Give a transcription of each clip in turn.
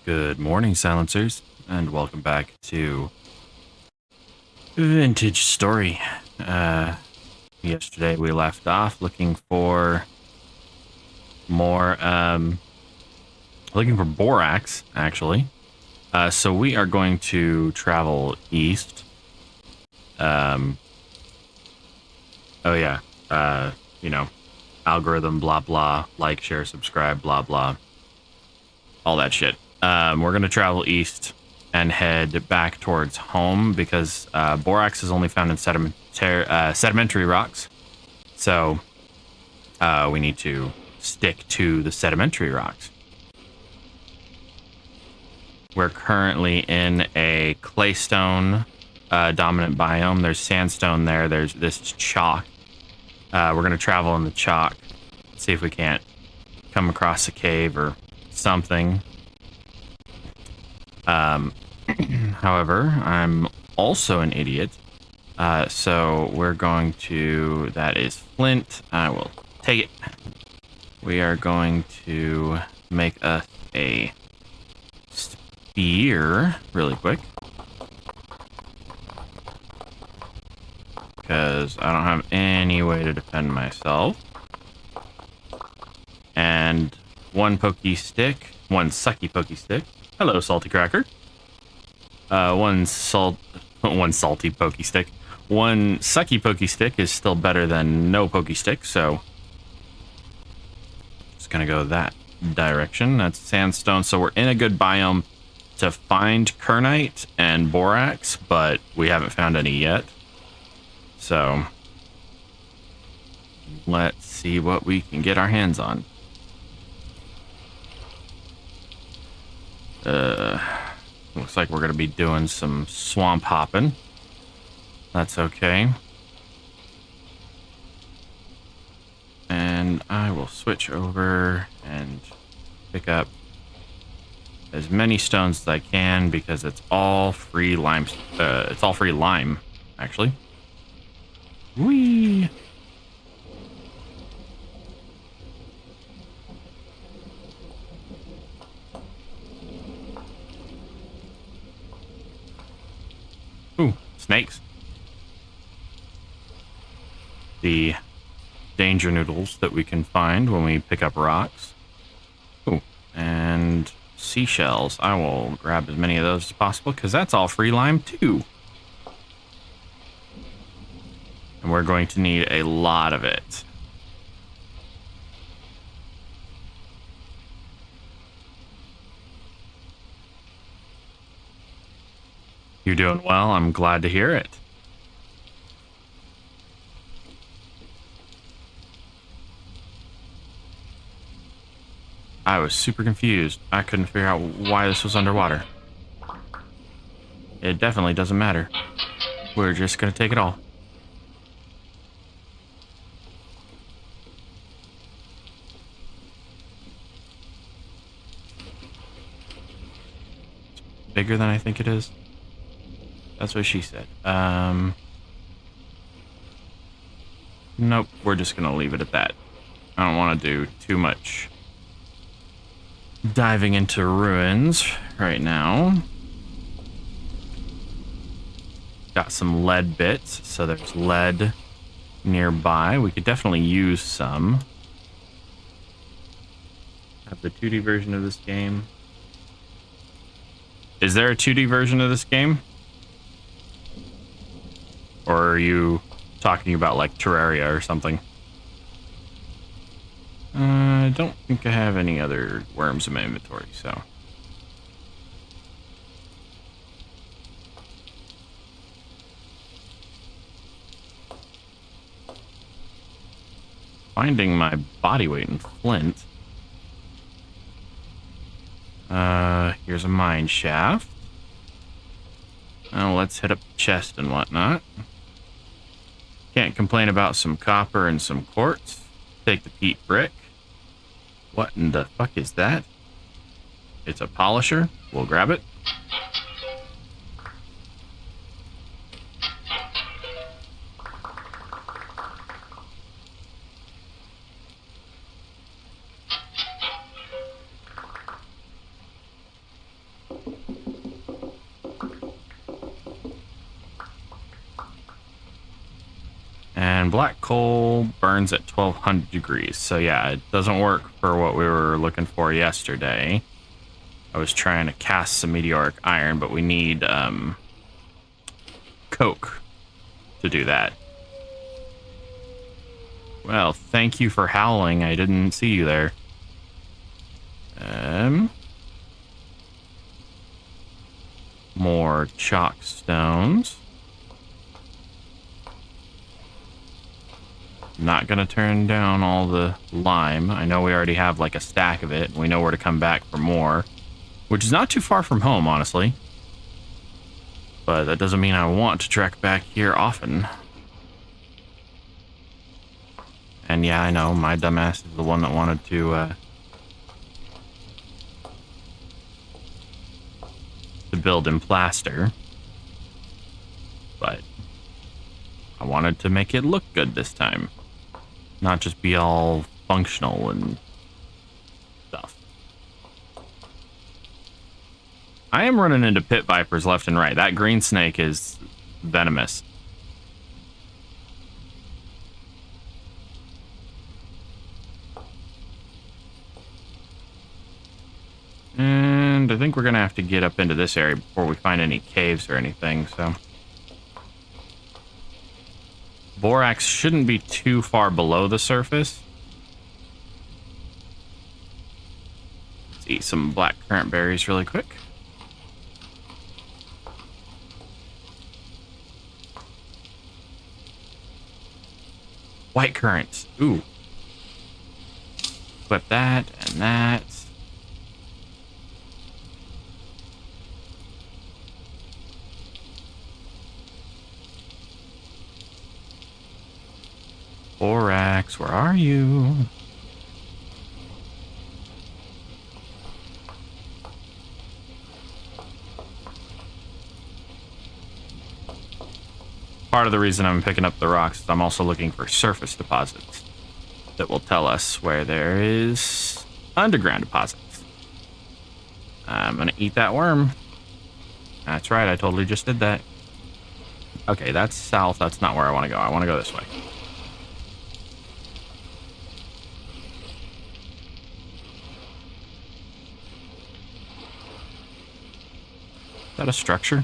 Good morning, silencers, and welcome back to Vintage Story. Yesterday we left off looking for more, looking for borax, actually. So we are going to travel east. Oh yeah, you know, algorithm, blah, blah, like, share, subscribe, blah, blah, all that shit. We're going to travel east and head back towards home because borax is only found in sedimentary rocks. So we need to stick to the sedimentary rocks. We're currently in a claystone dominant biome. There's sandstone there. There's this chalk. We're going to travel in the chalk, see if we can't come across a cave or something. However, I'm also an idiot. So we're going to, that is flint. I will take it. We are going to make us a spear really quick. Because I don't have any way to defend myself. And one sucky pokey stick. Hello, salty cracker. One salty pokey stick. One sucky pokey stick is still better than no pokey stick, so just gonna go that direction. That's sandstone, so we're in a good biome to find kernite and borax, but we haven't found any yet. So let's see what we can get our hands on. Looks like we're going to be doing some swamp hopping. That's okay. And I will switch over and pick up as many stones as I can because it's all free lime. It's all free lime, actually. Whee! Ooh, snakes. The danger noodles that we can find when we pick up rocks. Ooh, and seashells. I will grab as many of those as possible because that's all free lime too. And we're going to need a lot of it. You're doing well. I'm glad to hear it. I was super confused. I couldn't figure out why this was underwater. It definitely doesn't matter. We're just going to take it all. It's bigger than I think it is. That's what she said. Nope, we're just gonna leave it at that. I don't want to do too much diving into ruins right now. Got some lead bits, so there's lead nearby. We could definitely use some. Have the 2D version of this game. Is there a 2D version of this game? Or are you talking about like Terraria or something? I don't think I have any other worms in my inventory, so. Finding my body weight in flint. Here's a mine shaft. Now let's hit up the chest and whatnot. Can't complain about some copper and some quartz. Take the peat brick. What in the fuck is that? It's a polisher. We'll grab it. And black coal burns at 1200 degrees. So yeah, it doesn't work for what we were looking for yesterday. I was trying to cast some meteoric iron, but we need coke to do that. Well, thank you for howling. I didn't see you there. More chalk stones. Not gonna turn down all the lime. I know we already have like a stack of it. We know where to come back for more, which is not too far from home, honestly. But that doesn't mean I want to trek back here often. And yeah, I know, my dumbass is the one that wanted to build in plaster. But I wanted to make it look good this time. Not just be all functional and stuff. I am running into pit vipers left and right. That green snake is venomous. And I think we're going to have to get up into this area before we find any caves or anything, so. Borax shouldn't be too far below the surface. Let's eat some black currant berries really quick. White currants. Ooh. Equip that and that. Borax, where are you? Part of the reason I'm picking up the rocks is I'm also looking for surface deposits that will tell us where there is underground deposits. I'm gonna eat that worm. That's right, I totally just did that. Okay, that's south. That's not where I want to go. I want to go this way. Is that a structure?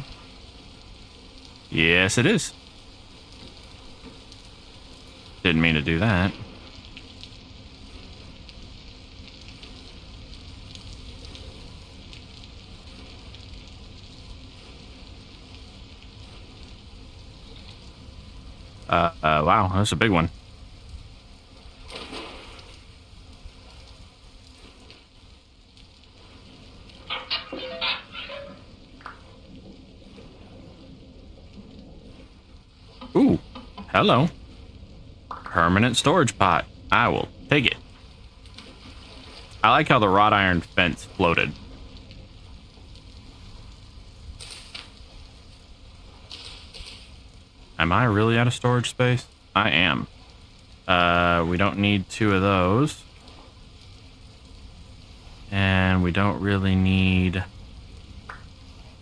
Yes, it is. Didn't mean to do that. Wow, that's a big one. Ooh, hello. Permanent storage pot. I will take it. I like how the wrought iron fence floated. Am I really out of storage space? I am. We don't need 2 of those. And we don't really need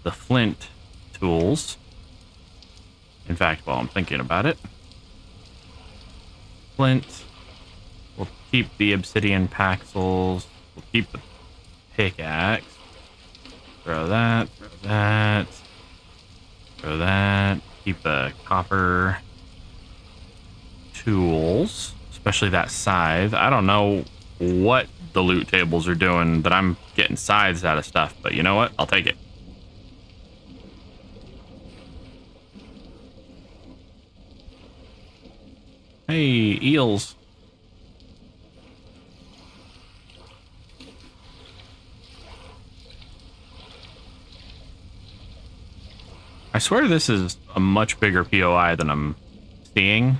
the flint tools. In fact, while I'm thinking about it, flint, we'll keep the obsidian paxels, we'll keep the pickaxe, throw that, throw that, throw that, keep the copper tools, especially that scythe. I don't know what the loot tables are doing, but I'm getting scythes out of stuff, but you know what? I'll take it. Hey, eels. I swear this is a much bigger POI than I'm seeing.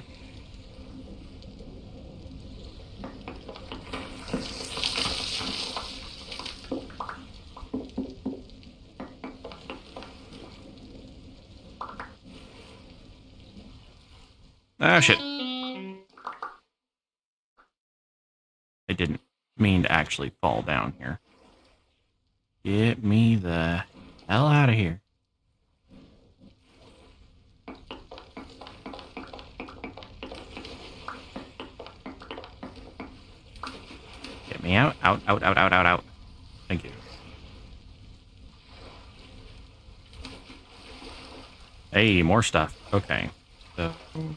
Ah, shit. I didn't mean to actually fall down here. Get me the hell out of here. Get me out. Out, out, out, out, out, out. Thank you. Hey, more stuff. Okay. So,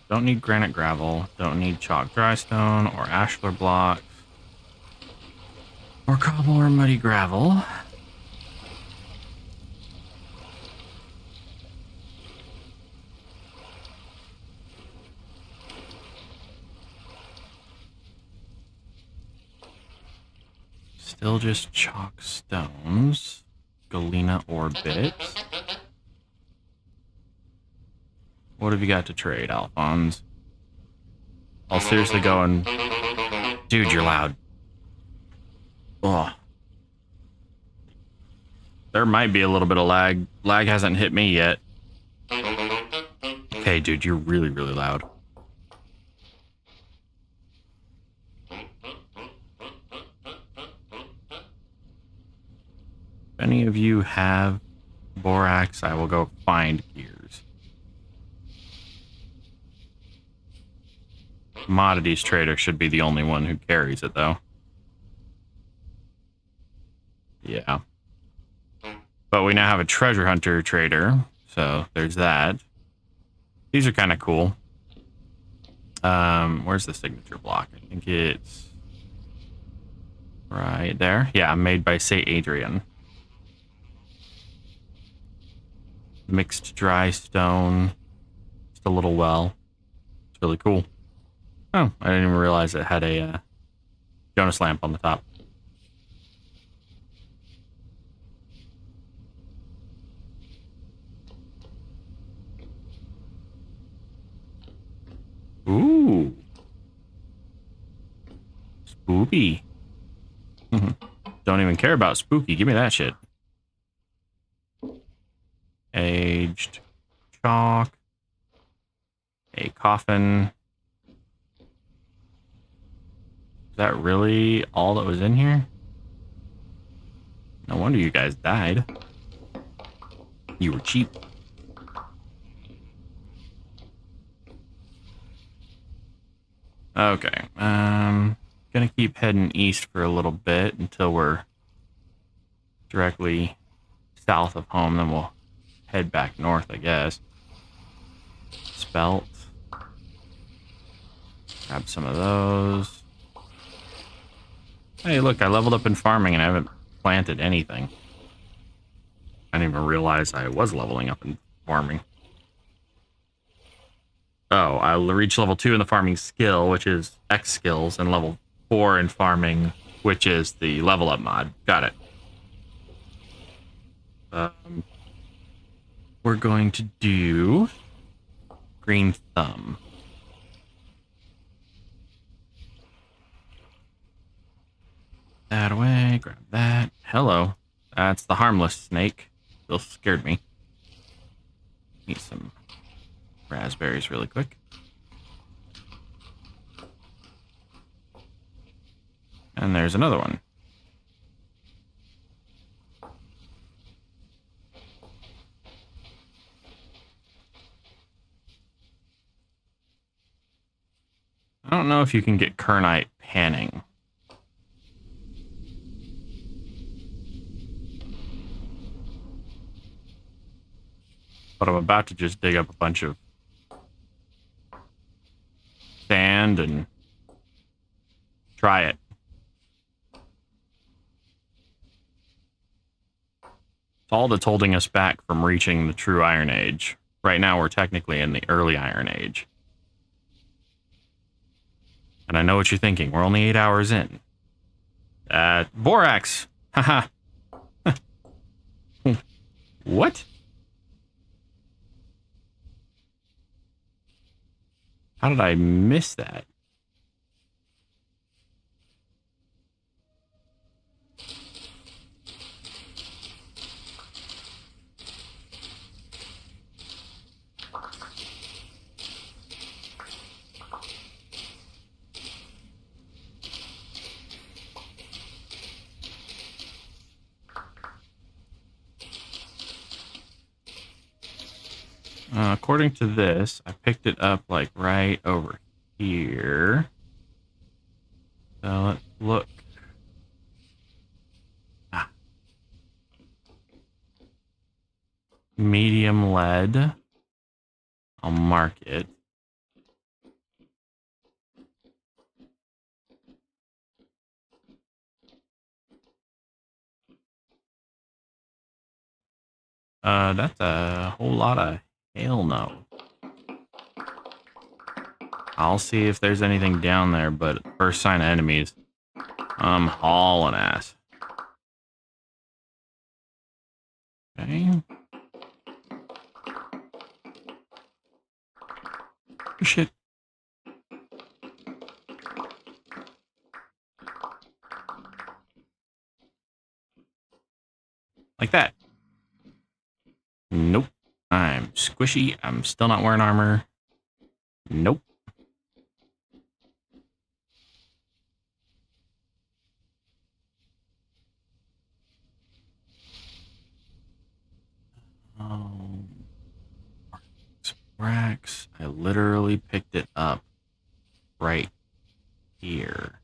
don't need granite gravel. Don't need chalk dry stone or ashlar blocks. Or cobble or muddy gravel. Still just chalk stones. Galena ore bits. What have you got to trade, Alphonse? I'll seriously go and... Dude, you're loud. Ugh. There might be a little bit of lag. Lag hasn't hit me yet. Okay, dude, you're really, really loud. If any of you have borax, I will go find gears. Commodities trader should be the only one who carries it, though. Yeah. But we now have a treasure hunter trader, so there's that. These are kind of cool. Where's the signature block? I think it's right there. Yeah, made by St. Adrian. Mixed dry stone. Just a little well. It's really cool. Oh, I didn't even realize it had a Jonas lamp on the top. Ooh. Spooky. Don't even care about spooky. Give me that shit. Aged chalk. A coffin. Is that really all that was in here? No wonder you guys died. You were cheap. Okay. Gonna keep heading east for a little bit until we're directly south of home. Then we'll head back north, I guess. Spelt. Grab some of those. Hey, look, I leveled up in farming and I haven't planted anything. I didn't even realize I was leveling up in farming. Oh, I'll reach level 2 in the farming skill, which is X skills, and level 4 in farming, which is the level up mod. Got it. We're going to do green thumb. That away, grab that. Hello. That's the harmless snake. Still scared me. Eat some raspberries really quick. And there's another one. I don't know if you can get kernite panning. But I'm about to just dig up a bunch of sand and try it. It's all that's holding us back from reaching the true Iron Age. Right now, we're technically in the early Iron Age. And I know what you're thinking. We're only 8 hours in. Borax! Haha. What? How did I miss that? According to this, I picked it up like right over here. So let's look. medium lead. I'll mark it. That's a whole lot of hell no. I'll see if there's anything down there, but first sign of enemies, I'm hauling ass. Okay. Oh, shit. Like that. Nope. I'm squishy. I'm still not wearing armor. Nope. Racks. I literally picked it up right here.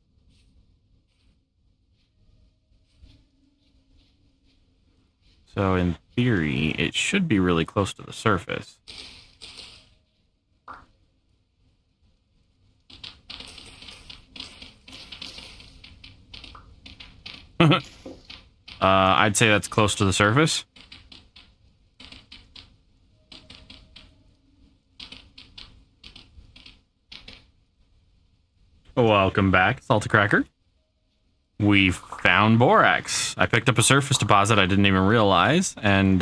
So in theory, it should be really close to the surface. I'd say that's close to the surface. Welcome back, Salty Cracker. We found borax. I picked up a surface deposit I didn't even realize, and,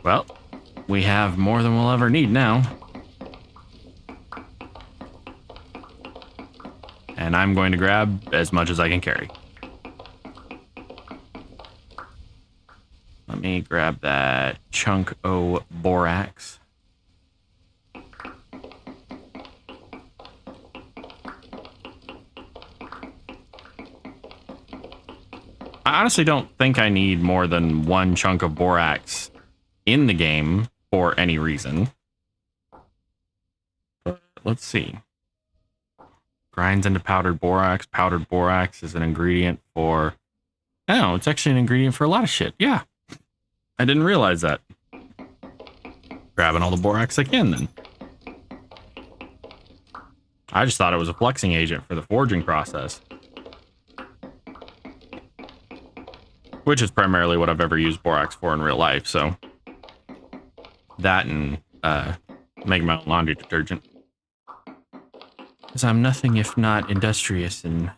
well, we have more than we'll ever need now. And I'm going to grab as much as I can carry. Let me grab that chunk of borax. I honestly don't think I need more than one chunk of borax in the game for any reason. But let's see. Grinds into powdered borax. Powdered borax is an ingredient for... Oh, it's actually an ingredient for a lot of shit. Yeah. I didn't realize that. Grabbing all the borax I can then. I just thought it was a flexing agent for the forging process. Which is primarily what I've ever used borax for in real life, so... That and, making my own laundry detergent. Because I'm nothing if not industrious and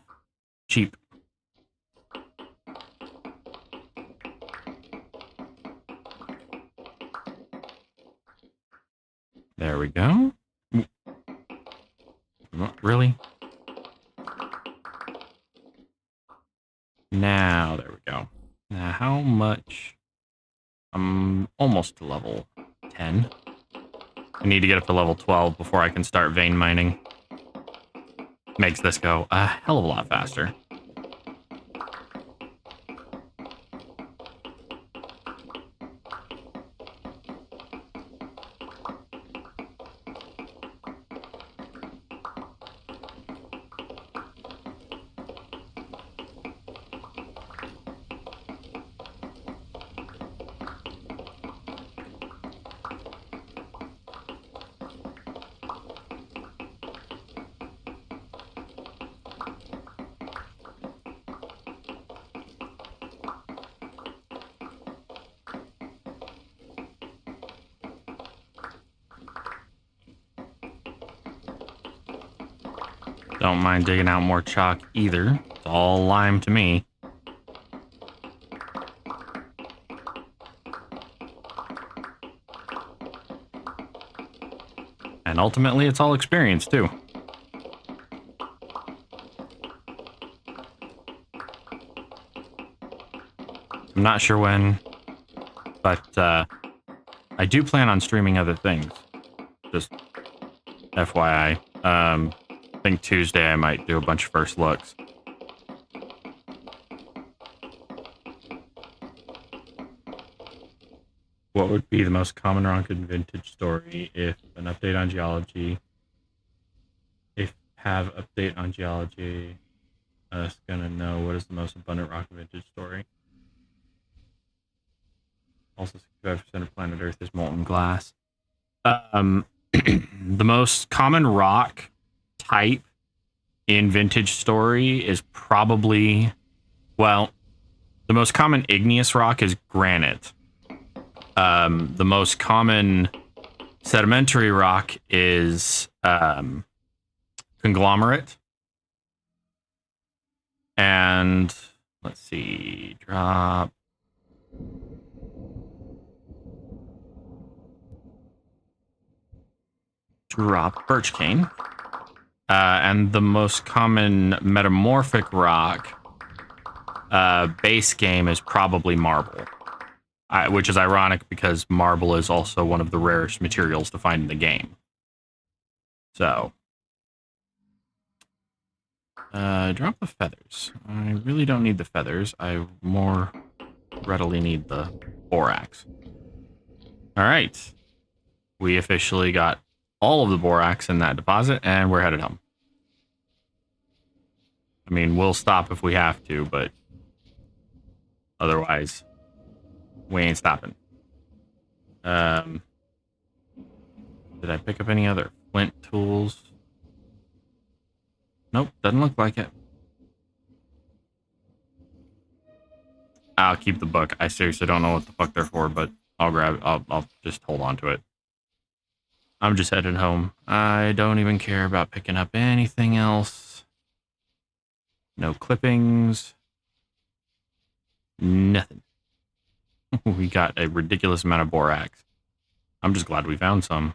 cheap. There we go. Really? Now, there we go. Now, how much? I'm almost to level 10. I need to get up to level 12 before I can start vein mining. Makes this go a hell of a lot faster. Don't mind digging out more chalk either. It's all lime to me. And ultimately, it's all experience, too. I'm not sure when, but I do plan on streaming other things. Just FYI. I think Tuesday I might do a bunch of first looks. What would be the most common Ronkin vintage story if an update on geology? If have update on geology, us gonna know what is the most abundant Ronkin vintage story? Also, 65% of planet Earth is molten glass. The most common rock type in Vintage Story is probably, well, the most common igneous rock is granite. The most common sedimentary rock is conglomerate. And let's see, drop. Birch cane. And the most common metamorphic rock base game is probably marble. Which is ironic because marble is also one of the rarest materials to find in the game. So, drop the feathers. I really don't need the feathers. I more readily need the borax. All right. We officially got all of the borax in that deposit, and we're headed home. I mean, we'll stop if we have to, but otherwise, we ain't stopping. Did I pick up any other flint tools? Nope, doesn't look like it. I'll keep the book. I seriously don't know what the fuck they're for, but I'll grab it. I'll just hold on to it. I'm just headed home. I don't even care about picking up anything else. No clippings. Nothing. We got a ridiculous amount of borax. I'm just glad we found some.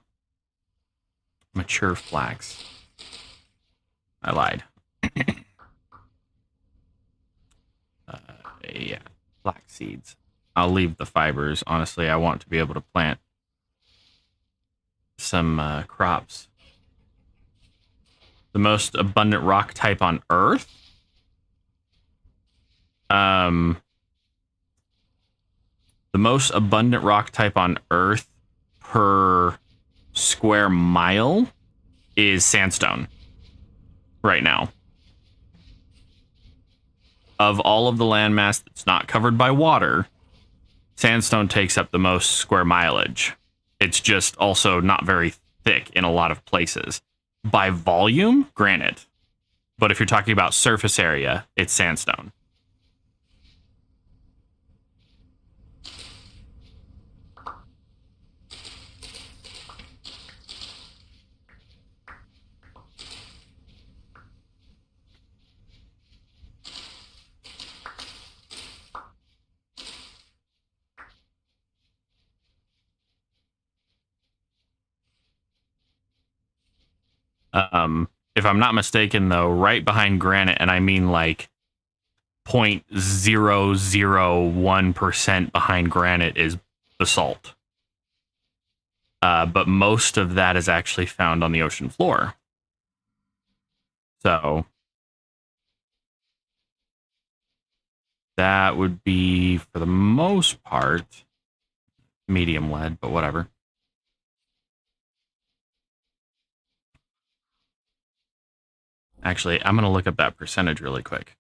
Mature flax. I lied. Yeah, flax seeds. I'll leave the fibers. Honestly, I want to be able to plant some crops. The most abundant rock type on Earth? The most abundant rock type on Earth per square mile is sandstone right now. Of all of the landmass that's not covered by water, sandstone takes up the most square mileage. It's just also not very thick in a lot of places. By volume, granite. But if you're talking about surface area, it's sandstone. If I'm not mistaken, though, right behind granite, and I mean like 0.001% behind granite is basalt. But most of that is actually found on the ocean floor. So that would be, for the most part, medium lead, but whatever. Actually, I'm going to look up that percentage really quick.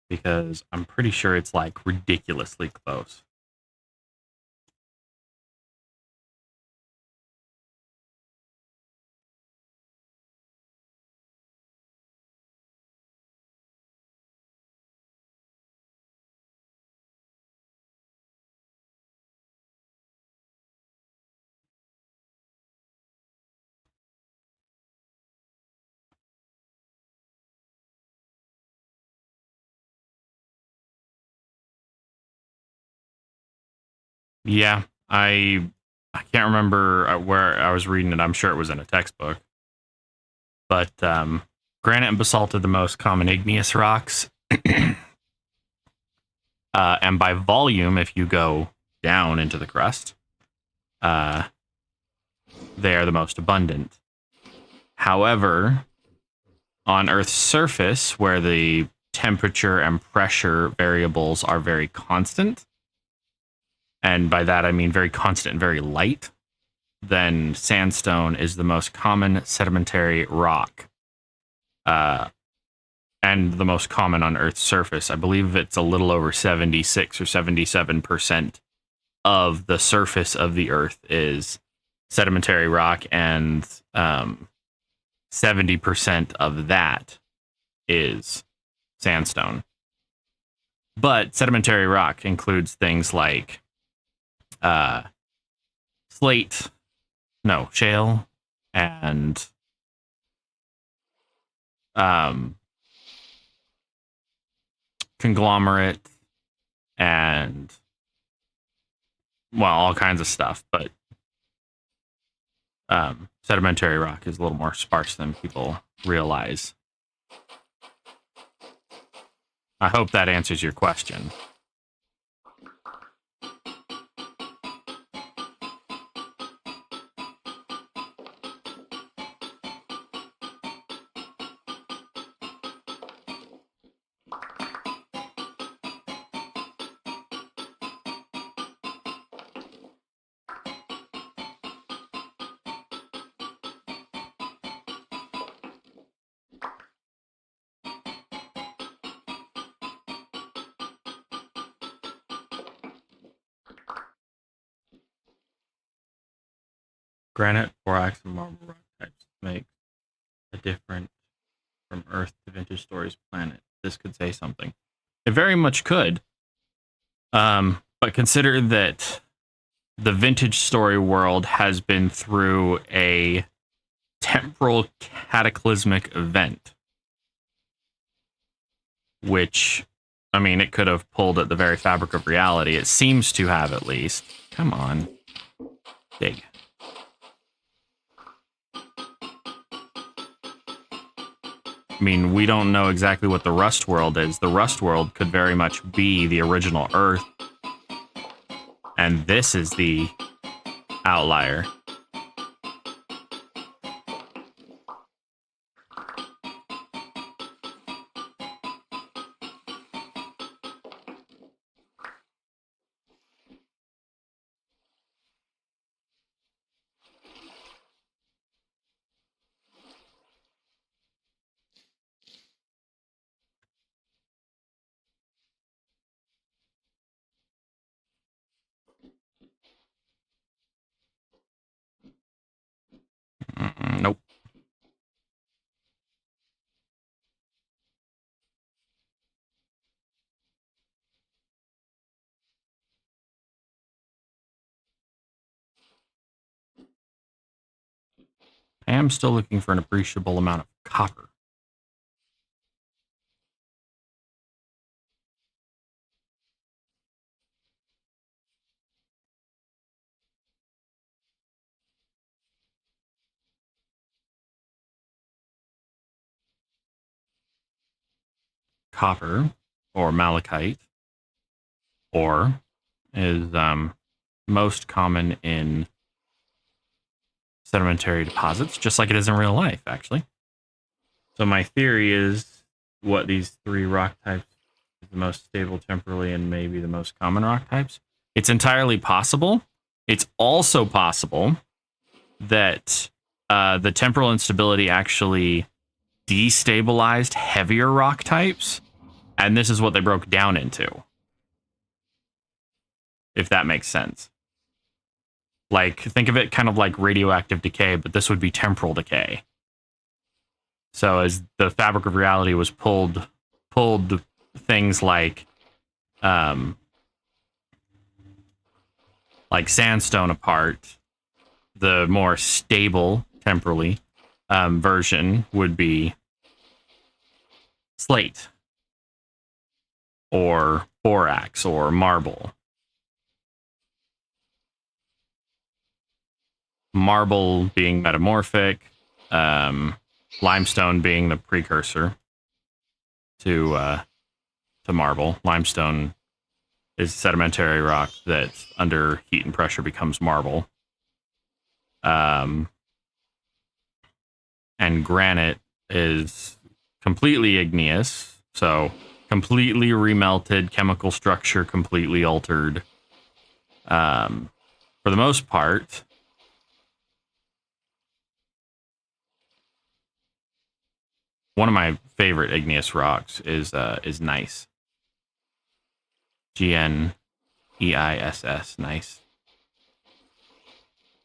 Because I'm pretty sure it's like ridiculously close. Yeah, I can't remember where I was reading it. I'm sure it was in a textbook. But granite and basalt are the most common igneous rocks. And by volume, if you go down into the crust, they are the most abundant. However, on Earth's surface, where the temperature and pressure variables are very constant, and by that I mean very constant and very light, then sandstone is the most common sedimentary rock and the most common on Earth's surface. I believe it's a little over 76 or 77% of the surface of the Earth is sedimentary rock, and 70% of that is sandstone. But sedimentary rock includes things like shale, and conglomerate, and, well, all kinds of stuff. But sedimentary rock is a little more sparse than people realize. I hope that answers your question. Granite, borax, and marble rock types make a difference from Earth to Vintage Stories planet. This could say something. It very much could. But consider that the Vintage Story world has been through a temporal cataclysmic event, which, I mean, it could have pulled at the very fabric of reality. It seems to have, at least. Come on. Dig. I mean, we don't know exactly what the Rust World is. The Rust World could very much be the original Earth, and this is the outlier. Nope. I am still looking for an appreciable amount of copper. Copper, or malachite, ore, is most common in sedimentary deposits, just like it is in real life, actually. So my theory is what these three rock types is the most stable temporally and maybe the most common rock types. It's entirely possible. It's also possible that the temporal instability actually destabilized heavier rock types, and this is what they broke down into. If that makes sense. Like, think of it kind of like radioactive decay, but this would be temporal decay. So as the fabric of reality was pulled things like sandstone apart, the more stable temporally version would be slate or borax or marble. Marble being metamorphic, limestone being the precursor to marble. Limestone is sedimentary rock that under heat and pressure becomes marble. And granite is completely igneous, so completely remelted, chemical structure completely altered. For the most part, One of my favorite igneous rocks is gneiss. GNEISS, nice.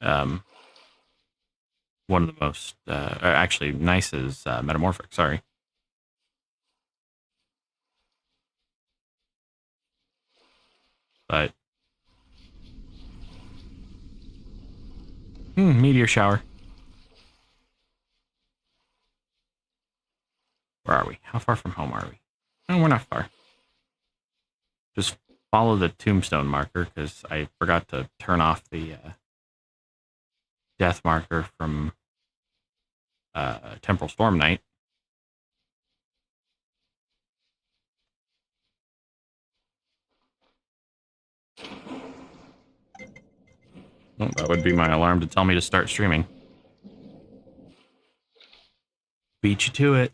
One of the most, actually, gneiss is metamorphic, sorry. But, meteor shower. Where are we? How far from home are we? No, we're not far. Just follow the tombstone marker, because I forgot to turn off the death marker from Temporal Storm Night. Oh, that would be my alarm to tell me to start streaming. Beat you to it.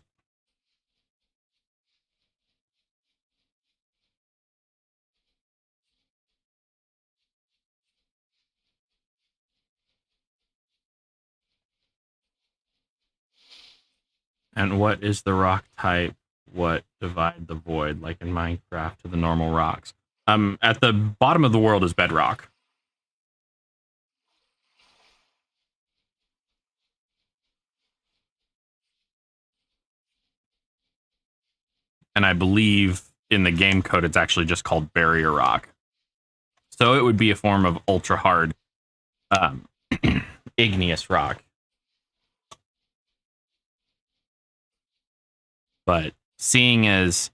And what is the rock type? What divide the void, like in Minecraft, to the normal rocks? At the bottom of the world is bedrock. And I believe in the game code it's actually just called barrier rock. So it would be a form of ultra hard igneous rock. But seeing as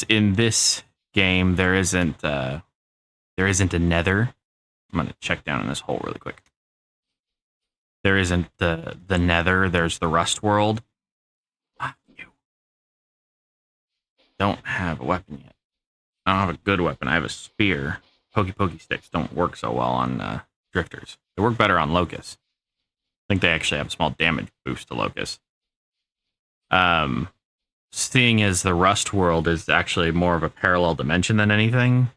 in this game there isn't a nether. I'm gonna check down in this hole really quick. There isn't the nether, there's the rust world. You don't have a weapon yet. I don't have a good weapon. I have a spear. Pokey sticks don't work so well on drifters. They work better on locusts. I think they actually have a small damage boost to locusts. Seeing as the rust world is actually more of a parallel dimension than anything,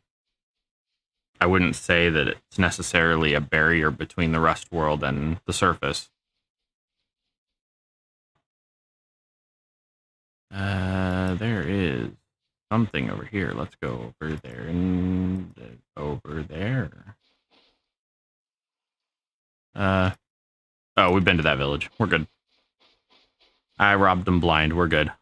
I wouldn't say that it's necessarily a barrier between the rust world and the surface. There is something over here. Let's go over there and over there. Oh, we've been to that village. We're good. I robbed them blind. We're good.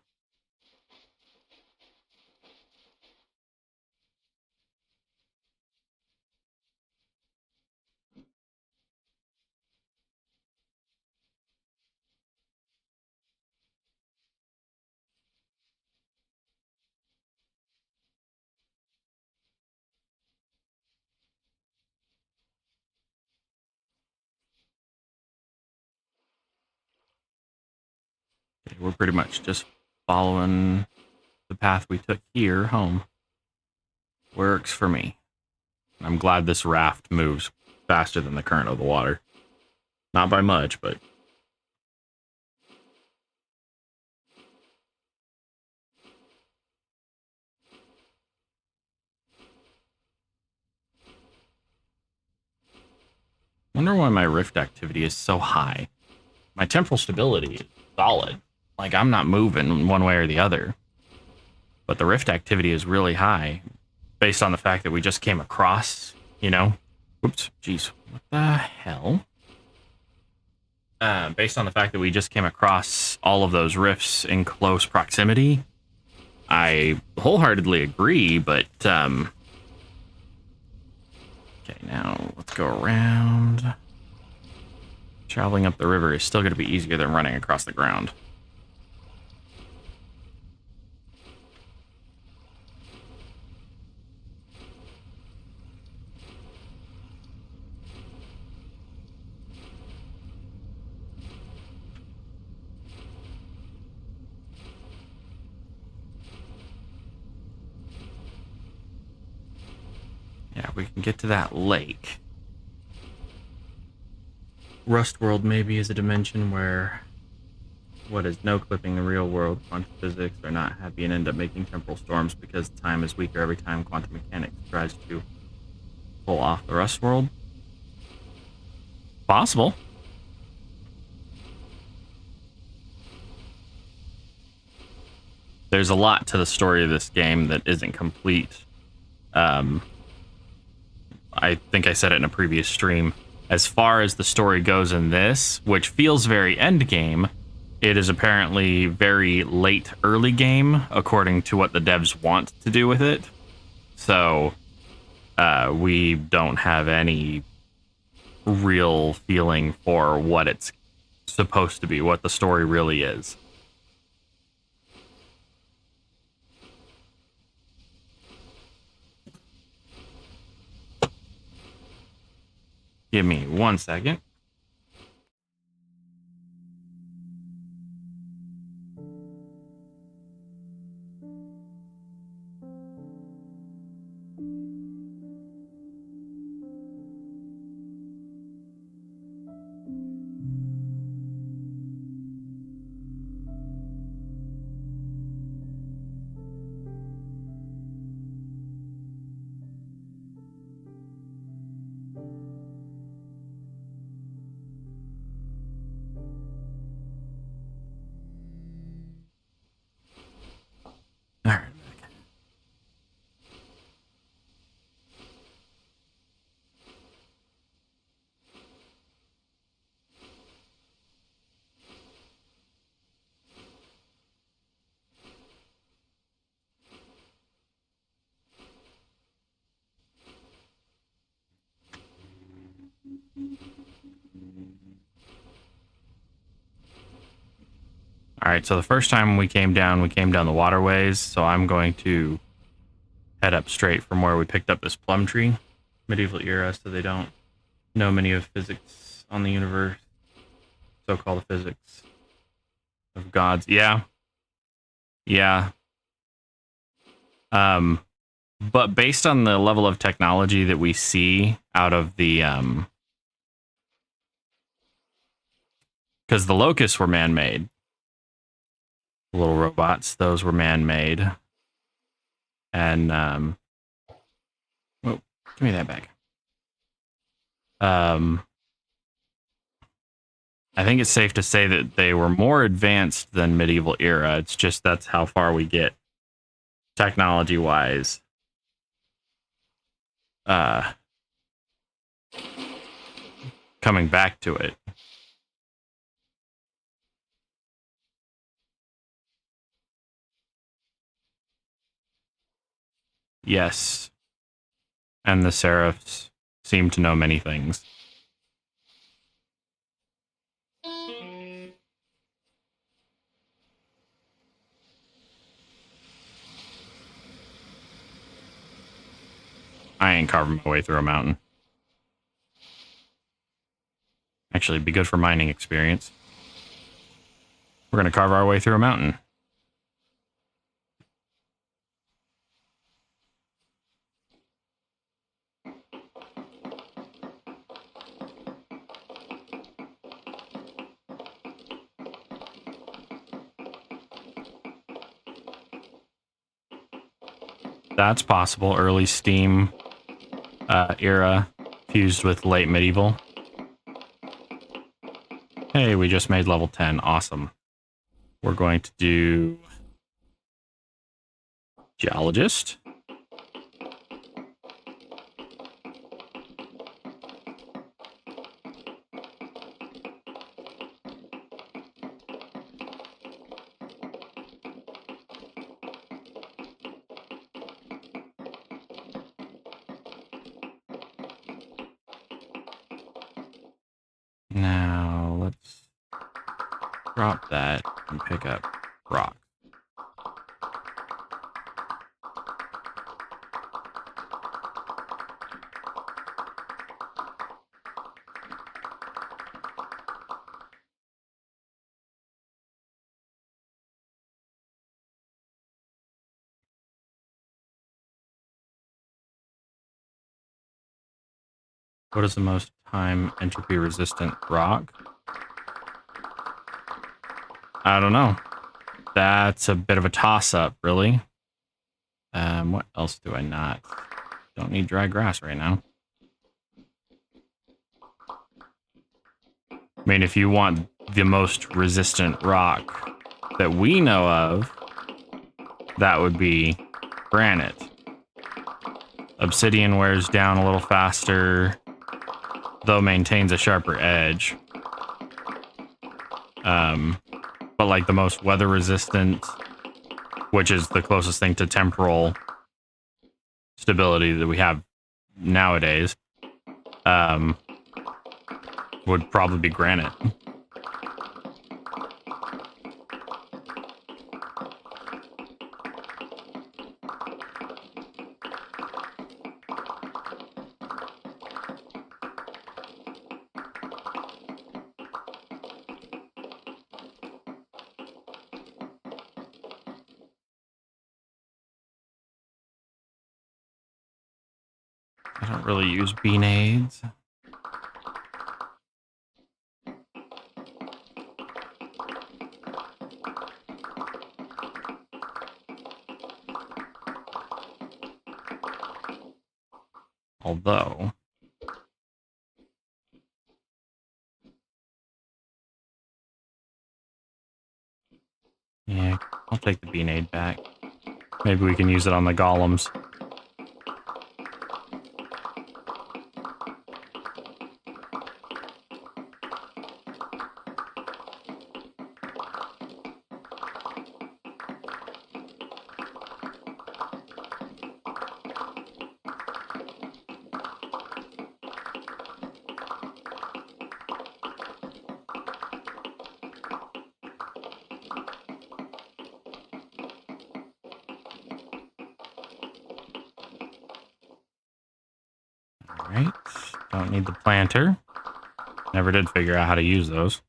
Okay, we're pretty much just following the path we took here home. Works for me. I'm glad this raft moves faster than the current of the water. Not by much, but... wonder why my rift activity is so high. My temporal stability is solid. Like, I'm not moving one way or the other. But the rift activity is really high, based on the fact that we just came across, you know? Whoops, jeez, what the hell? Based on the fact that we just came across all of those rifts in close proximity, I wholeheartedly agree, but, okay, now let's go around. Traveling up the river is still going to be easier than running across the ground. Yeah, we can get to that lake. Rust world maybe is a dimension where what is no clipping the real world, quantum physics are not happy and end up making temporal storms because time is weaker every time quantum mechanics tries to pull off the rust world. Possible. there's a lot to the story of this game that isn't complete. I think I said it in a previous stream. As far as the story goes in this, which feels very end game, it is apparently very late early game, according to what the devs want to do with it. So we don't have any real feeling for what it's supposed to be, what the story really is. Give me 1 second. All right. All right, so the first time we came down the waterways, so I'm going to head up straight from where we picked up this plum tree. Medieval era, so they don't know many of physics on the universe. So-called physics of gods. Yeah. But based on the level of technology that we see out of the because the locusts were man-made. Little robots, those were man-made. And oh, give me that back. I think it's safe to say that they were more advanced than medieval era. It's just that's how far we get technology-wise. Coming back to it. Yes. And the Seraphs seem to know many things. I ain't carving my way through a mountain. Actually, it'd be good for mining experience. We're going to carve our way through a mountain. That's possible. Early Steam era fused with late medieval. Hey, we just made level 10. Awesome. We're going to do geologist. Now let's drop that and pick up rock. What is the most time entropy resistant rock? I don't know. That's a bit of a toss-up, really. What else do I not? Don't need dry grass right now. I mean, if you want the most resistant rock that we know of, that would be granite. Obsidian wears down a little faster, though maintains a sharper edge. But like the most weather resistant, which is the closest thing to temporal stability that we have nowadays, would probably be granite. I don't really use beanades. Although, yeah, I'll take the beanade back. Maybe we can use it on the golems. Alright, don't need the planter. Never did figure out how to use those.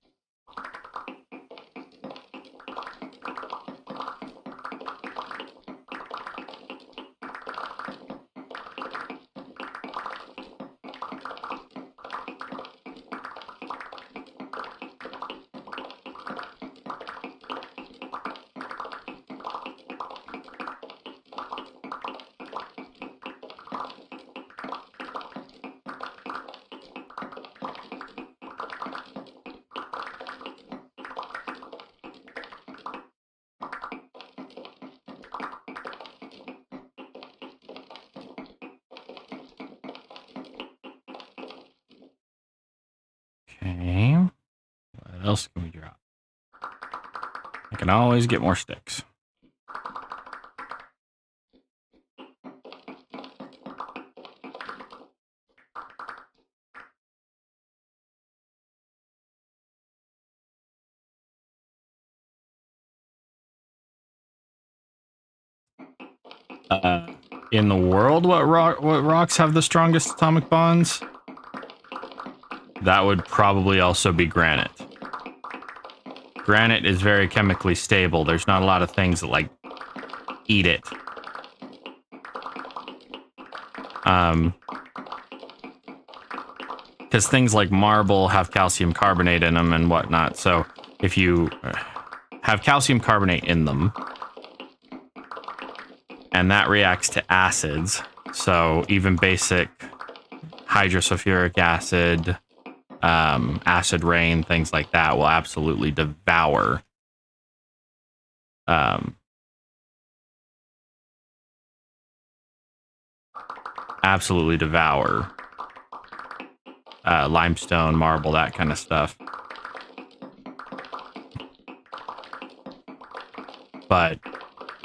Okay, what else can we drop? I can always get more sticks. In the world, what rocks have the strongest atomic bonds? That would probably also be granite. Granite is very chemically stable. There's not a lot of things that, like, eat it. Because things like marble have calcium carbonate in them and whatnot. So if you have calcium carbonate in them, and that reacts to acids, so even basic hydrosulfuric acid, acid rain, things like that will absolutely devour limestone, marble, that kind of stuff. But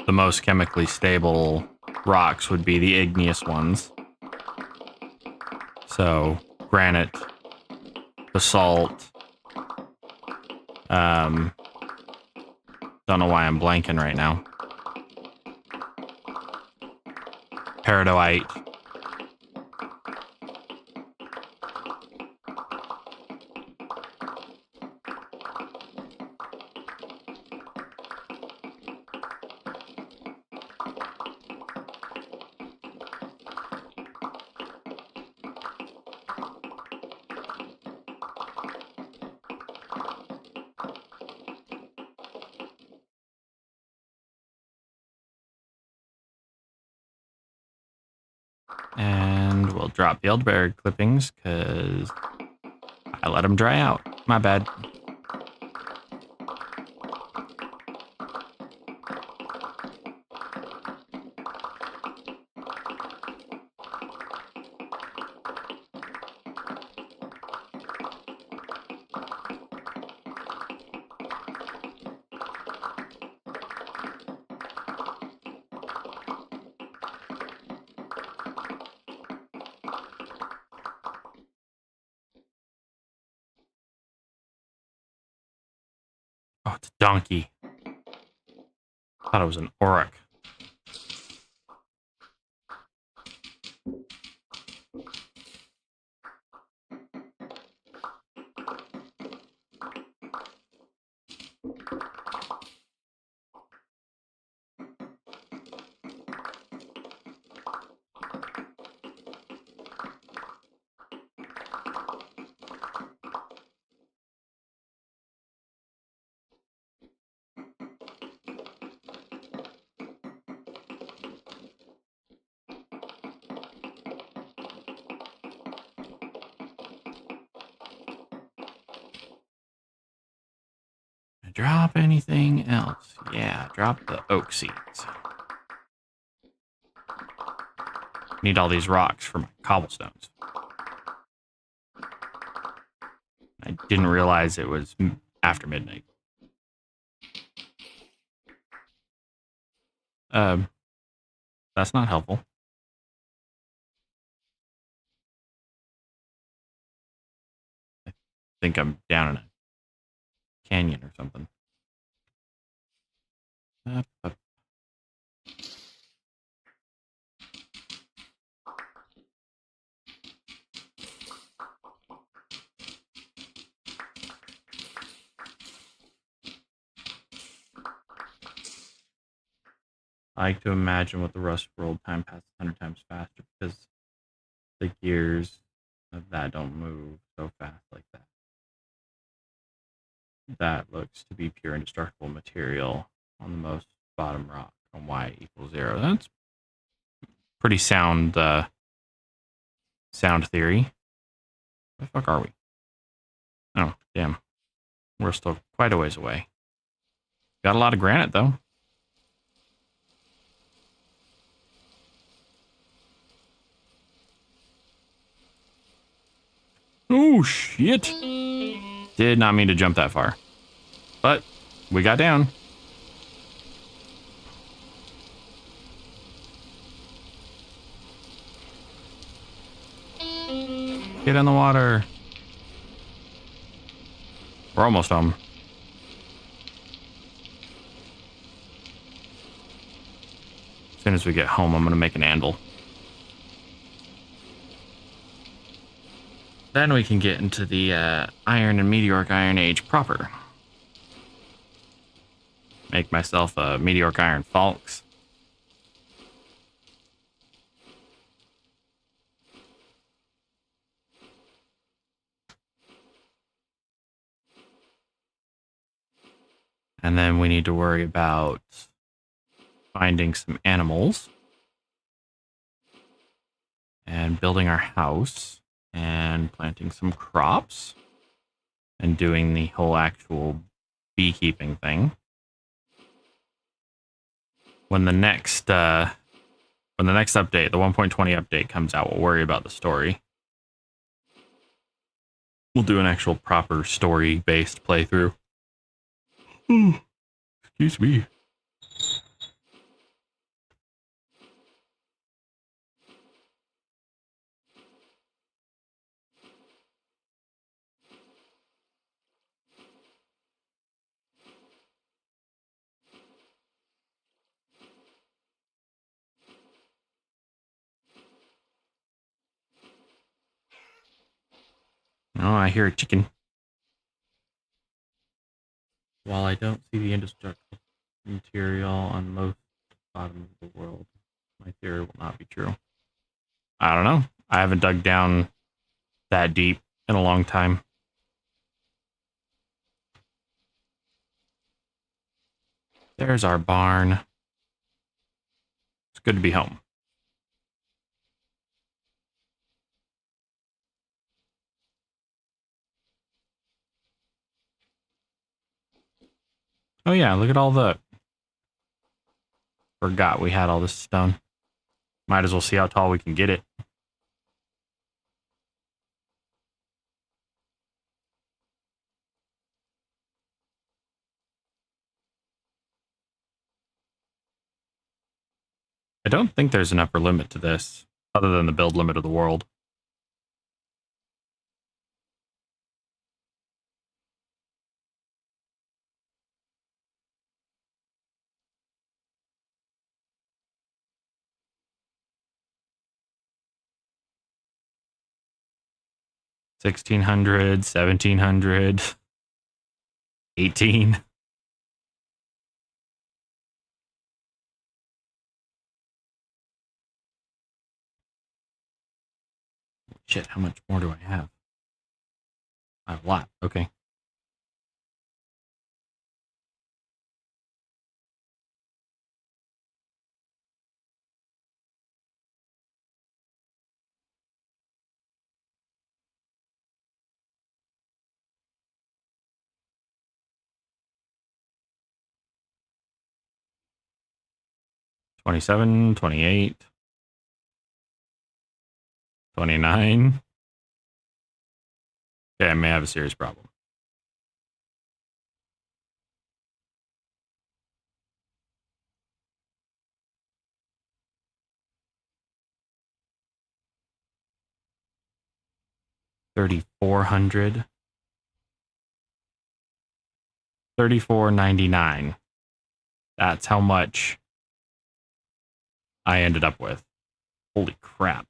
the most chemically stable rocks would be the igneous ones. So granite, basalt, don't know why I'm blanking right now. Peridotite. And we'll drop the elderberry clippings because I let them dry out. My bad. donkey. Thought it was an auroch. Drop anything else? Yeah, drop the oak seeds. Need all these rocks for my cobblestones. I didn't realize it was after midnight. That's not helpful. I think I'm down in a canyon or something. Up. I like to imagine with the Rust world, time passes 100 times faster because the gears of that don't move so fast like that. That looks to be pure indestructible material on the most bottom rock on y equals 0. That's pretty sound sound theory. Where the fuck are we? Oh, damn. We're still quite a ways away. Got a lot of granite, though. Oh, shit. Did not mean to jump that far. But we got down. Get in the water. We're almost home. As soon as we get home, I'm going to make an anvil. Then we can get into the Iron and Meteoric Iron Age proper. Make myself a Meteoric Iron Falx. And then we need to worry about finding some animals and building our house and planting some crops and doing the whole actual beekeeping thing. When the next update, the 1.20 update comes out, we'll worry about the story. We'll do an actual proper story-based playthrough. Excuse me. Oh, I hear a chicken. While I don't see the indestructible material on most bottoms of the world, my theory will not be true. I don't know. I haven't dug down that deep in a long time. There's our barn. It's good to be home. Oh yeah, look at all the... Forgot we had all this stone. Might as well see how tall we can get it. I don't think there's an upper limit to this, other than the build limit of the world. 1600, 1700, 18. Shit, how much more do I have? I have a lot. Okay. $27, $28, $29. Okay, I may have a serious problem. $3,400. $34.99. That's how much I ended up with. Holy crap.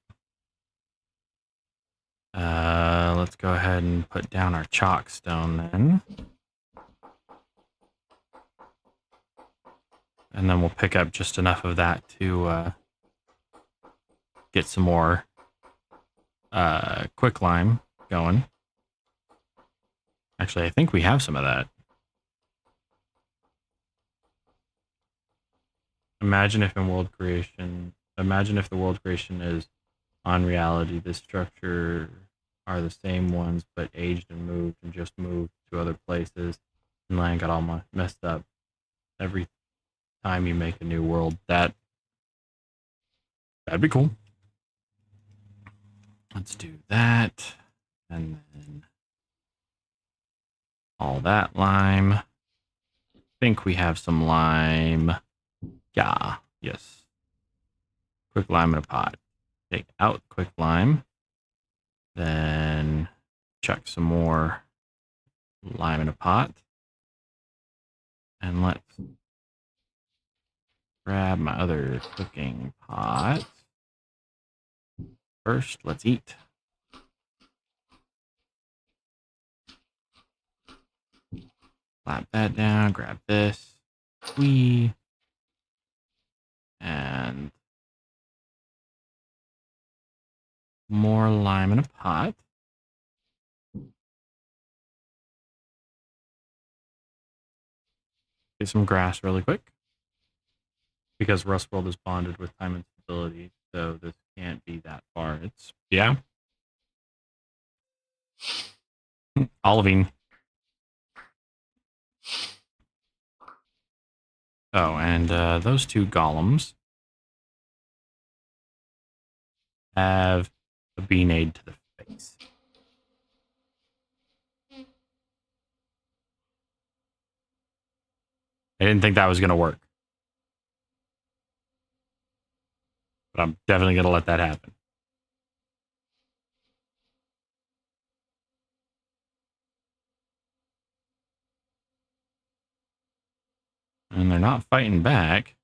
Let's go ahead and put down our chalk stone then. And then we'll pick up just enough of that to get some more quicklime going. Actually, I think we have some of that. Imagine if the world creation is on reality, this structure are the same ones, but aged and moved and just moved to other places. And land got all messed up. Every time you make a new world, that'd be cool. Let's do that. And then all that lime. I think we have some lime. Yeah, yes. Quick lime in a pot. Take out quick lime. Then chuck some more lime in a pot. And let's grab my other cooking pot. First, let's eat. Slap that down, grab this. Whee. And more lime in a pot. Get some grass really quick. Because Rust World is bonded with time and stability, so this can't be that far. It's, yeah. Olivine. Oh, and those two golems have a beanade to the face. I didn't think that was going to work. But I'm definitely going to let that happen. And they're not fighting back.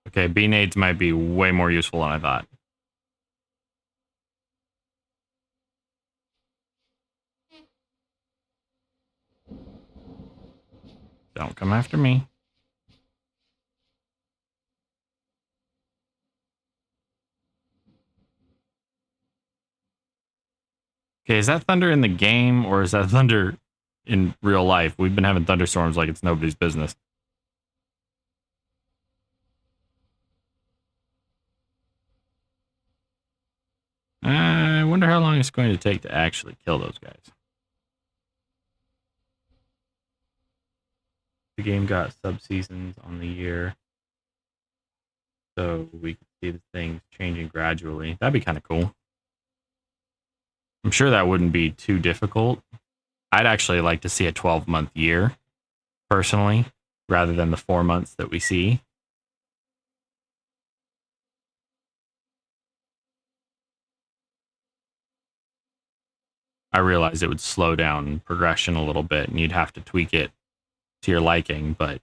Okay, beanades might be way more useful than I thought. Don't come after me. Okay, is that thunder in the game or is that thunder in real life? We've been having thunderstorms like it's nobody's business. I wonder how long it's going to take to actually kill those guys. The game got sub-seasons on the year, so we could see the things changing gradually. That'd be kind of cool. I'm sure that wouldn't be too difficult. I'd actually like to see a 12-month year, personally, rather than the 4 months that we see. I realize it would slow down progression a little bit, and you'd have to tweak it to your liking, but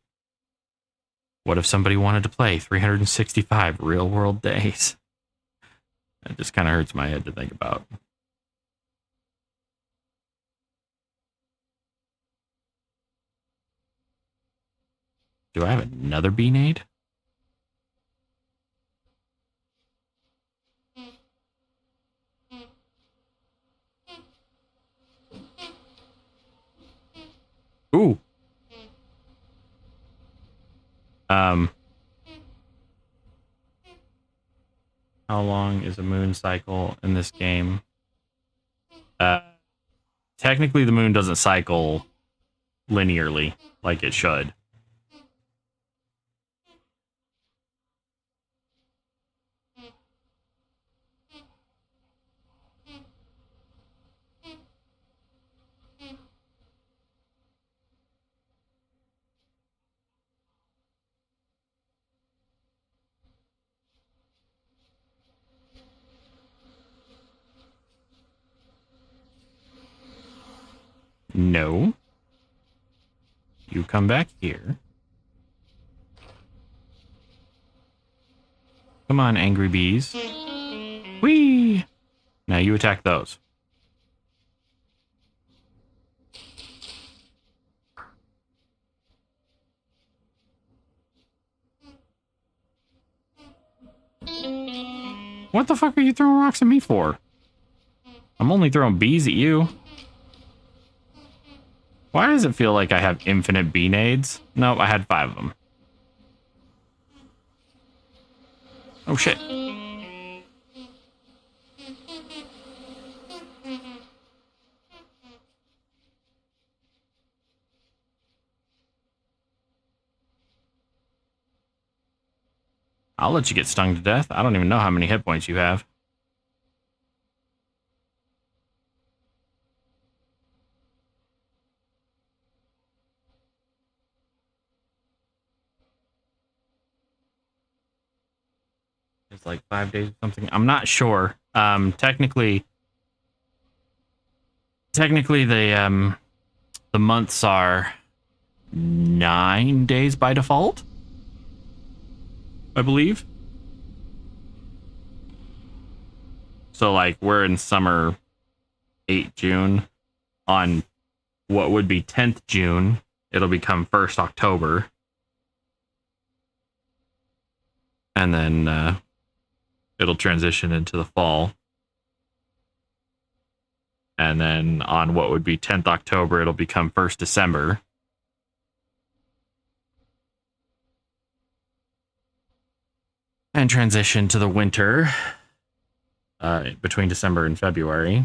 what if somebody wanted to play 365 real-world days? It just kind of hurts my head to think about. Do I have another beanade? Ooh. How long is a moon cycle in this game? Technically, the moon doesn't cycle linearly like it should. No. You come back here. Come on, angry bees. Whee! Now you attack those. What the fuck are you throwing rocks at me for? I'm only throwing bees at you. Why does it feel like I have infinite beanades? Nope, I had 5 of them. Oh shit. I'll let you get stung to death. I don't even know how many hit points you have. It's like 5 days or something. I'm not sure. Technically the months are 9 days by default, I believe. So like we're in summer 8 June. On what would be 10th June, it'll become 1st October. And then it'll transition into the fall. And then on what would be 10th October, it'll become 1st December. And transition to the winter between December and February.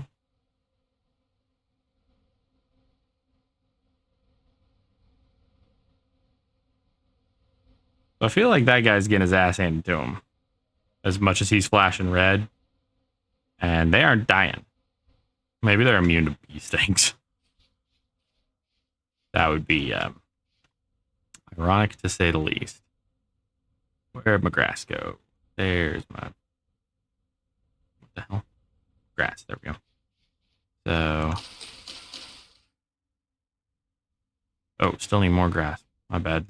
I feel like that guy's getting his ass handed to him. As much as he's flashing red. And they aren't dying. Maybe they're immune to bee stings. That would be ironic to say the least. Where'd my grass go? There's my... What the hell? Grass. There we go. So... Oh, still need more grass. My bad.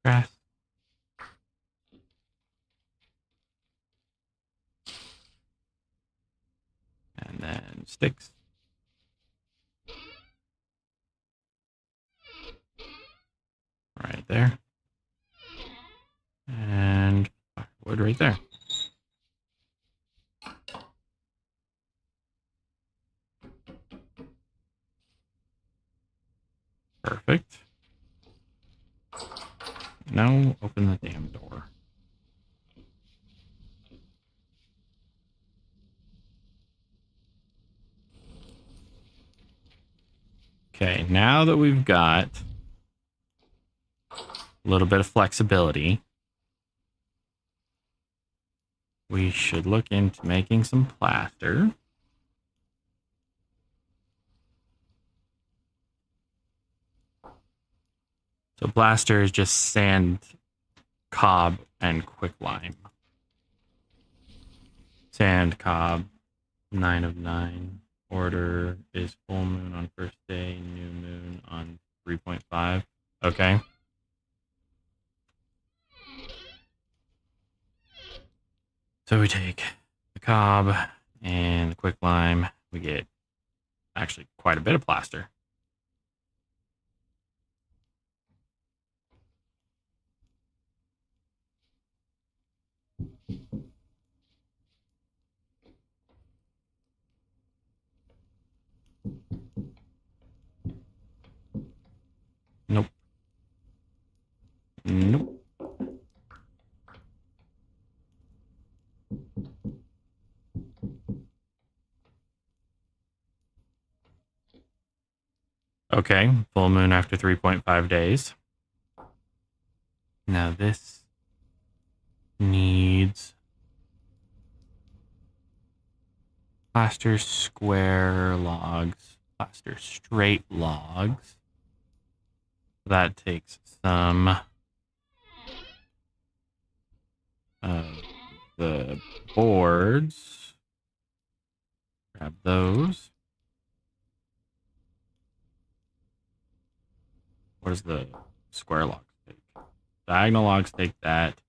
Grass. And then sticks. Right there. And wood right there. Perfect. Now open the damn door. Okay, now that we've got a little bit of flexibility, we should look into making some plaster. So plaster is just sand, cob, and quicklime. Sand, cob, 9 of 9. Order is full moon on first day, new moon on 3.5. Okay. So we take the cob and the quicklime. we get actually quite a bit of plaster. Nope. Nope. Okay, full moon after 3.5 days. Now this needs plaster square logs, plaster straight logs. That takes some of the boards. Grab those. What does the square logs take? Diagonal logs take that.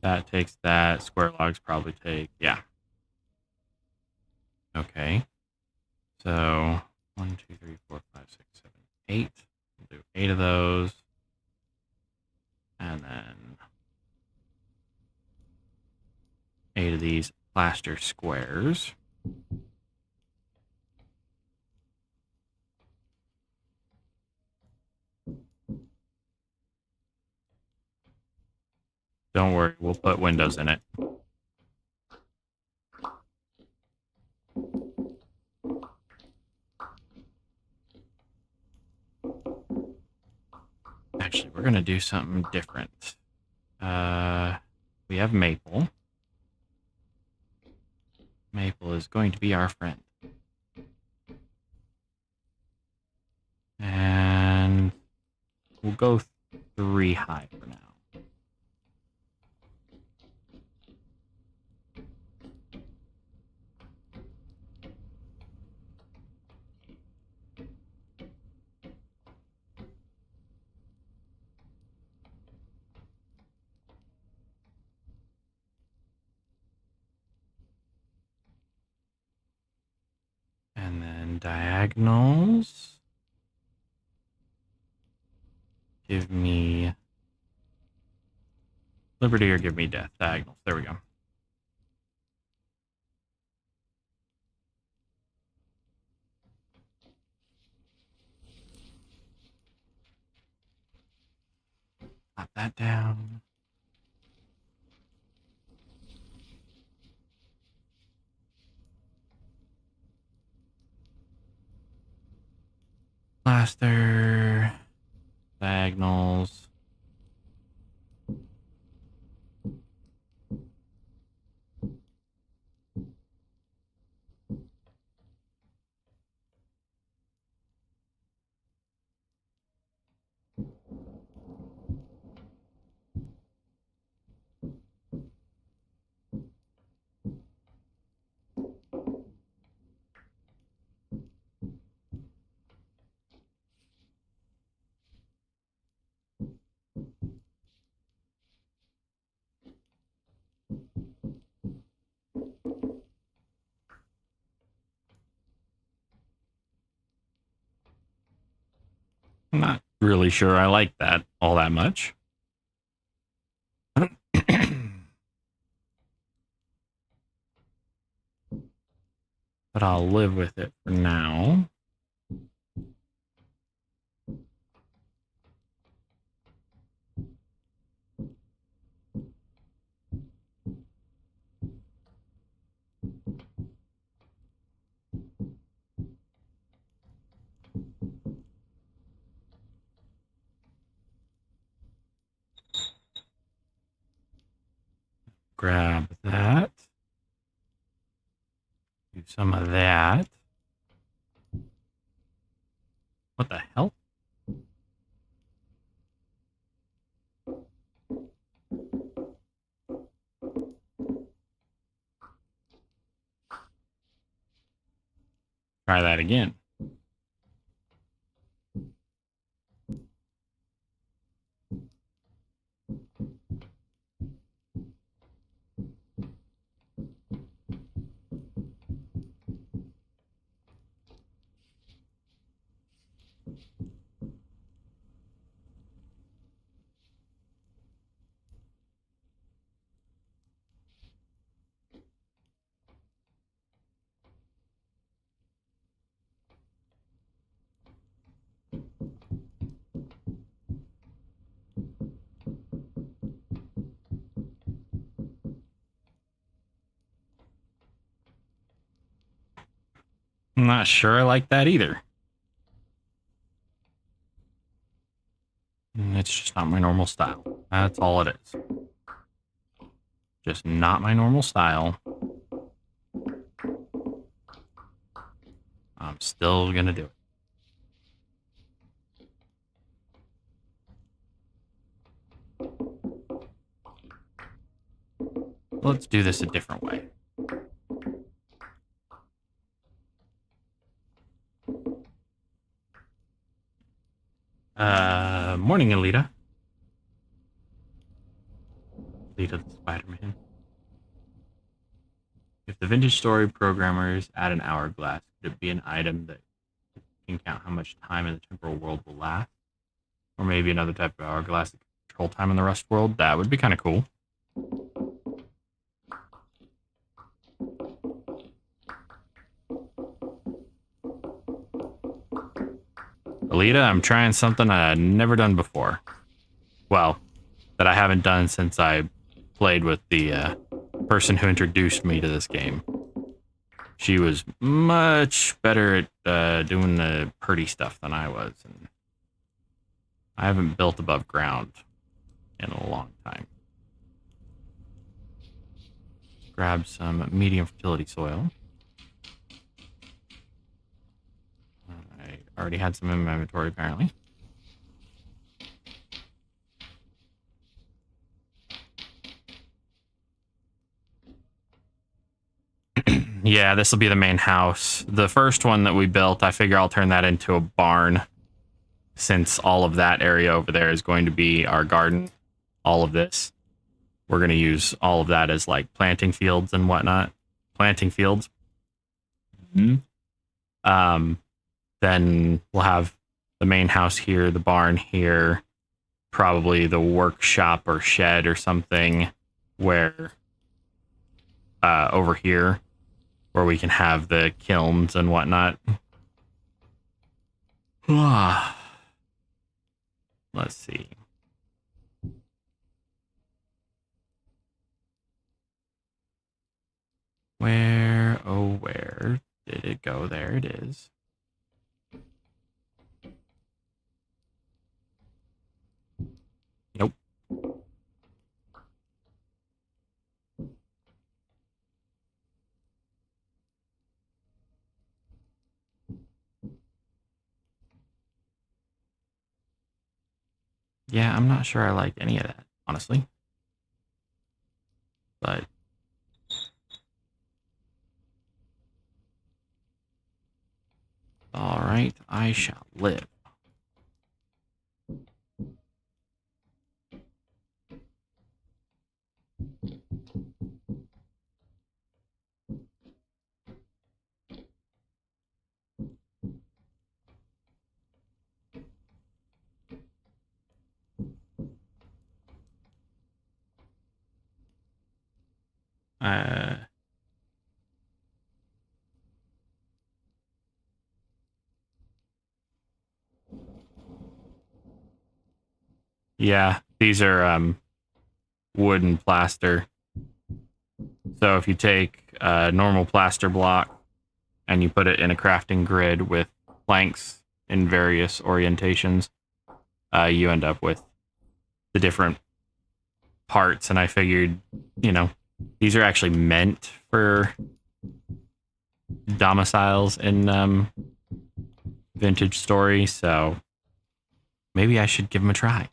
That takes that. Square logs probably take, yeah. Okay. So 1, 2, 3, 4, 5, 6, 7, 8. We'll do 8 of those. And then 8 of these plaster squares. Don't worry, we'll put windows in it. Actually, we're going to do something different. We have maple. Maple is going to be our friend. And we'll go 3 high for now. And then diagonals. Give me liberty or give me death. Diagonals. There we go. Pop that down. Plaster. Diagonals. I'm not really sure I like that all that much. But I'll live with it for now. Grab that. Do some of that. What the hell? Try that again. I'm not sure I like that either. It's just not my normal style. That's all it is. Just not my normal style. I'm still gonna do it. Let's do this a different way. Morning, Alita. Alita the Spider-Man. If the vintage story programmers add an hourglass, could it be an item that can count how much time in the temporal world will last? Or maybe another type of hourglass that can control time in the Rust world? That would be kind of cool. Alita, I'm trying something I've never done before. Well, that I haven't done since I played with the person who introduced me to this game. She was much better at doing the pretty stuff than I was, and I haven't built above ground in a long time. Grab some medium fertility soil. I already had some in my inventory, apparently. Yeah, this will be the main house. The first one that we built, I figure I'll turn that into a barn, since all of that area over there is going to be our garden. All of this. We're going to use all of that as like planting fields and whatnot. Planting fields. Mm-hmm. Then we'll have the main house here, the barn here, probably the workshop or shed or something where over here where we can have the kilns and whatnot. Let's see. Where, oh, where did it go? There it is. Nope. Yeah, I'm not sure I like any of that, honestly. But all right, I shall live. Yeah, these are wood and plaster. So if you take a normal plaster block and you put it in a crafting grid with planks in various orientations, you end up with the different parts. And I figured, you know, these are actually meant for domiciles in vintage story, so maybe I should give them a try.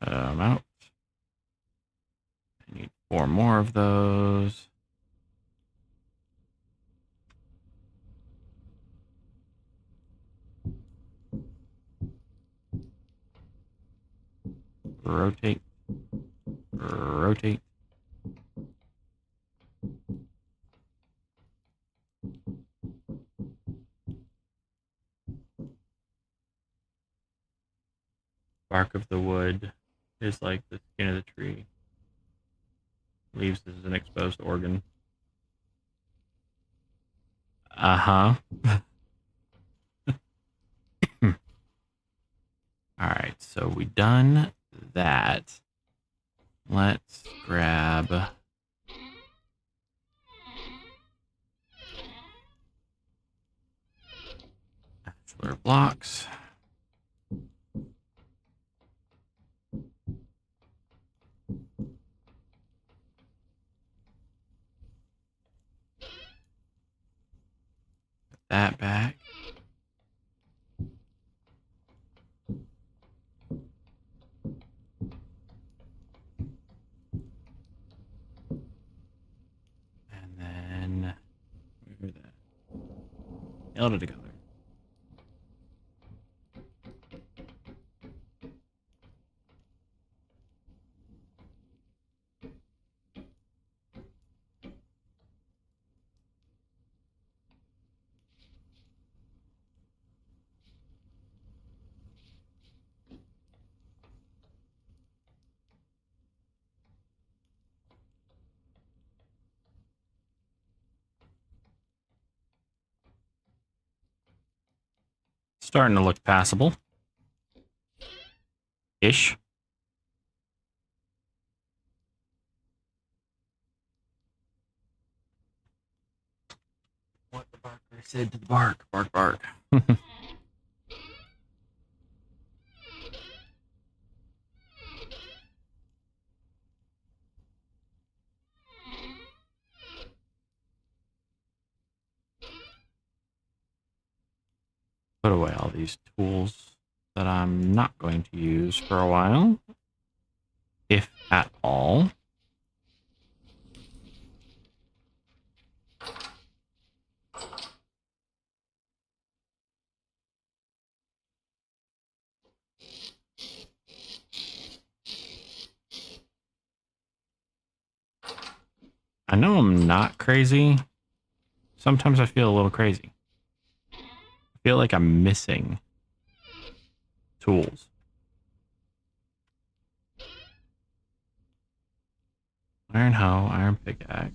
Out. I need 4 more of those. Rotate. Rotate. Bark of the wood is like the skin of the tree. Leaves is an exposed organ. Uh-huh. All right, so we done that. Let's grab bachelor blocks. Put that back. And then move that. Held it together. Starting to look passable. Ish. What the barker said to the bark. Bark, bark. Put away all these tools that I'm not going to use for a while, if at all. I know I'm not crazy. Sometimes I feel a little crazy. I feel like I'm missing tools. Iron hoe, iron pickaxe.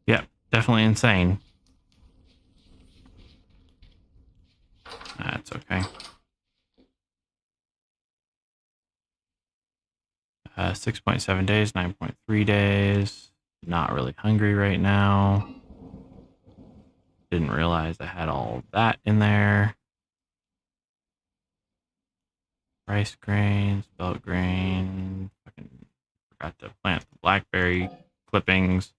Yep, definitely insane. That's okay. 6.7 days, 9.3 days. Not really hungry right now. Didn't realize I had all that in there. Rice grains, belt grain. Fucking forgot to plant the blackberry clippings.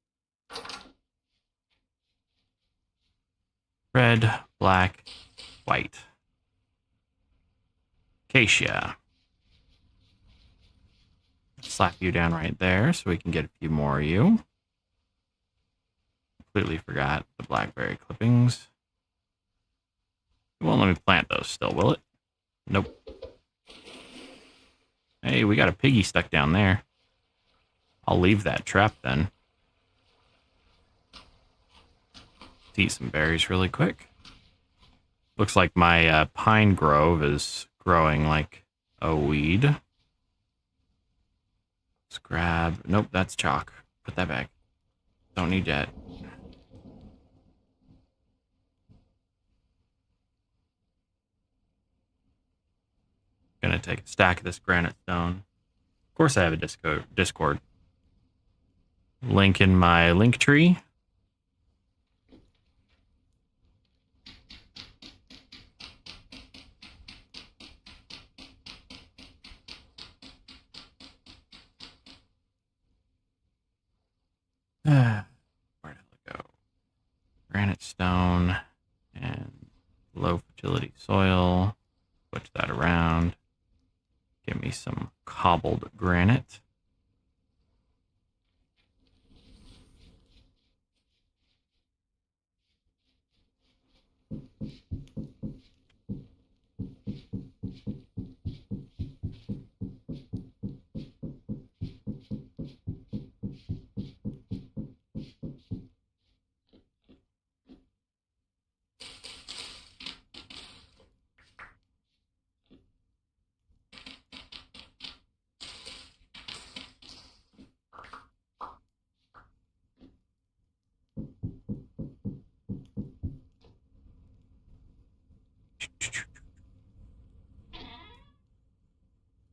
Red, black, white. Acacia. Slap you down right there so we can get a few more of you. Completely forgot the blackberry clippings. It won't let me plant those still, will it? Nope. Hey, we got a piggy stuck down there. I'll leave that trap then. Let's eat some berries really quick. Looks like my pine grove is growing like a weed. Let's grab... Nope, that's chalk. Put that back. Don't need that. Gonna take a stack of this granite stone. Of course I have a Discord. Link in my link tree. granite stone and low fertility soil. Switch that around. Give me some cobbled granite.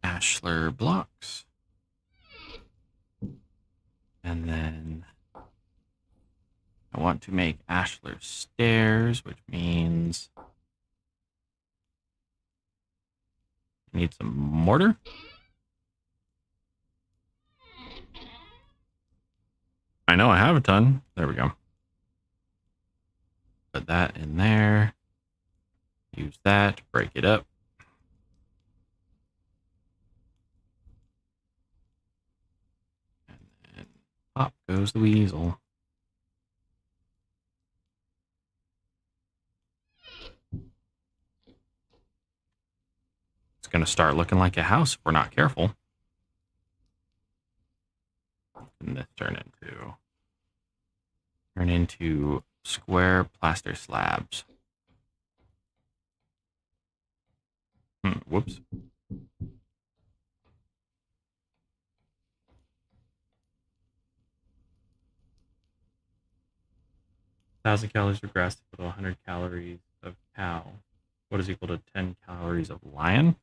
Ashlar blocks. And then I want to make Ashlar stairs, which means I need some mortar. I know I have a ton. There we go. Put that in there. Use that, break it up. And then pop goes the weasel. It's going to start looking like a house if we're not careful. And this turn into square plaster slabs. Whoops. 1,000 calories of grass equal to 100 calories of cow. What is equal to 10 calories of lion?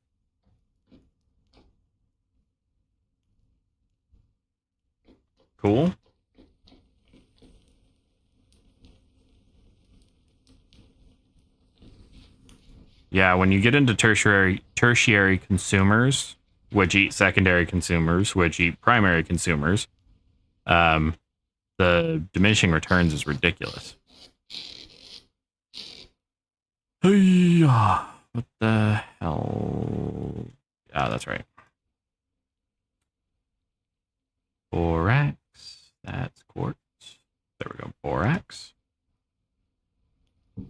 Cool. Yeah, when you get into tertiary consumers, which eat secondary consumers, which eat primary consumers, the diminishing returns is ridiculous. What the hell? Ah, that's right. Borax. That's quartz. There we go. Borax.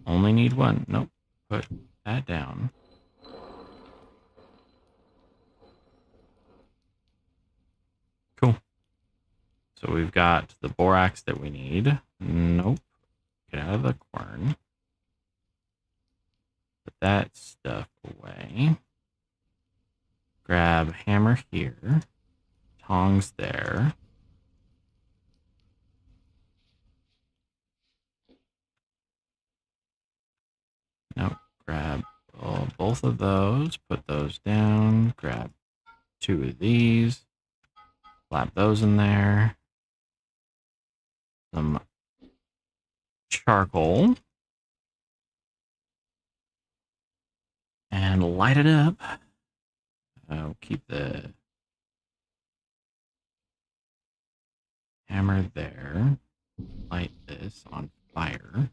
Only need one. Nope. Put that down. Cool. So we've got the borax that we need. Nope. Get out of the quern. Put that stuff away. Grab hammer here. Tongs there. Nope. Grab both of those. Put those down. Grab 2 of these. Slap those in there. Some charcoal. And light it up. I'll keep the hammer there. Light this on fire.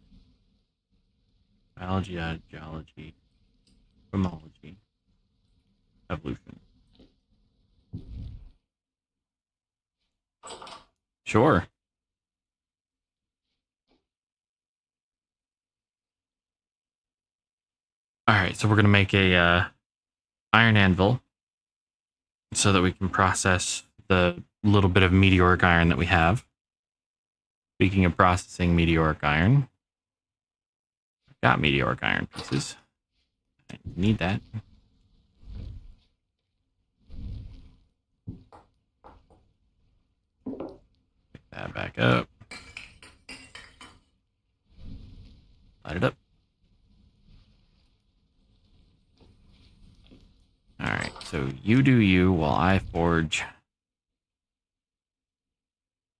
Biology, geology, chromology, evolution. Sure. All right, so we're gonna make a iron anvil so that we can process the little bit of meteoric iron that we have. Speaking of processing meteoric iron, I've got meteoric iron pieces. I need that. Pick that back up. Light it up. All right, so you do you while I forge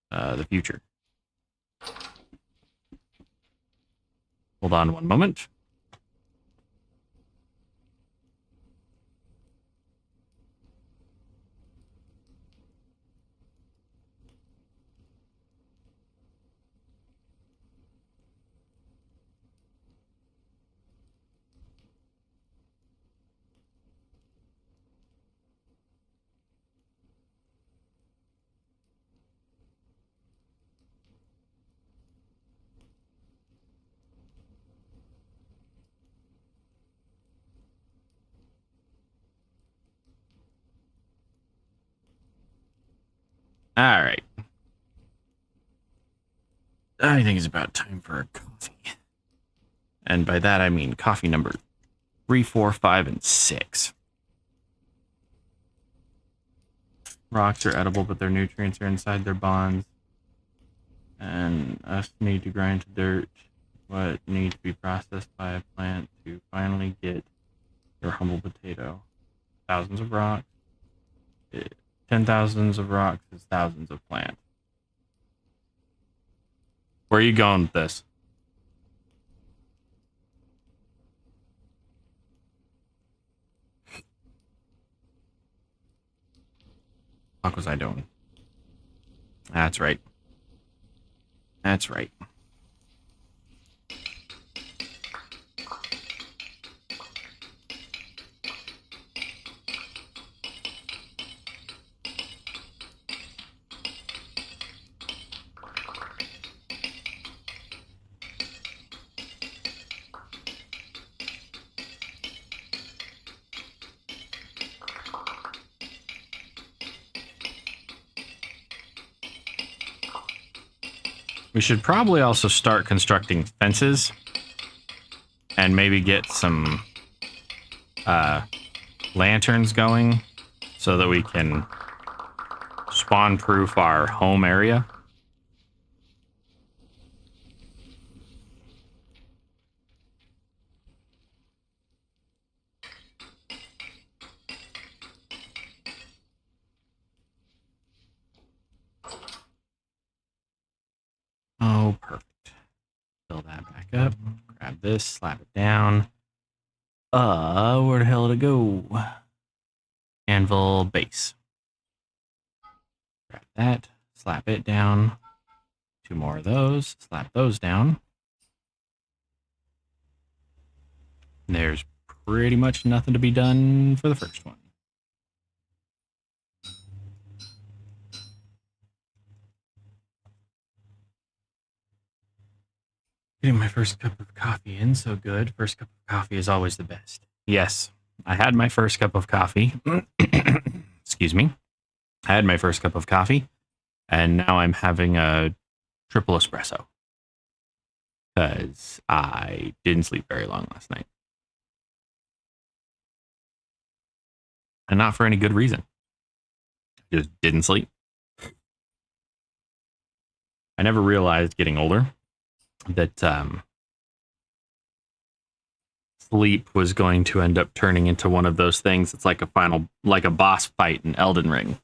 the future. Hold on one moment. All right. I think it's about time for a coffee. And by that, I mean coffee number 3, 4, 5, and 6. Rocks are edible, but their nutrients are inside their bonds. And us need to grind to dirt what need to be processed by a plant to finally get your humble potato. Thousands of rocks. 10,000s of rocks is thousands of plants. Where are you going with this? What was I doing? That's right. That's right. We should probably also start constructing fences and maybe get some lanterns going so that we can spawn proof our home area. Oh, perfect. Fill that back up. Grab this, slap it down. Where the hell did it go? Anvil base. Grab that, slap it down. 2 more of those, slap those down. There's pretty much nothing to be done for the first one. Getting my first cup of coffee in, so good. First cup of coffee is always the best. Yes, I had my first cup of coffee. Excuse me. I had my first cup of coffee, and now I'm having a triple espresso because I didn't sleep very long last night. And not for any good reason. I just didn't sleep. I never realized getting older that sleep was going to end up turning into one of those things. It's like a boss fight in Elden Ring.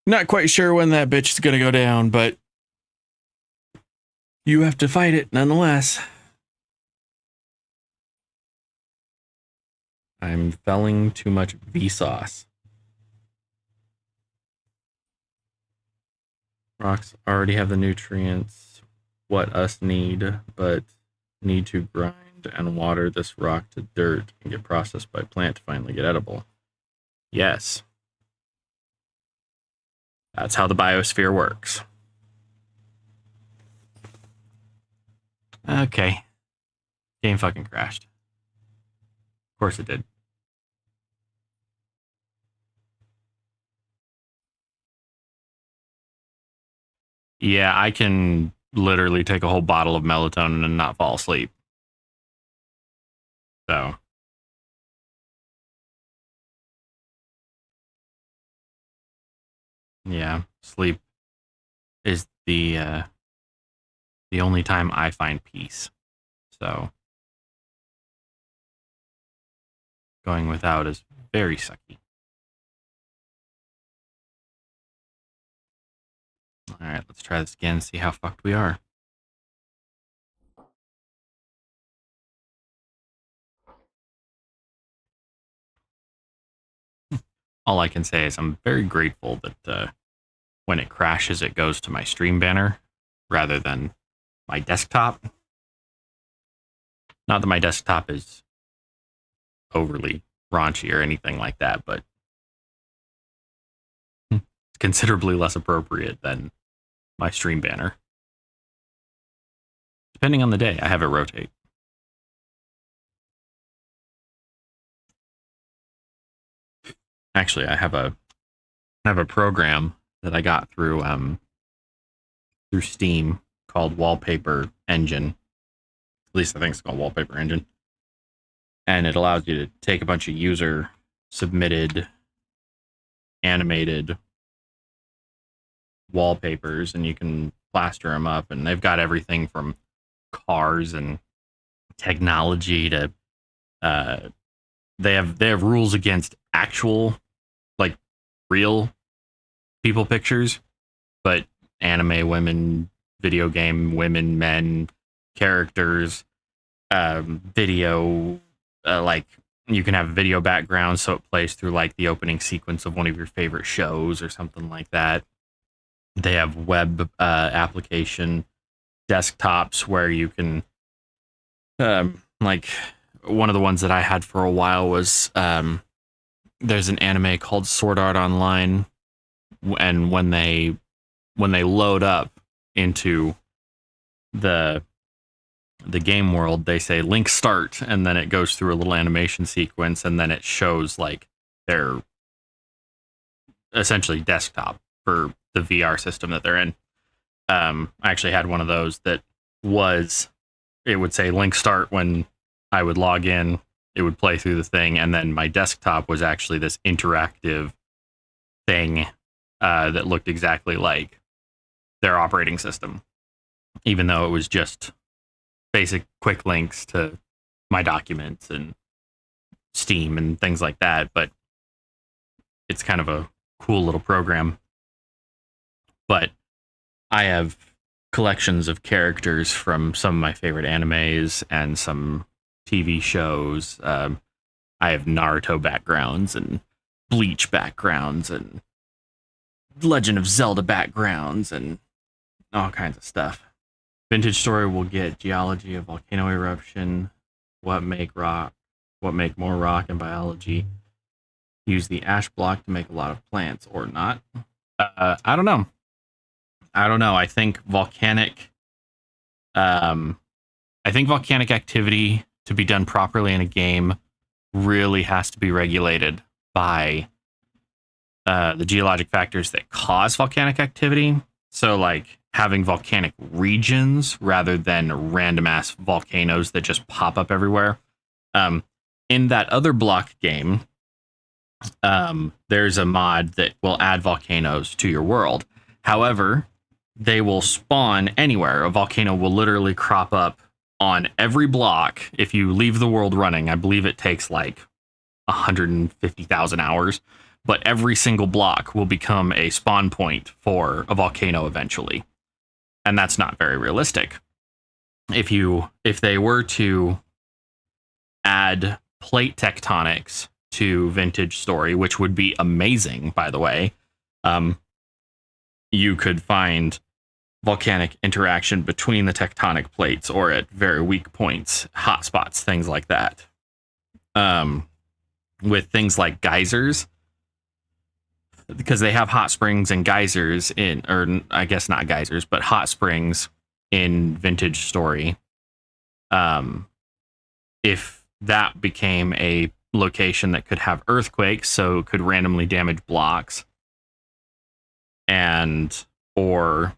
Not quite sure when that bitch is going to go down, but you have to fight it nonetheless. I'm felling too much Vsauce. Rocks already have the nutrients what us need, but need to grind and water this rock to dirt and get processed by plant to finally get edible. Yes. That's how the biosphere works. Okay. Game fucking crashed. Of course it did. Yeah, I can literally take a whole bottle of melatonin and not fall asleep. So. Yeah, sleep is the only time I find peace. So going without is very sucky. All right, let's try this again, see how fucked we are. All I can say is I'm very grateful that when it crashes, it goes to my stream banner rather than my desktop. Not that my desktop is overly raunchy or anything like that, but it's considerably less appropriate than my stream banner. Depending on the day, I have it rotate. Actually, I have a program that I got through Steam called Wallpaper Engine. At least I think it's called Wallpaper Engine. And it allows you to take a bunch of user submitted animated wallpapers and you can plaster them up, and they've got everything from cars and technology to they have rules against actual, like, real people pictures, but anime women, video game women, men, characters, video, like, you can have video background so it plays through like the opening sequence of one of your favorite shows or something like that. They have web application desktops where you can, like, one of the ones that I had for a while was there's an anime called Sword Art Online, and when they load up into the game world, they say link start, and then it goes through a little animation sequence, and then it shows like their essentially desktop for the VR system that they're in. I actually had one of those that it would say link start when I would log in, it would play through the thing, and then my desktop was actually this interactive thing that looked exactly like their operating system, even though it was just basic quick links to my documents and Steam and things like that. But it's kind of a cool little program. But I have collections of characters from some of my favorite animes and some TV shows. I have Naruto backgrounds and Bleach backgrounds and Legend of Zelda backgrounds and all kinds of stuff. Vintage Story will get geology, a volcano eruption, what make more rock, and biology. Use the ash block to make a lot of plants or not. I don't know. I think volcanic activity to be done properly in a game really has to be regulated by the geologic factors that cause volcanic activity. So, like, having volcanic regions rather than random ass volcanoes that just pop up everywhere. In that other block game, there's a mod that will add volcanoes to your world. However, they will spawn anywhere. A volcano will literally crop up on every block. If you leave the world running, I believe it takes like 150,000 hours, but every single block will become a spawn point for a volcano eventually. And that's not very realistic. If they were to add plate tectonics to Vintage Story, which would be amazing, by the way, you could find volcanic interaction between the tectonic plates or at very weak points, hotspots, things like that. With things like geysers, because they have hot springs and geysers or I guess not geysers, but hot springs in Vintage Story. If that became a location that could have earthquakes, so it could randomly damage blocks, or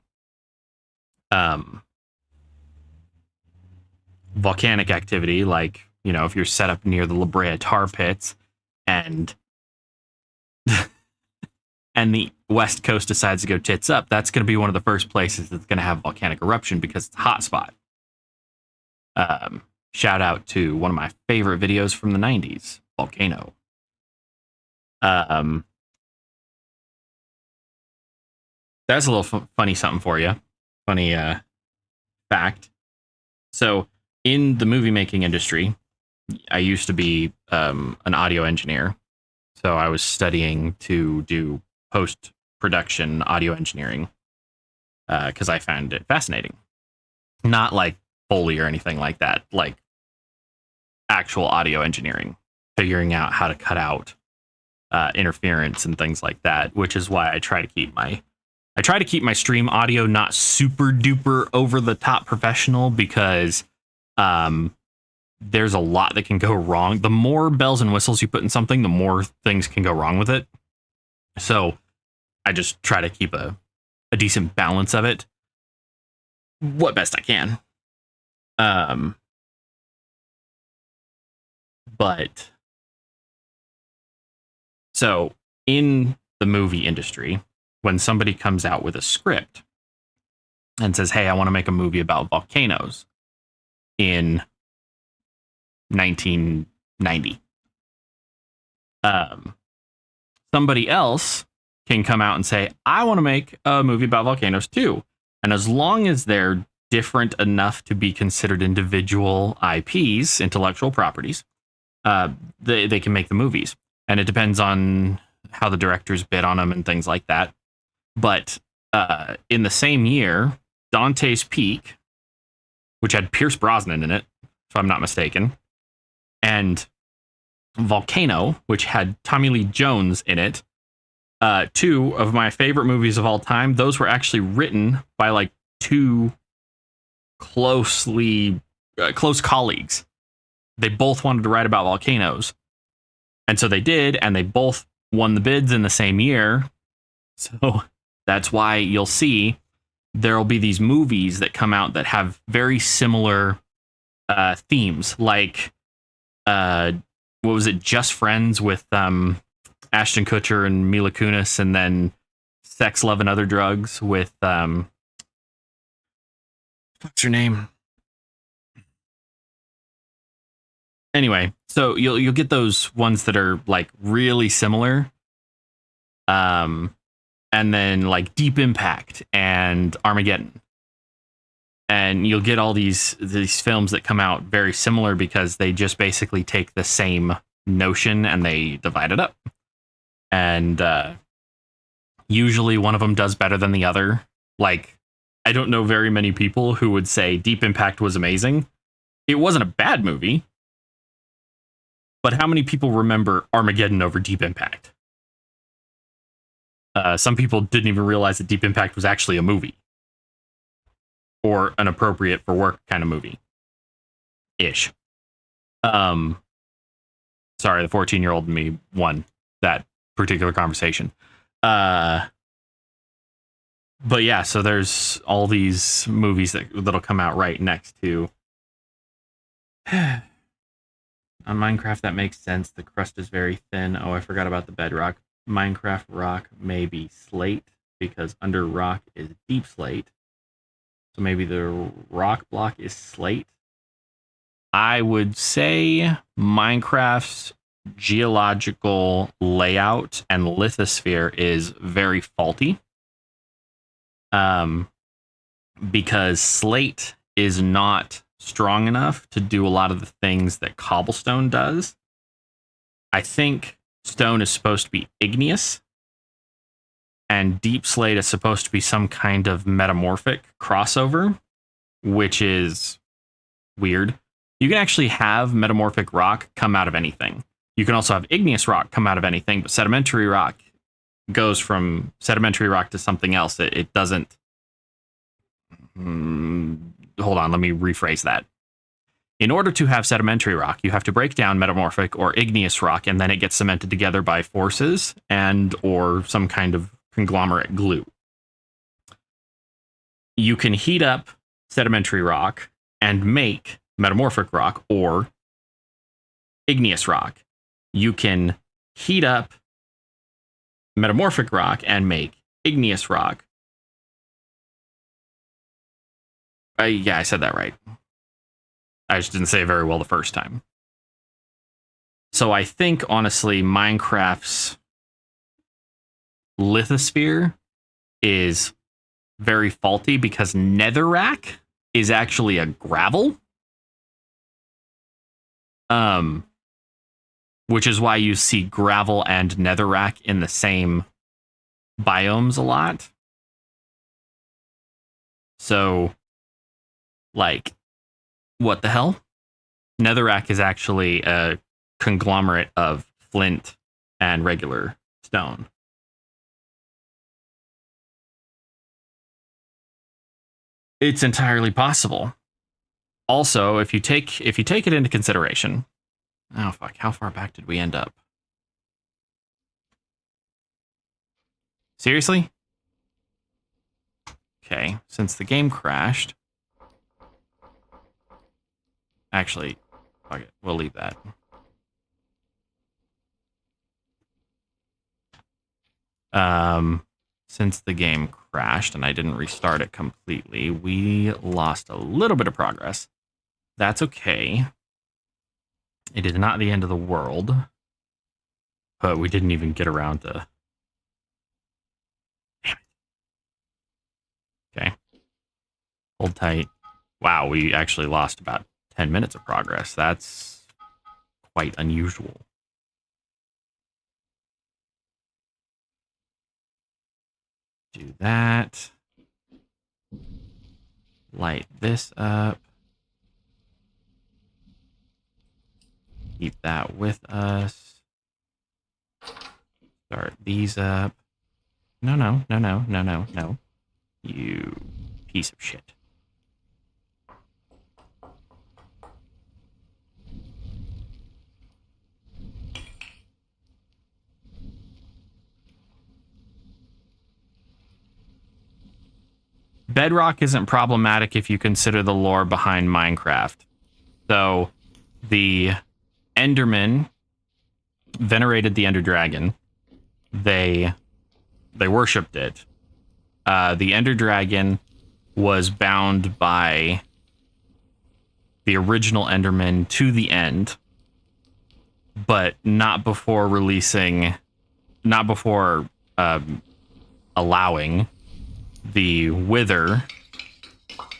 volcanic activity, like, if you're set up near the La Brea tar pits and and the West Coast decides to go tits up, that's going to be one of the first places that's going to have volcanic eruption because it's a hot spot. Shout out to one of my favorite videos from the 90s, Volcano. That's a little funny something for you. Funny fact. So, in the movie making industry, I used to be an audio engineer. So I was studying to do post-production audio engineering because I found it fascinating. Not like Foley or anything like that, like actual audio engineering, figuring out how to cut out interference and things like that, which is why I try to keep my stream audio not super duper over the top professional, because there's a lot that can go wrong. The more bells and whistles you put in something, the more things can go wrong with it. So I just try to keep a decent balance of it. What best I can. But so in the movie industry, when somebody comes out with a script and says, hey, I want to make a movie about volcanoes in 1990, somebody else can come out and say, I want to make a movie about volcanoes too. And as long as they're different enough to be considered individual IPs, intellectual properties, they can make the movies. And it depends on how the directors bid on them and things like that. But in the same year, Dante's Peak, which had Pierce Brosnan in it, if I'm not mistaken, and Volcano, which had Tommy Lee Jones in it, two of my favorite movies of all time. Those were actually written by like two close colleagues. They both wanted to write about volcanoes. And so they did, and they both won the bids in the same year. So that's why you'll see there'll be these movies that come out that have very similar themes, like what was it, Just Friends with Ashton Kutcher and Mila Kunis, and then Sex, Love, and Other Drugs with what's her name? Anyway, so you'll get those ones that are like really similar, and then like Deep Impact and Armageddon, and you'll get all these films that come out very similar because they just basically take the same notion and they divide it up, and usually one of them does better than the other. Like, I don't know very many people who would say Deep Impact was amazing. It wasn't a bad movie. But how many people remember Armageddon over Deep Impact? Some people didn't even realize that Deep Impact was actually a movie. Or an appropriate for work kind of movie. Ish. Sorry, the 14-year-old in me won that particular conversation. But yeah, so there's all these movies that'll come out right next to... On Minecraft, that makes sense. The crust is very thin. Oh, I forgot about the bedrock. Minecraft rock may be slate because under rock is deep slate. So maybe the rock block is slate. I would say Minecraft's geological layout and lithosphere is very faulty. Because slate is not strong enough to do a lot of the things that cobblestone does. I think stone is supposed to be igneous, and deep slate is supposed to be some kind of metamorphic crossover, which is weird. You can actually have metamorphic rock come out of anything. You can also have igneous rock come out of anything, but sedimentary rock goes from sedimentary rock to something else. It doesn't... hold on, let me rephrase that. In order to have sedimentary rock, you have to break down metamorphic or igneous rock, and then it gets cemented together by forces and or some kind of conglomerate glue. You can heat up sedimentary rock and make metamorphic rock or igneous rock. You can heat up metamorphic rock and make igneous rock. Yeah, I said that right. I just didn't say it very well the first time. So I think, honestly, Minecraft's lithosphere is very faulty because netherrack is actually a gravel. Which is why you see gravel and netherrack in the same biomes a lot. So, like, what the hell? Netherrack is actually a conglomerate of flint and regular stone. It's entirely possible. Also, if you take it into consideration, oh fuck, how far back did we end up? Seriously? Okay, since the game crashed. Actually, fuck it. We'll leave that. Since the game crashed and I didn't restart it completely, we lost a little bit of progress. That's okay. It is not the end of the world. But we didn't even get around to... Damn it. Okay. Hold tight. Wow, we actually lost about 10 minutes of progress. That's quite unusual. Do that. Light this up. Keep that with us. Start these up. No, no, no, no, no, no, no. You piece of shit. Bedrock isn't problematic if you consider the lore behind Minecraft. So, the Endermen venerated the Ender Dragon. They worshipped it. The Ender Dragon was bound by the original Enderman to the end, but not before allowing the Wither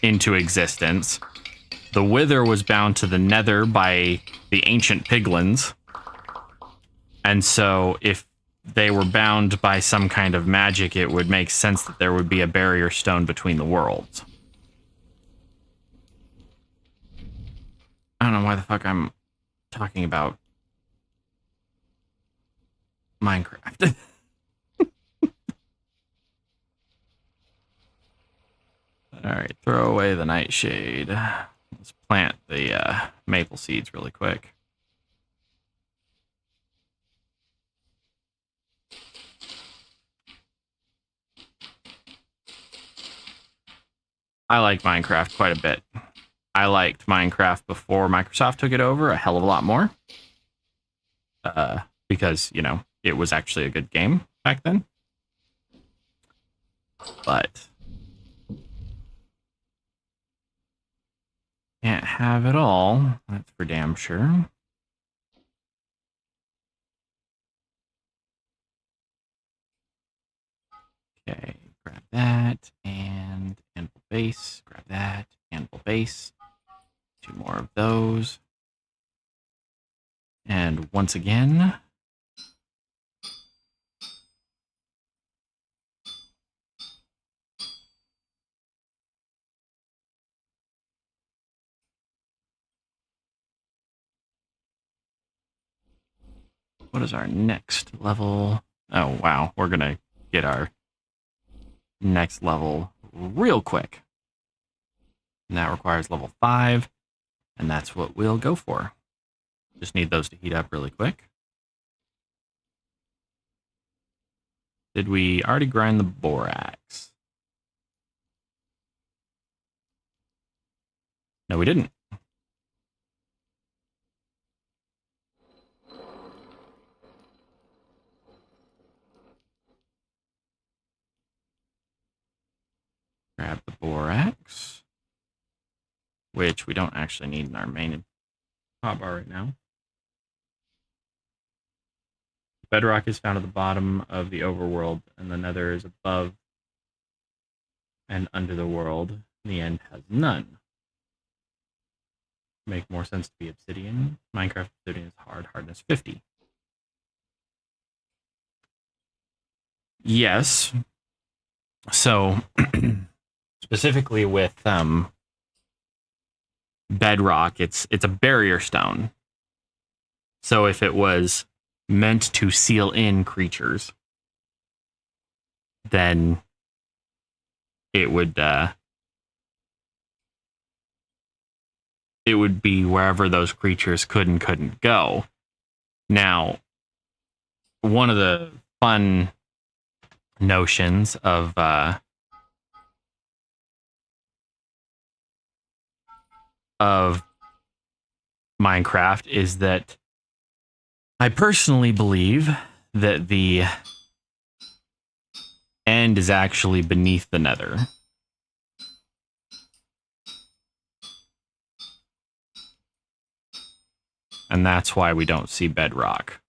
into existence. The Wither was bound to the Nether by the ancient piglins. And so if they were bound by some kind of magic, it would make sense that there would be a barrier stone between the worlds. I don't know why the fuck I'm talking about Minecraft. All right, throw away the nightshade. Let's plant the maple seeds really quick. I like Minecraft quite a bit. I liked Minecraft before Microsoft took it over a hell of a lot more. Because, you know, it was actually a good game back then. But can't have it all. That's for damn sure. Okay, grab that and anvil base. Grab that, anvil base. 2 more of those. And once again, what is our next level? Oh, wow. We're going to get our next level real quick. And that requires level 5. And that's what we'll go for. Just need those to heat up really quick. Did we already grind the borax? No, we didn't. Grab the borax, which we don't actually need in our main hotbar right now. Bedrock is found at the bottom of the overworld, and the Nether is above and under the world. The end has none. Make more sense to be obsidian. Minecraft obsidian is hard, hardness 50. Yes. So, specifically with bedrock, it's a barrier stone. So if it was meant to seal in creatures, then it would be wherever those creatures could and couldn't go. Now, one of the fun notions of Minecraft is that I personally believe that the end is actually beneath the nether. And that's why we don't see bedrock.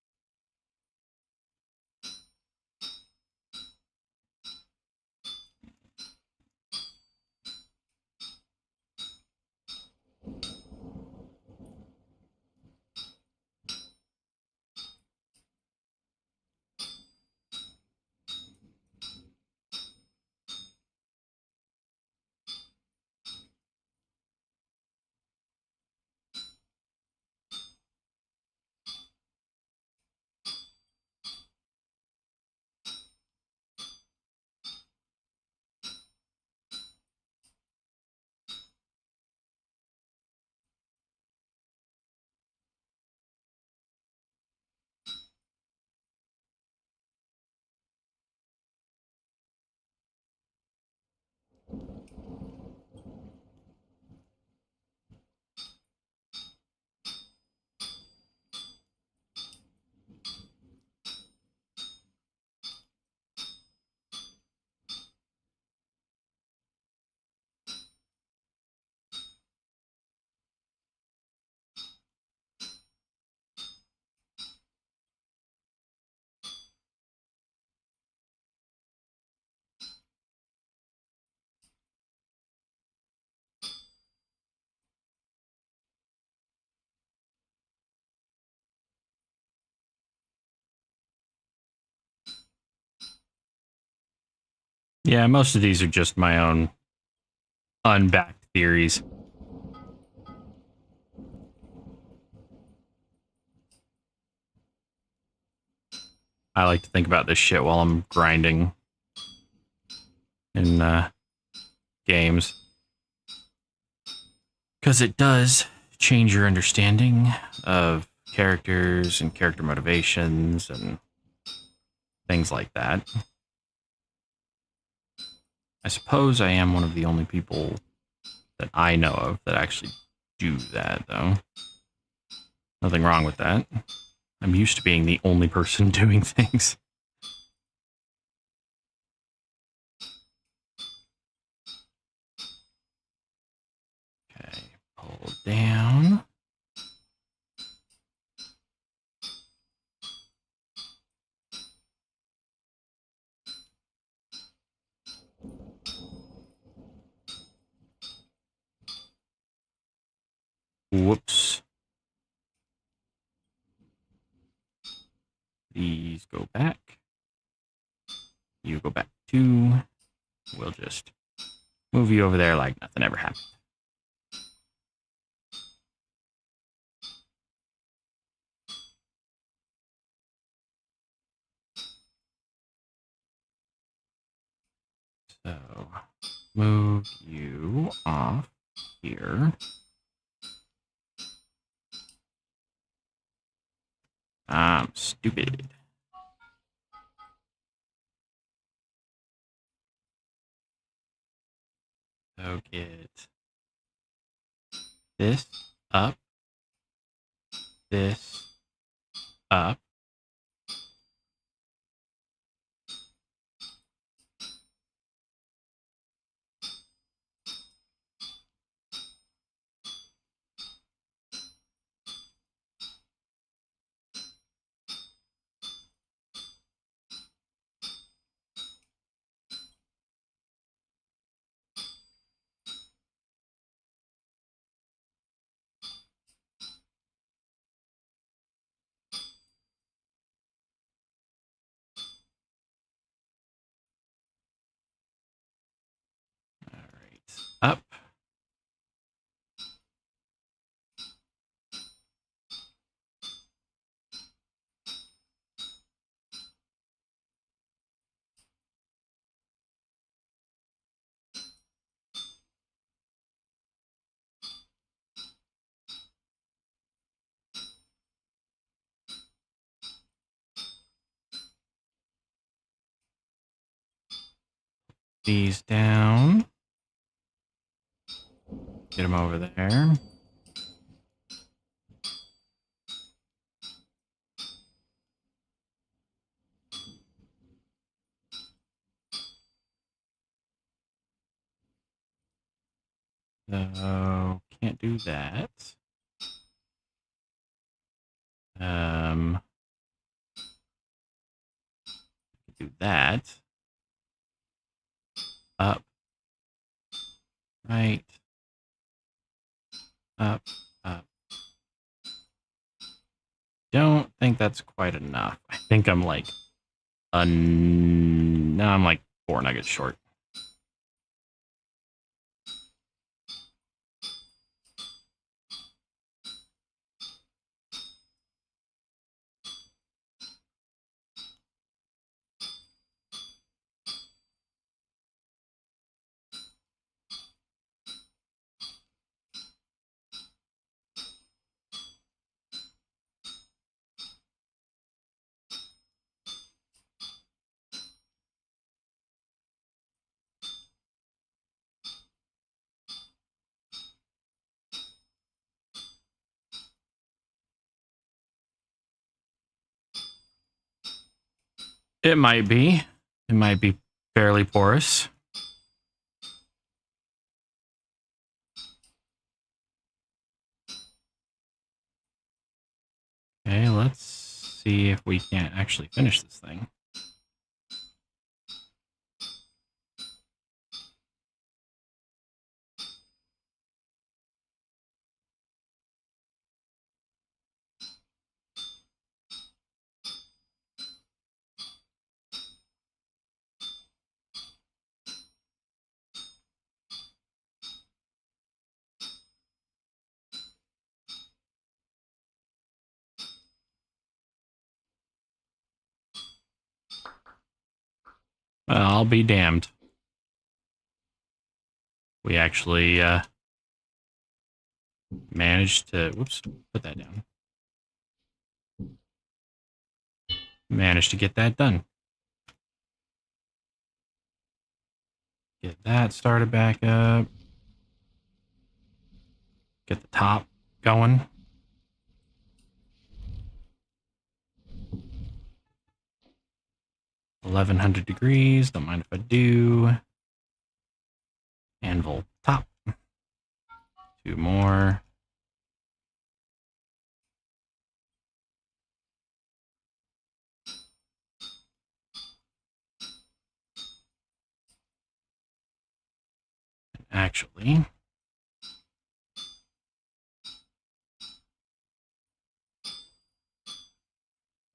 Yeah, most of these are just my own unbacked theories. I like to think about this shit while I'm grinding in games. Because it does change your understanding of characters and character motivations and things like that. I suppose I am one of the only people that I know of that actually do that, though. Nothing wrong with that. I'm used to being the only person doing things. Okay, pull down. Whoops. These go back. You go back too. We'll just move you over there like nothing ever happened. So, move you off here. I'm stupid. So get this up, this up. these down. Get them over there. So, can't do that. Do that. Up. Right. Up. Up. Don't think that's quite enough. I think I'm like, no, I'm like 4 nuggets short. It might be. It might be fairly porous. Okay, let's see if we can't actually finish this thing. Well, I'll be damned. We actually managed to, whoops, put that down. Managed to get that done. Get that started back up. Get the top going. 1100 degrees. Don't mind if I do. Anvil top. 2 more. Actually,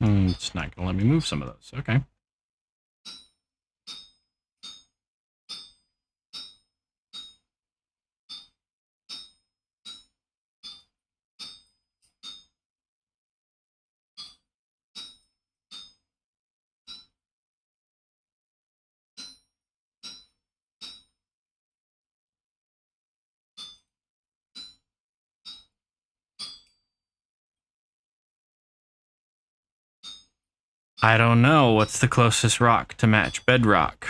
it's not going to let me move some of those. Okay. I don't know. What's the closest rock to match bedrock?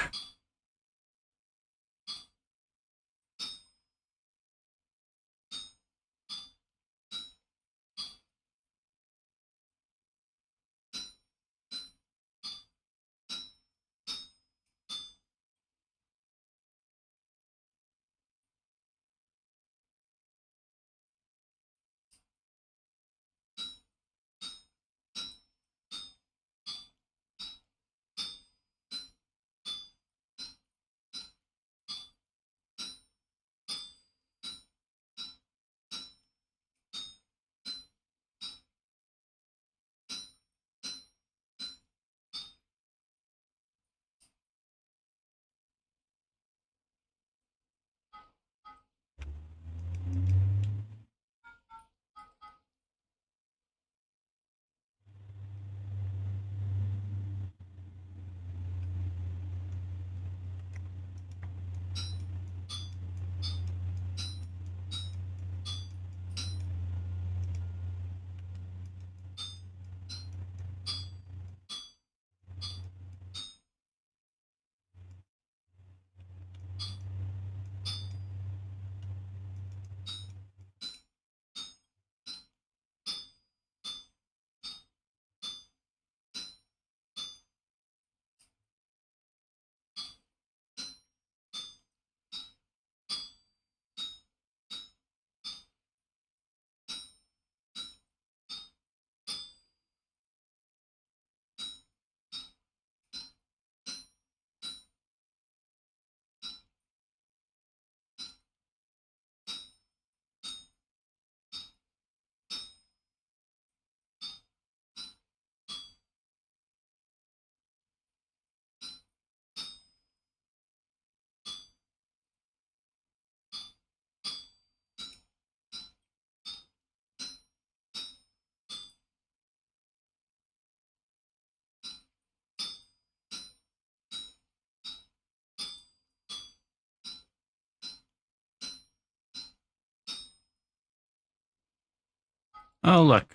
Oh, look.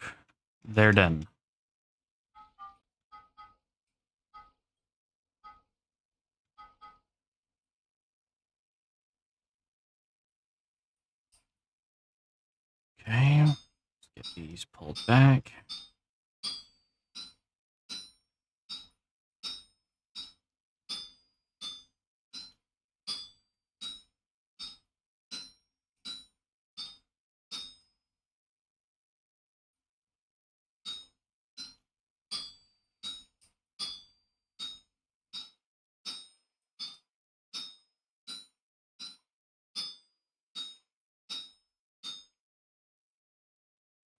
They're done. Okay. Let's get these pulled back.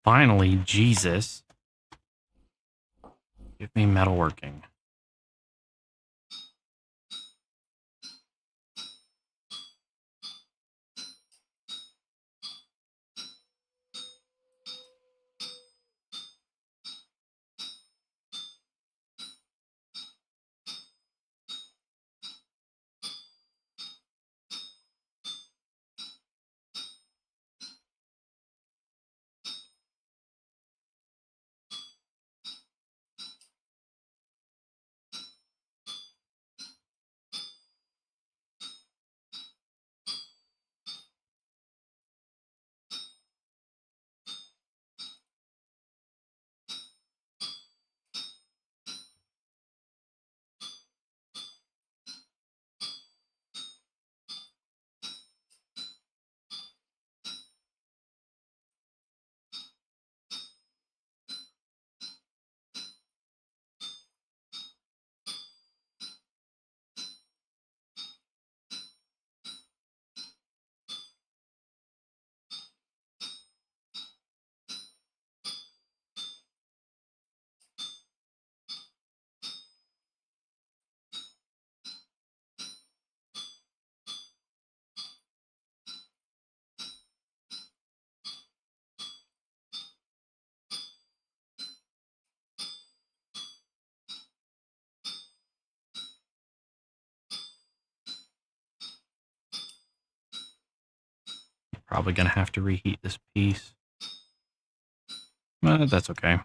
Finally, Jesus. Give me metalworking. Probably gonna have to reheat this piece. But that's okay.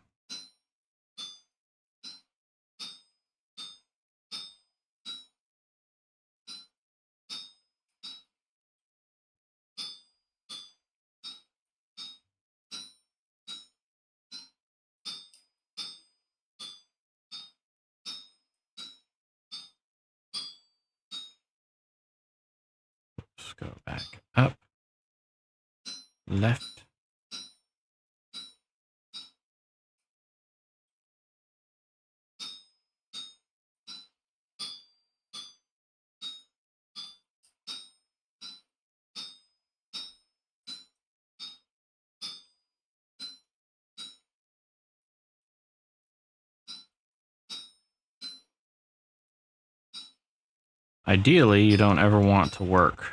Let's go back up, left. Ideally, you don't ever want to work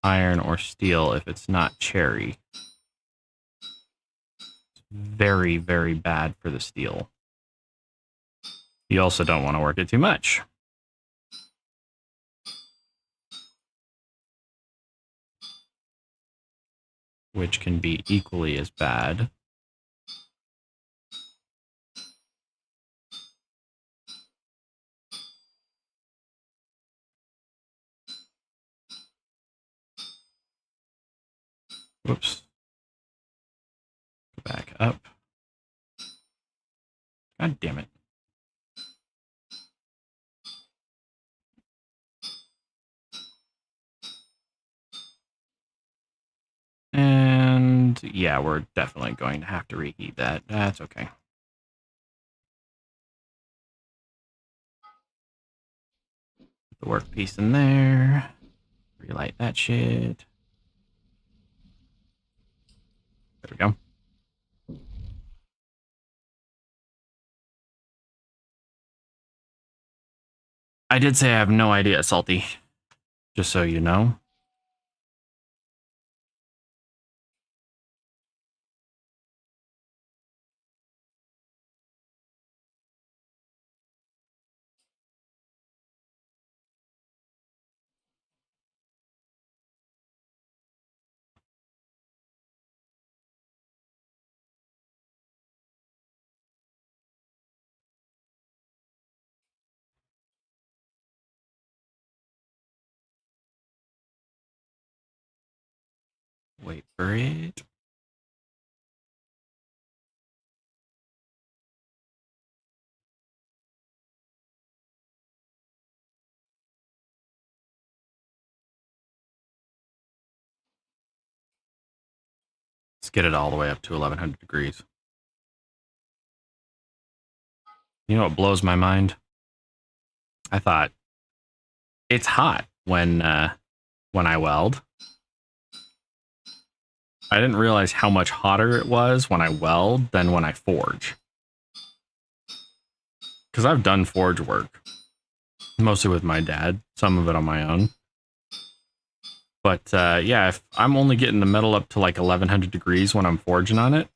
iron or steel if it's not cherry. It's very, very bad for the steel. You also don't want to work it too much. Which can be equally as bad. Whoops. Go back up. God damn it. And yeah, we're definitely going to have to reheat that. That's okay. Put the workpiece in there. Relight that shit. There we go. I did say I have no idea, Salty. Just so you know. Wait for it. Let's get it all the way up to 1100 degrees. You know what blows my mind? I thought it's hot when I weld. I didn't realize how much hotter it was when I weld than when I forge. Because I've done forge work, mostly with my dad, some of it on my own. But yeah, if I'm only getting the metal up to like 1100 degrees when I'm forging on it,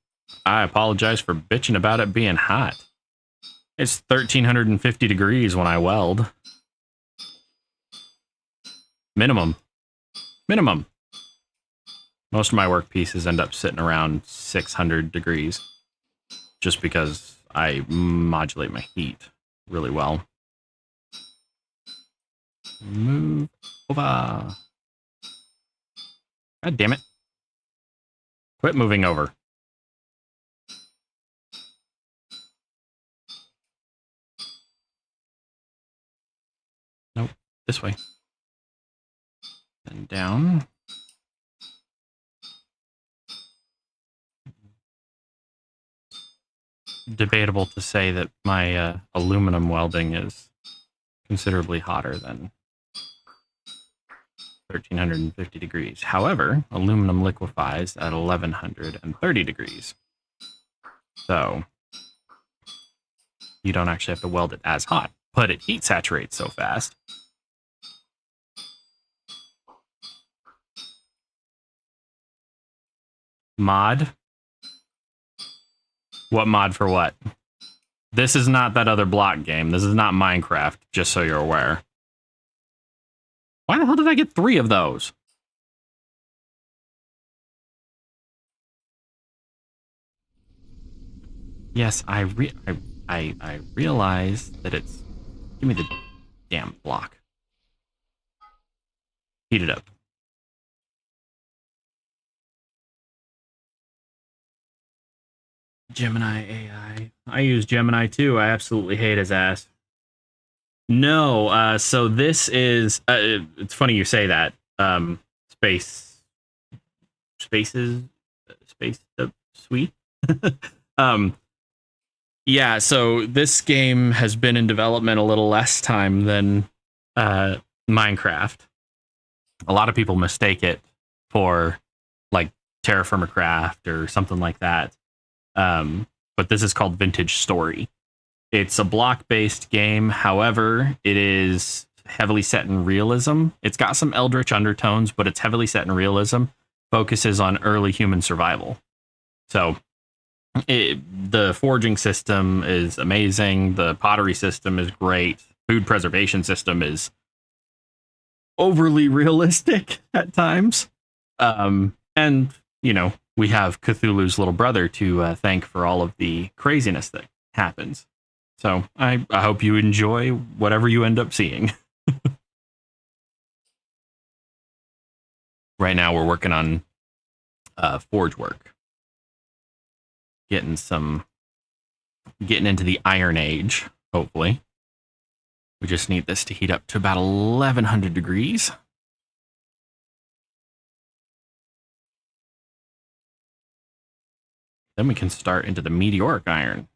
I apologize for bitching about it being hot. It's 1350 degrees when I weld. Minimum. Most of my work pieces end up sitting around 600 degrees just because I modulate my heat really well. Move over. God damn it. Quit moving over. Nope. This way. And down. Debatable to say that my aluminum welding is considerably hotter than 1350 degrees. However, aluminum liquefies at 1130 degrees. So you don't actually have to weld it as hot, but it heat saturates so fast. Mod? What mod for what? This is not that other block game. This is not Minecraft, just so you're aware. Why the hell did I get 3 of those? Yes, I realize that it's... Give me the damn block. Heat it up. Gemini AI. I use Gemini too. I absolutely hate his ass. No, so this is... it's funny you say that. Space Suite? Yeah, so this game has been in development a little less time than Minecraft. A lot of people mistake it for like Terraformacraft or something like that. But this is called Vintage Story. It's a block-based game. However, it is heavily set in realism. It's got some eldritch undertones, but it's heavily set in realism. Focuses on early human survival. So the forging system is amazing. The pottery system is great. Food preservation system is overly realistic at times. And, you know, we have Cthulhu's little brother to thank for all of the craziness that happens. So I hope you enjoy whatever you end up seeing. Right now we're working on forge work. Getting into the Iron Age, hopefully. We just need this to heat up to about 1100 degrees. Then we can start into the meteoric iron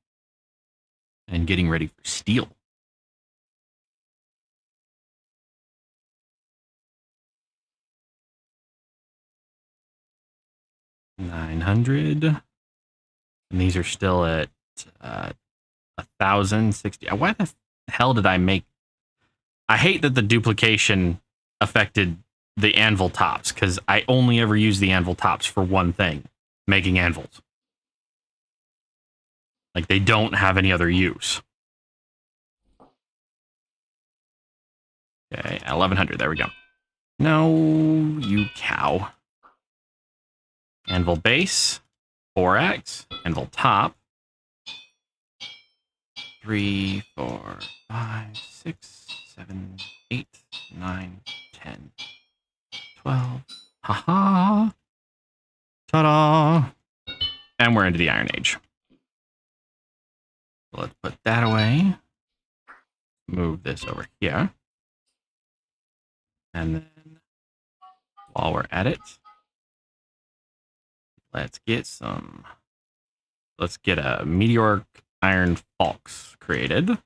and getting ready for steel. $900. And these are still at 1,060. Why the hell did I make... I hate that the duplication affected the anvil tops, because I only ever use the anvil tops for one thing, making anvils. Like, they don't have any other use. Okay, 1,100, there we go. No, you cow. Anvil base, 4x, anvil top. 3, 4, 5, 6, 7, 8, 9, 10, 12. Haha. Ta-da! And we're into the Iron Age. So let's put that away. Move this over here. And then while we're at it, let's get a meteoric iron faulks created. Can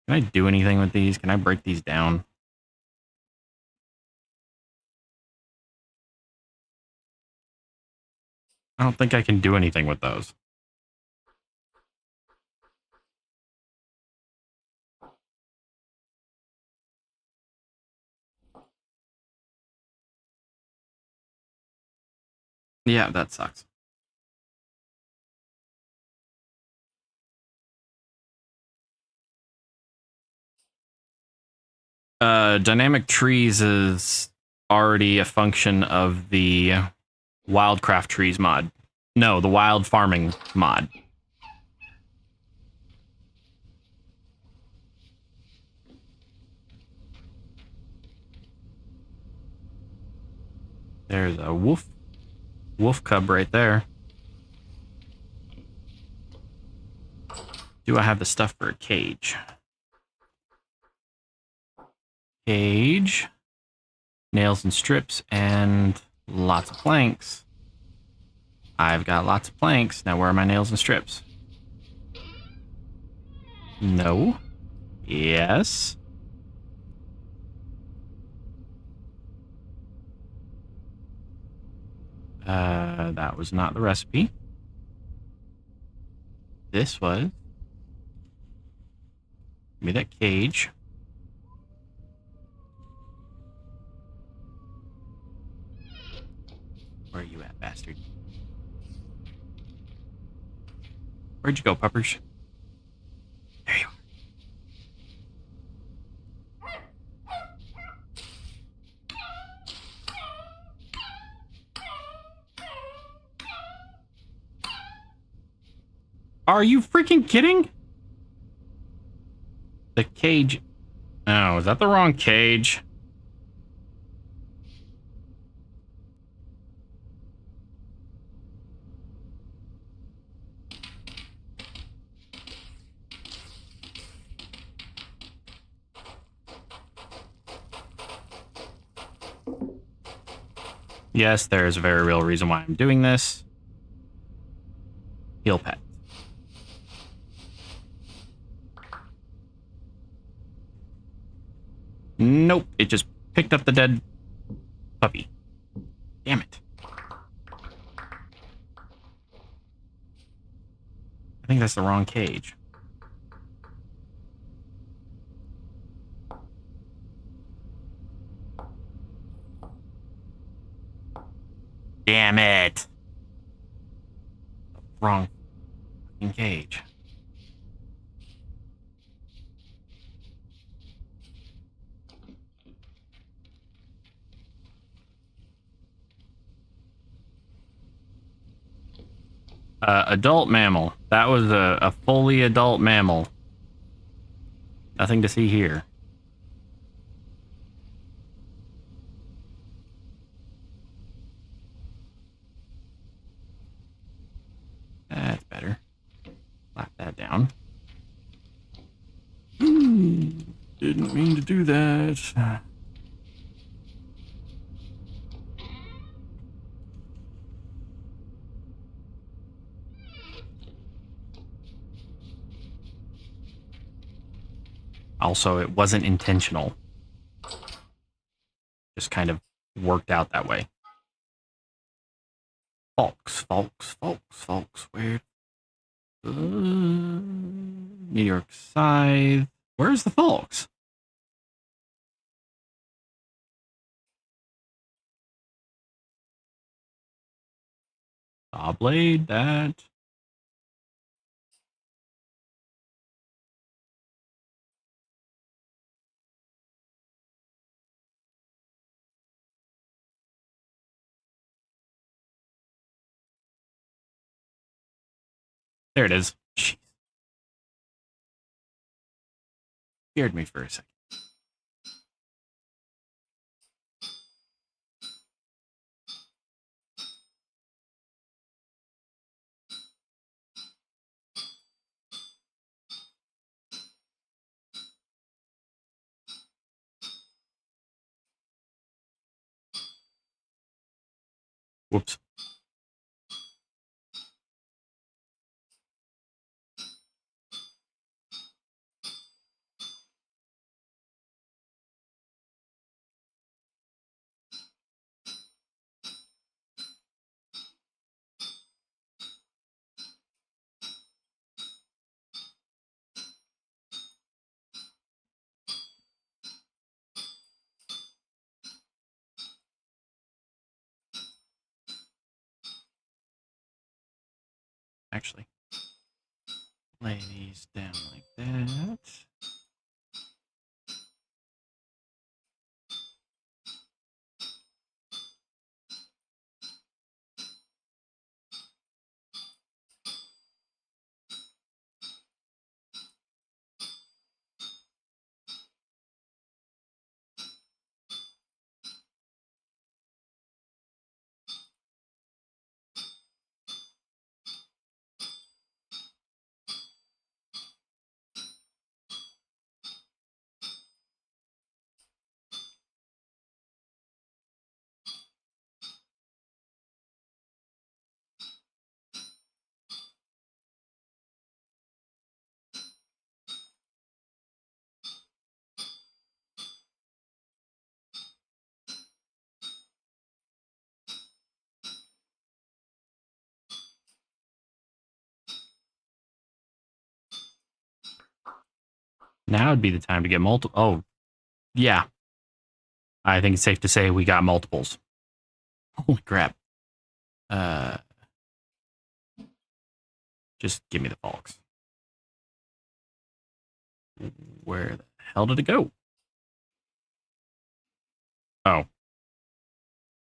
I do anything with these? Can I break these down? I don't think I can do anything with those. Yeah, that sucks. Dynamic trees is already a function of the wildcraft trees mod. No, the wild farming mod. There's a wolf cub right there. Do I have the stuff for a cage? Cage, nails and strips, and lots of planks. I've got lots of planks. Now where are my nails and strips? No. Yes. That was not the recipe. This was. Give me that cage. Where are you at, bastard? Where'd you go, puppers? There you are. Are you freaking kidding? The cage. Oh, is that the wrong cage? Yes, there is a very real reason why I'm doing this. Heal pet. Nope, it just picked up the dead puppy. Damn it. I think that's the wrong cage. Damn it. Wrong fucking cage. Adult mammal. That was a fully adult mammal. Nothing to see here. That's better. Slap that down. Didn't mean to do that. Also, it wasn't intentional. Just kind of worked out that way. Folks. Where? New York Scythe. Where's the folks? Saw blade, that. There it is. Jeez. Scared me for a second. Whoops. Actually, lay these down like that. Now would be the time to get multiple. Oh, yeah. I think it's safe to say we got multiples. Holy crap. Just give me the Falks. Where the hell did it go? Oh.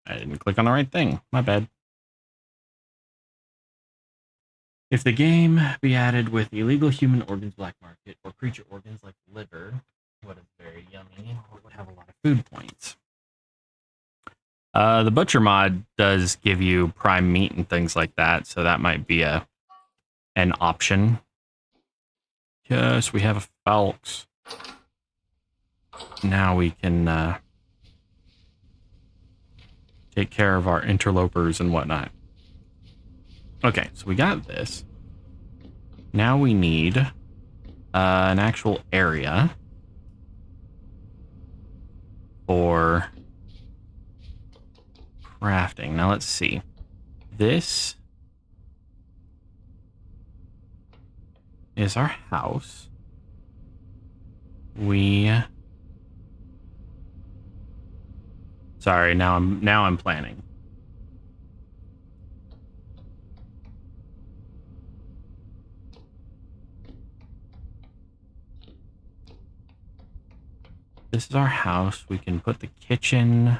I didn't click on the right thing. My bad. If the game be added with illegal human organs black market or creature organs like liver, what is very yummy, would have a lot of food points. The butcher mod does give you prime meat and things like that, so that might be an option. Yes, we have a Falks. Now we can take care of our interlopers and whatnot. Okay, so we got this. Now we need an actual area for crafting. Now let's see. This is our house. Sorry, now I'm planning. This is our house. We can put the kitchen.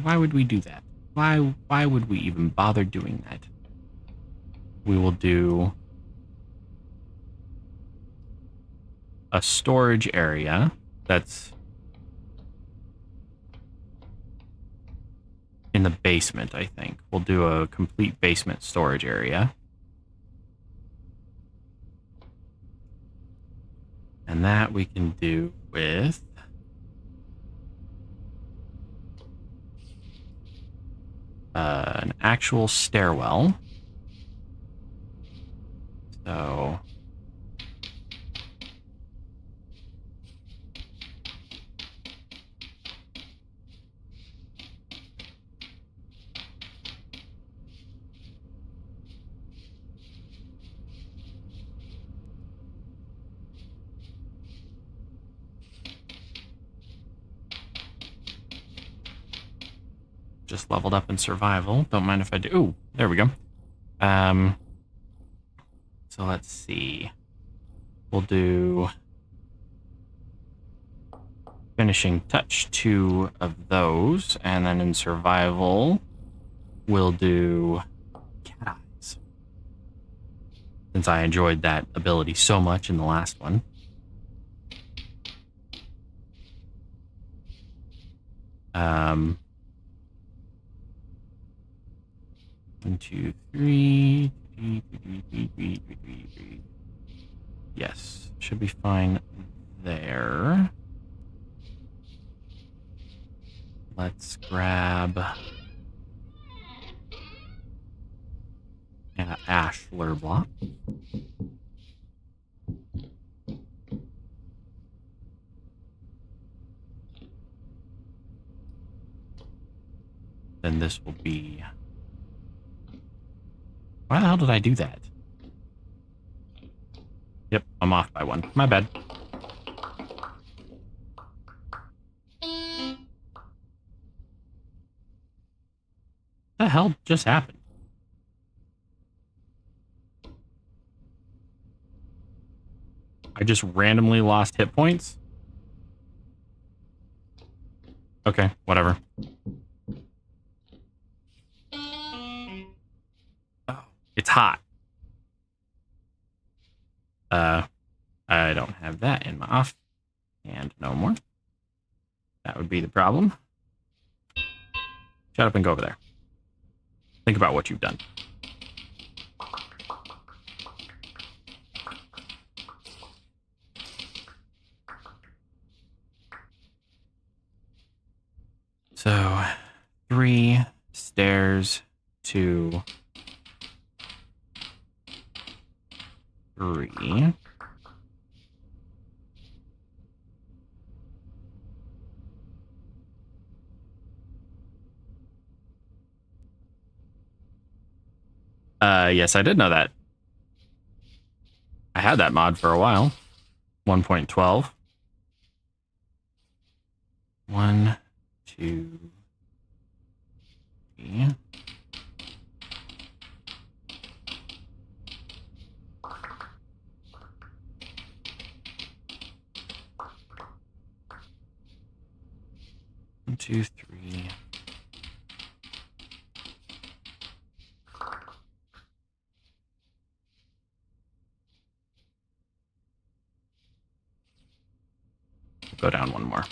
Why would we do that? Why would we even bother doing that? We will do a storage area that's in the basement, I think. We'll do a complete basement storage area. And that we can do with an actual stairwell. So just leveled up in survival. Don't mind if I do. Ooh, there we go. So let's see. We'll do finishing touch 2 of those, and then in survival, we'll do cat eyes. Since I enjoyed that ability so much in the last one. One, two, three. Yes, should be fine there. Let's grab an ashlar block. Then this will be... Why the hell did I do that? Yep, I'm off by one. My bad. What the hell just happened? I just randomly lost hit points? Okay, whatever. Oh, it's hot. I don't have that in my off hand no more. That would be the problem. Shut up and go over there. Think about what you've done. So, 3 stairs to 3. Yes, I did know that. I had that mod for a while. 1.12. 1, 2, 3. One, 2, 3. Go down one more.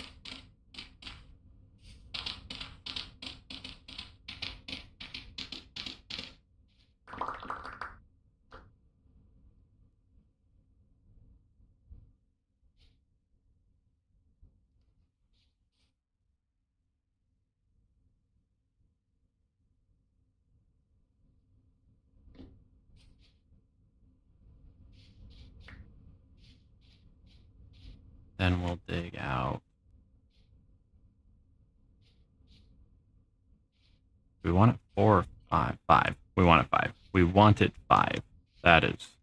Then we'll dig out. We want it 4 or 5? 5. We want it 5. We want it 5. That is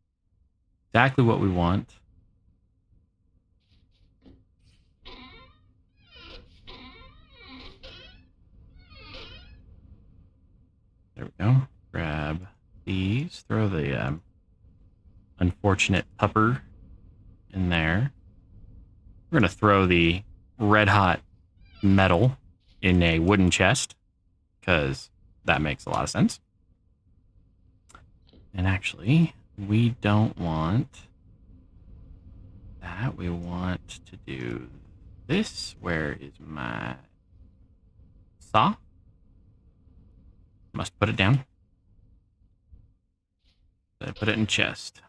exactly what we want. There we go. Grab these. Throw the unfortunate pupper in there. We're going to throw the red hot metal in a wooden chest because that makes a lot of sense. And actually, we don't want that. We want to do this. Where is my saw? Must put it down. So I put it in chest.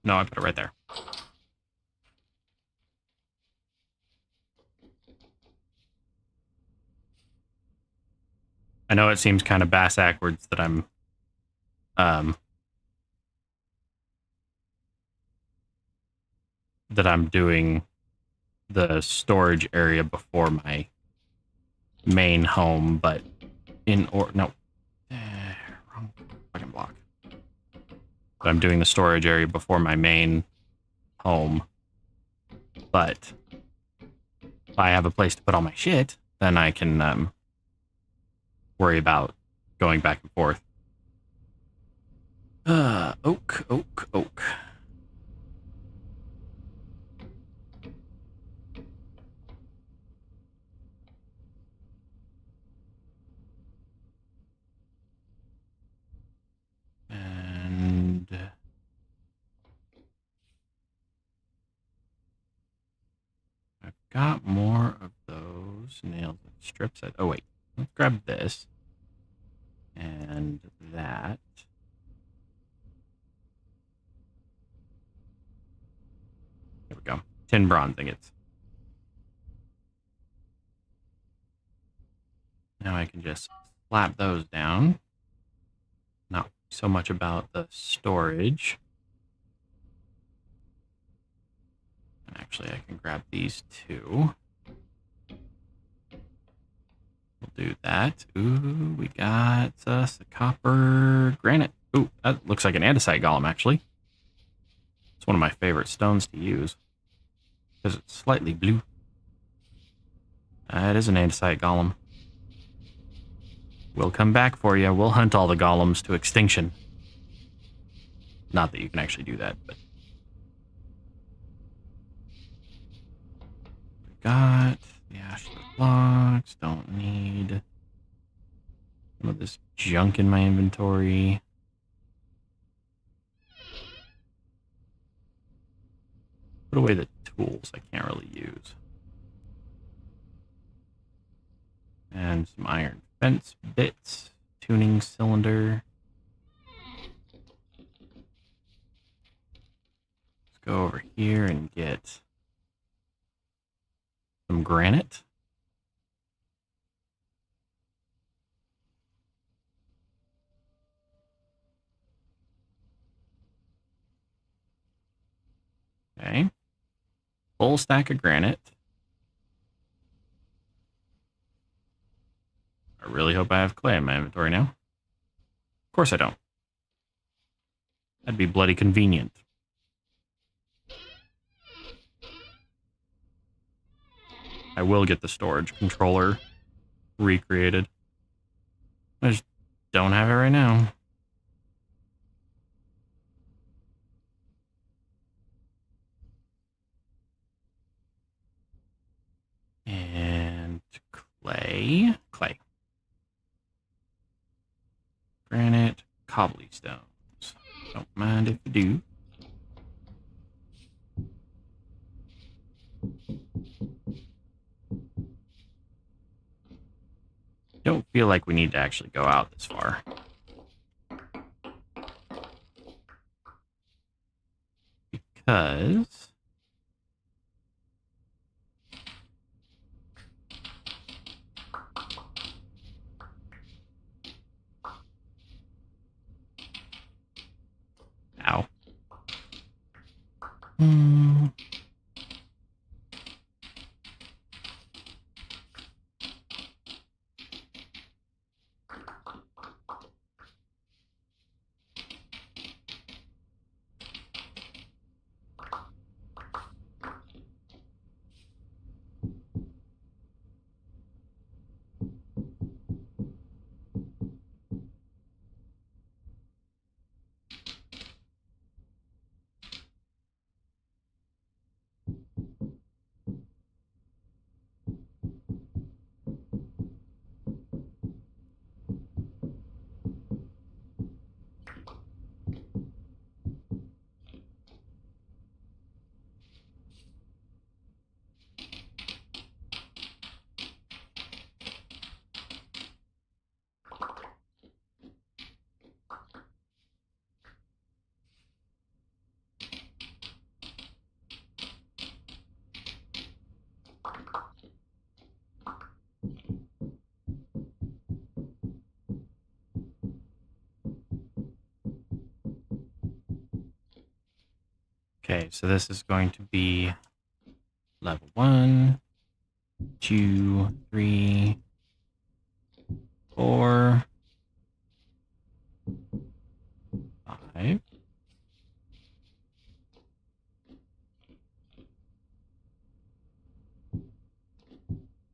No, I put it right there. I know it seems kind of bass-ackwards that I'm doing the storage area before my main home, but wrong fucking block. But I'm doing the storage area before my main home. But if I have a place to put all my shit, then I can worry about going back and forth. Oak. And I've got more of those nails and strips. Oh wait, let's grab this. And that. There we go. 10 bronze ingots. Now I can just slap those down. Not so much about the storage. And actually, I can grab these two. We'll do that. Ooh, we got us a copper granite. Ooh, that looks like an andesite golem, actually. It's one of my favorite stones to use because it's slightly blue. It is an andesite golem. We'll come back for you. We'll hunt all the golems to extinction. Not that you can actually do that, but... We got the ashlar blocks. Don't need some of this junk in my inventory. Put away the tools I can't really use. And some iron fence bits, tuning cylinder. Let's go over here and get some granite. Okay. Full stack of granite. I really hope I have clay in my inventory now. Of course I don't. That'd be bloody convenient. I will get the storage controller recreated. I just don't have it right now. And clay. Granite, cobblestones. Don't mind if you do. Don't feel like we need to actually go out this far. Because... Ow. Okay, so this is going to be level 1, 2, 3, 4, 5.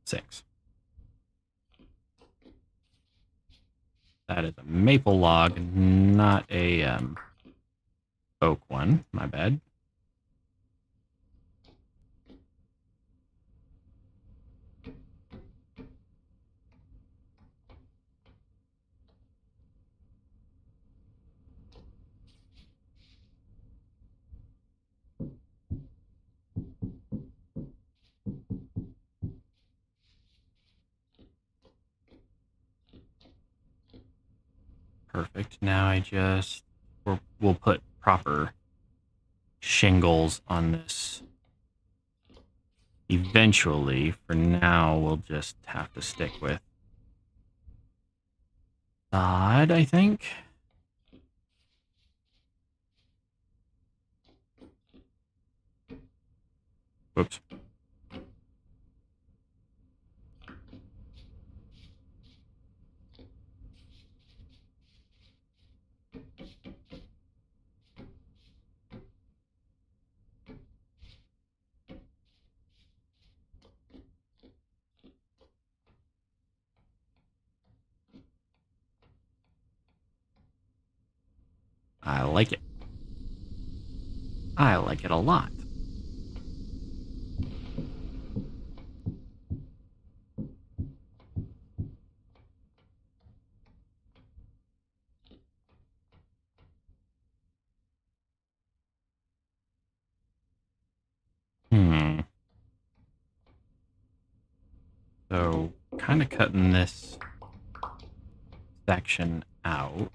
6. That is a maple log, not a oak one. My bad. Perfect. Now we'll put proper shingles on this eventually. For now, we'll just have to stick with sod, I think. Whoops. I like it. I like it a lot. So, kind of cutting this section out.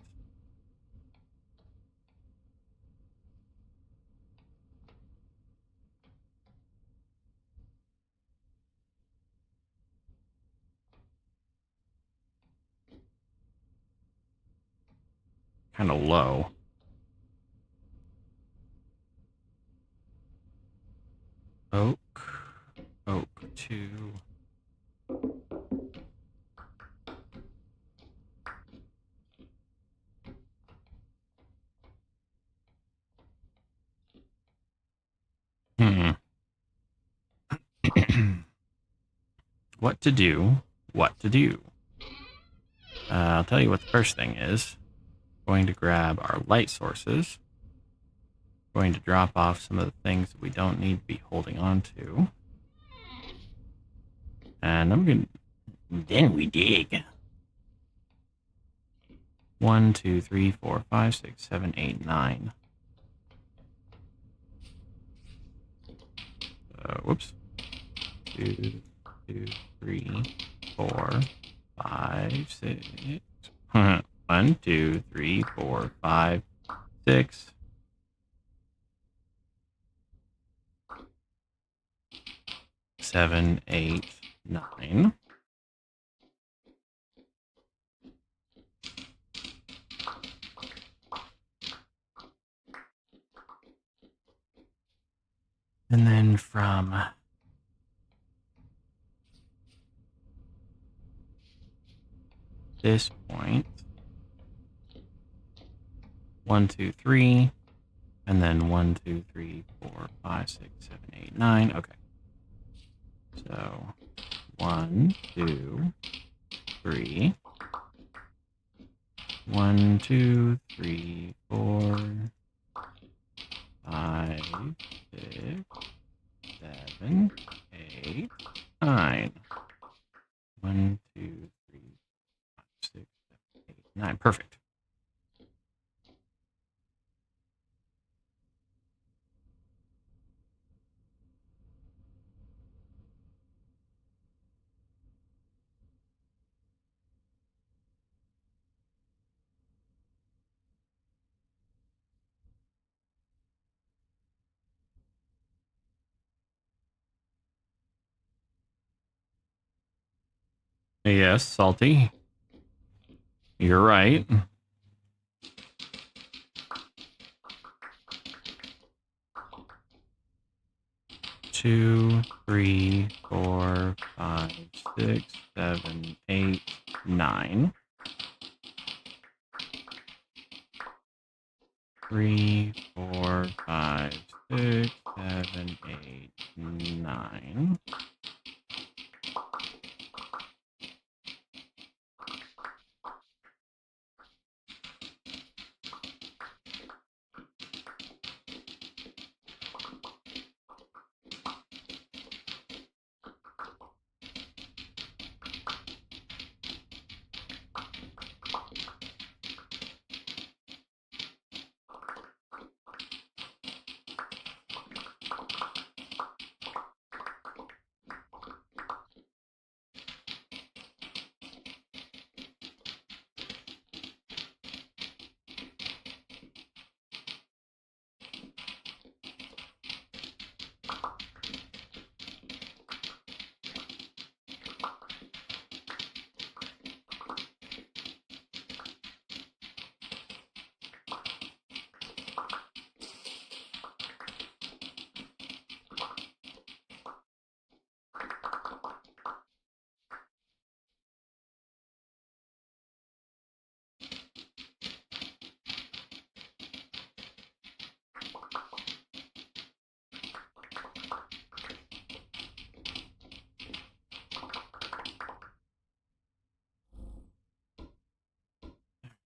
Kind of low. Oak 2. What to do? What to do? I'll tell you what the first thing is. Going to grab our light sources. Going to drop off some of the things that we don't need to be holding on to. And then we dig. 1, 2, 3, 4, 5, 6, 7, 8, 9. Whoops. 2, 2, 3, 4, 5, 6. 1, 2, 3, 4, 5, 6. 7, 8, 9. And then from this point, 1, 2, 3, and then 1, 2, 3, 4, 5, 6, 7, 8, 9. Okay. So 1, 2, 3. 1, 2, 3, 4, 5, 6, 7, 8, 9. 1, 2, 3, 5, 6, 7, 8, 9. Perfect. Yes, Salty. You're right. Two, 3, 4, 5, 6, 7, 8, 9. 3, 4, 5, 6, 7, 8, 9.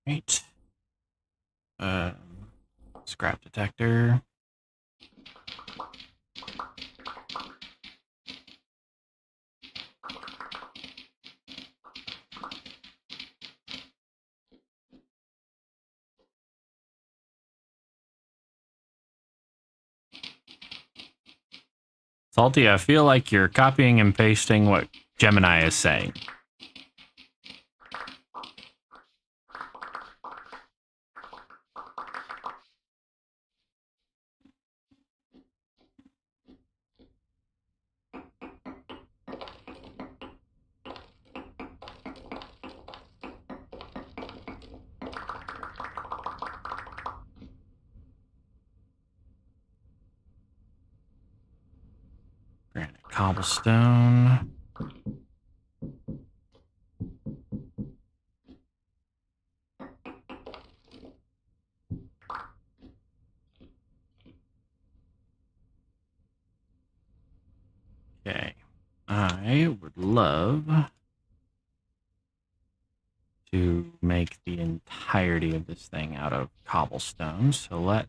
Right. Scrap detector. Salty, I feel like you're copying and pasting what Gemini is saying. Granite cobblestone. Okay. I would love to make the entirety of this thing out of cobblestone. So let's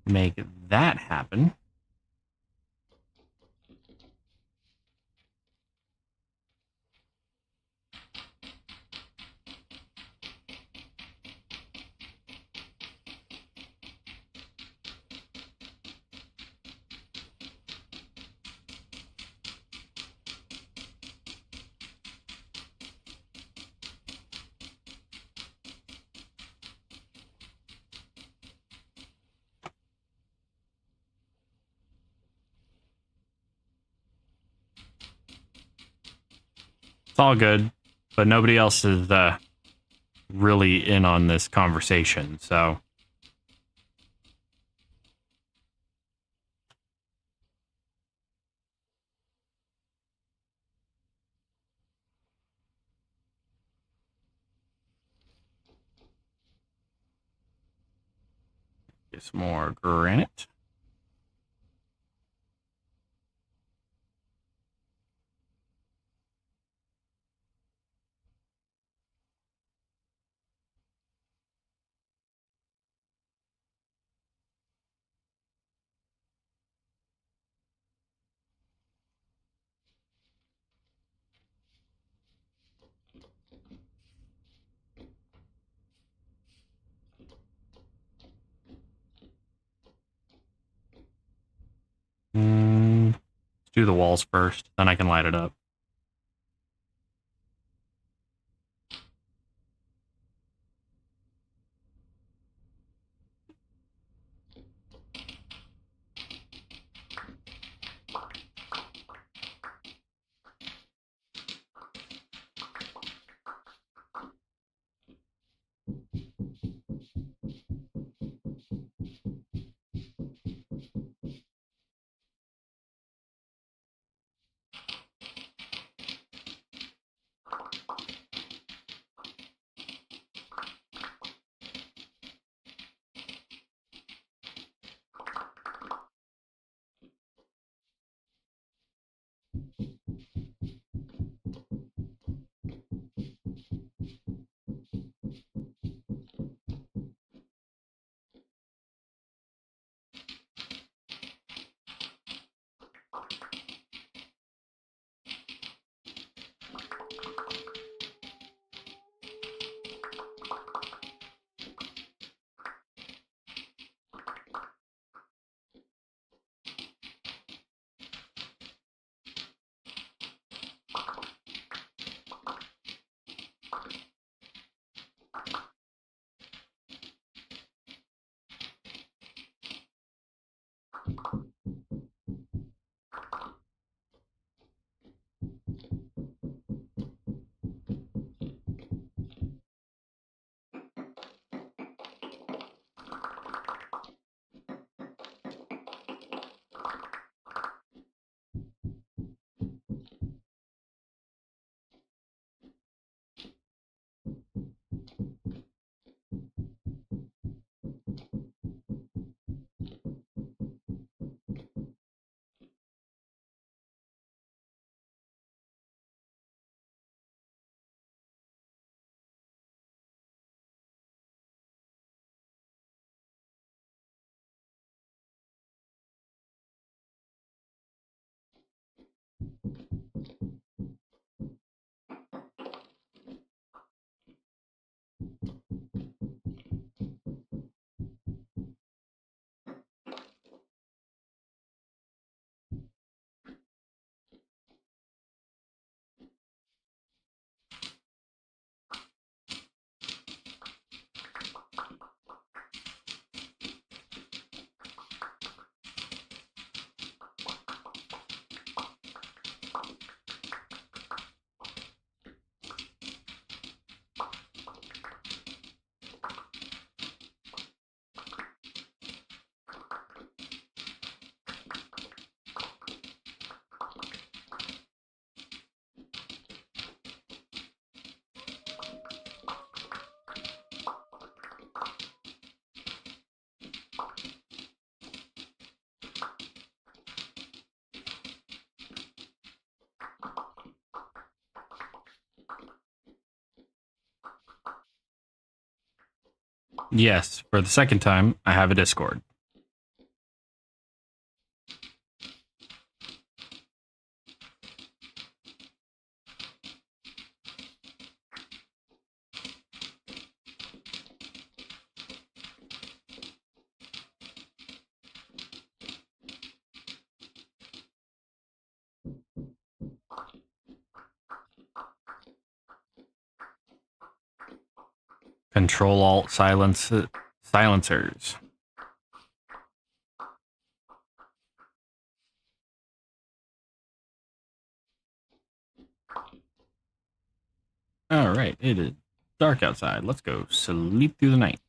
make that happen. It's all good, but nobody else is really in on this conversation, so get some more granite. Let's do the walls first, then I can light it up. Yes, for the second time, I have a Discord. Silencers. All right, it is dark outside. Let's go sleep through the night.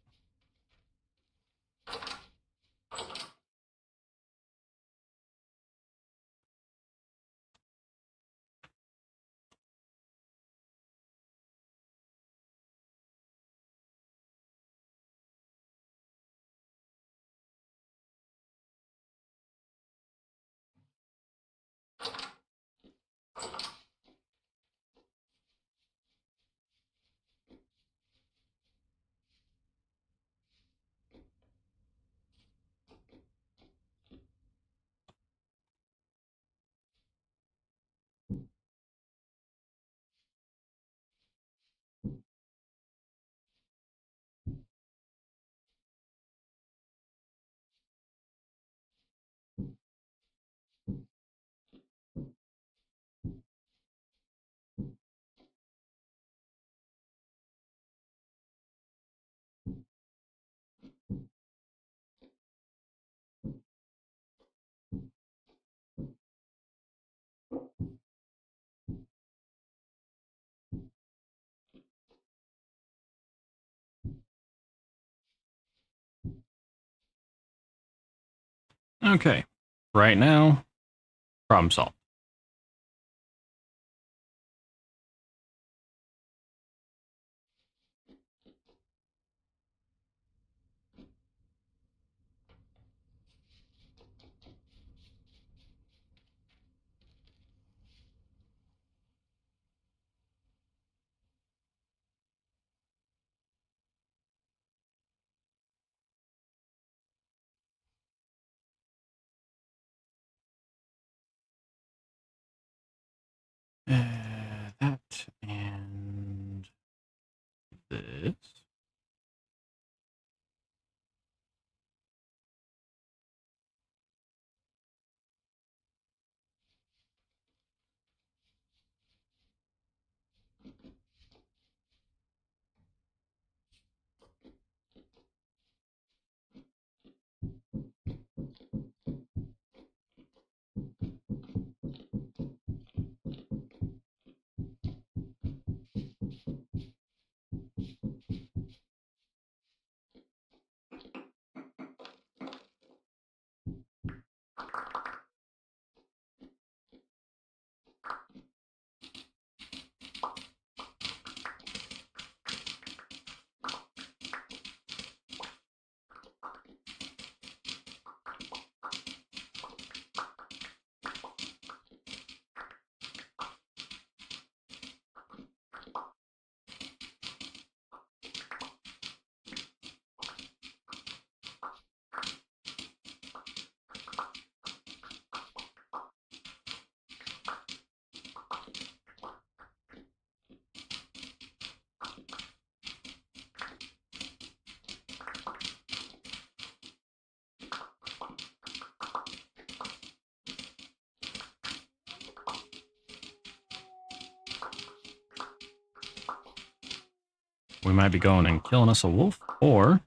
Okay, right now, problem solved. That and this. We might be going and killing us a wolf, or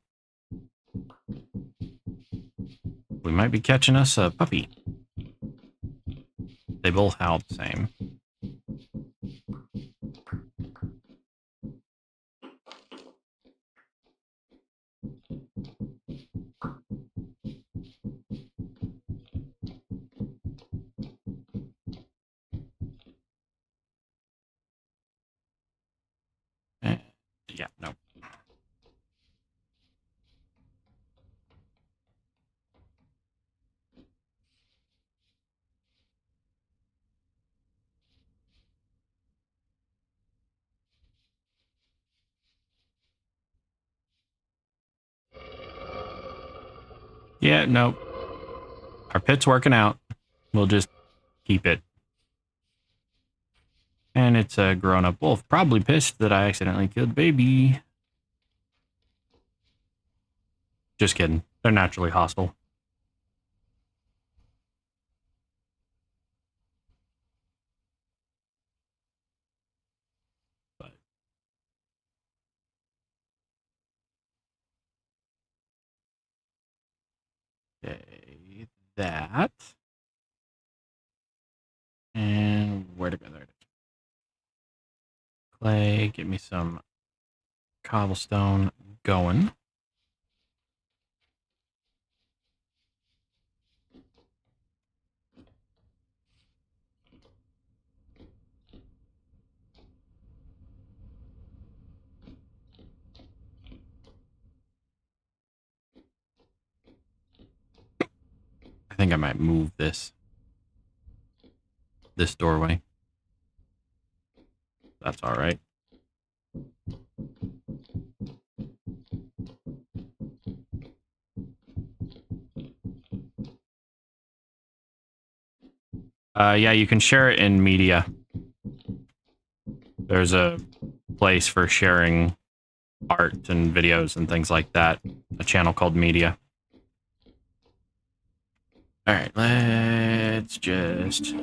we might be catching us a puppy. They both howl the same. Yeah, no. Yeah, no. Our pit's working out. We'll just keep it. And it's a grown-up wolf. Probably pissed that I accidentally killed baby. Just kidding. They're naturally hostile. But okay, that. And where to go? There it is. Clay, get me some cobblestone going. I think I might move this doorway. That's all right. Yeah, you can share it in media. There's a place for sharing art and videos and things like that. A channel called Media. All right, let's just...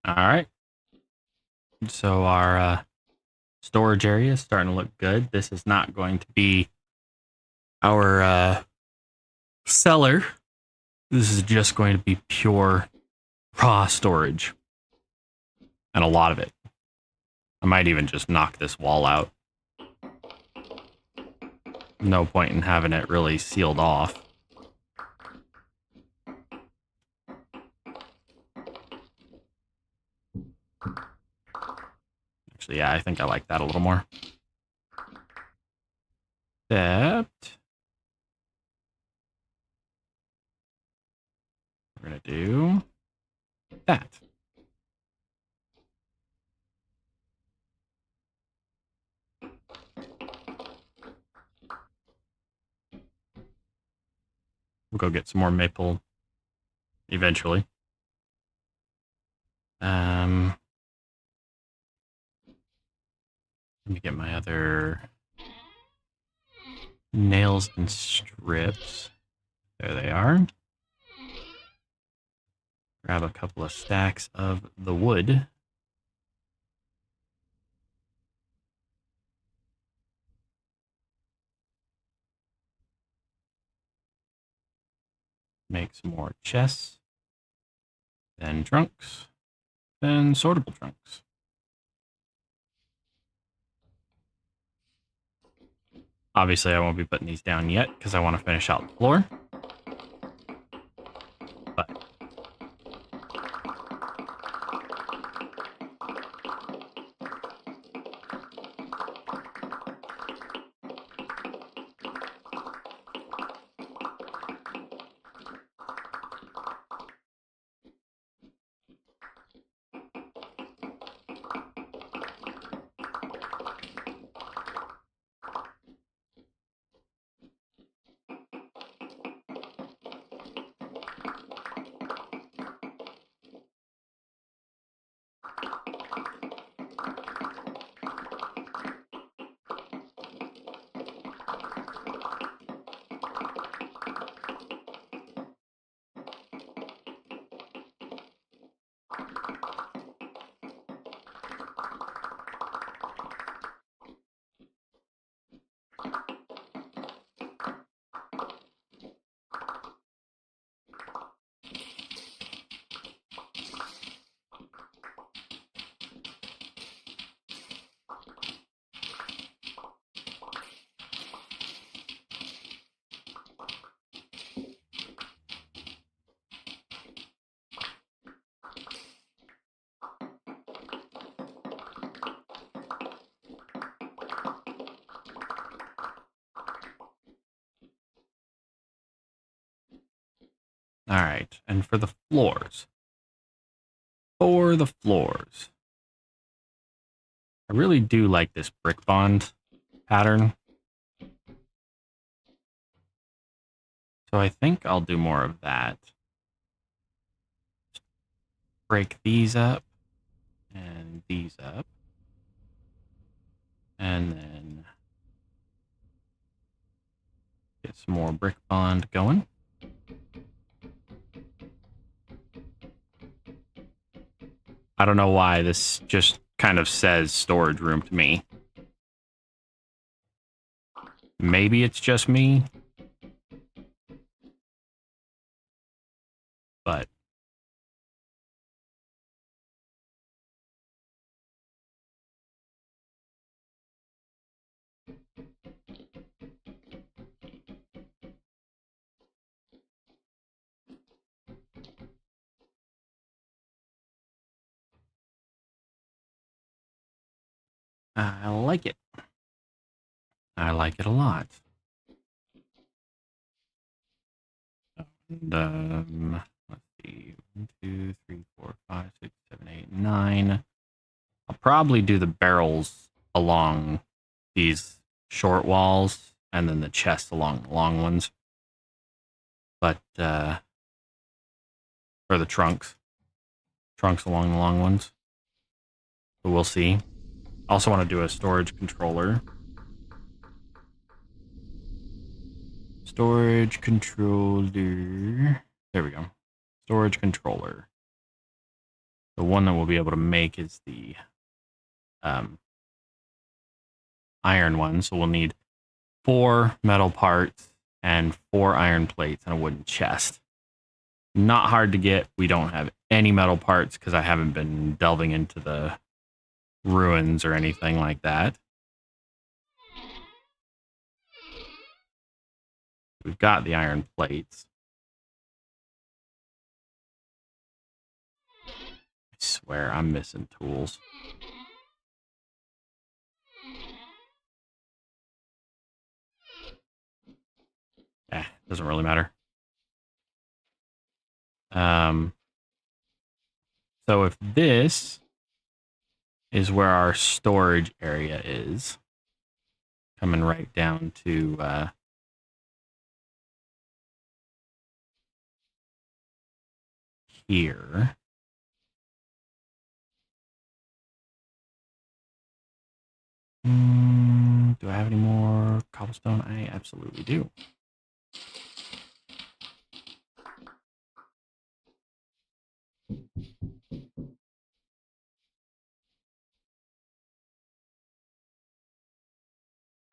All right. So our storage area is starting to look good. This is not going to be our cellar. This is just going to be pure raw storage. And a lot of it. I might even just knock this wall out. No point in having it really sealed off. Actually, yeah, I think I like that a little more. Except we're going to do that. We'll go get some more maple eventually. Let me get my other nails and strips. There they are. Grab a couple of stacks of the wood. Make some more chests. Then trunks. Then sortable trunks. Obviously, I won't be putting these down yet because I want to finish out the floor. But All right, and for the floors. For the floors. I really do like this brick bond pattern. So I think I'll do more of that. Break these up and these up. And then get some more brick bond going. I don't know why this just kind of says storage room to me. Maybe it's just me. But I like it. I like it a lot. And, let's see. 1, 2, 3, 4, 5, 6, 7, 8, 9. I'll probably do the barrels along these short walls and then the chest along the long ones. But, or the trunks. Trunks along the long ones. But we'll see. Also want to do a storage controller. Storage controller. There we go. Storage controller. The one that we'll be able to make is the iron one. So we'll need 4 metal parts and 4 iron plates and a wooden chest. Not hard to get. We don't have any metal parts because I haven't been delving into the ruins or anything like that. We've got the iron plates. I swear I'm missing tools. Doesn't really matter. So if this is where our storage area is, coming right down to here. Do I have any more cobblestone? I absolutely do.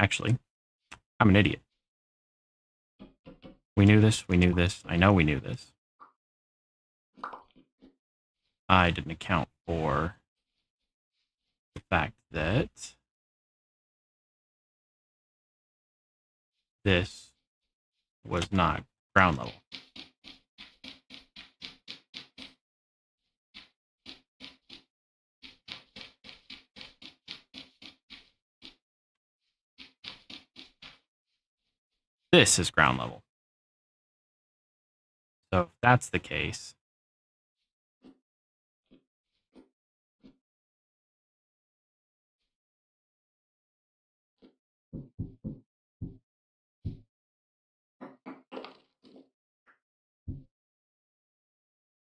Actually, I'm an idiot. We knew this. We knew this. I know we knew this. I didn't account for the fact that this was not ground level. This is ground level. So if that's the case,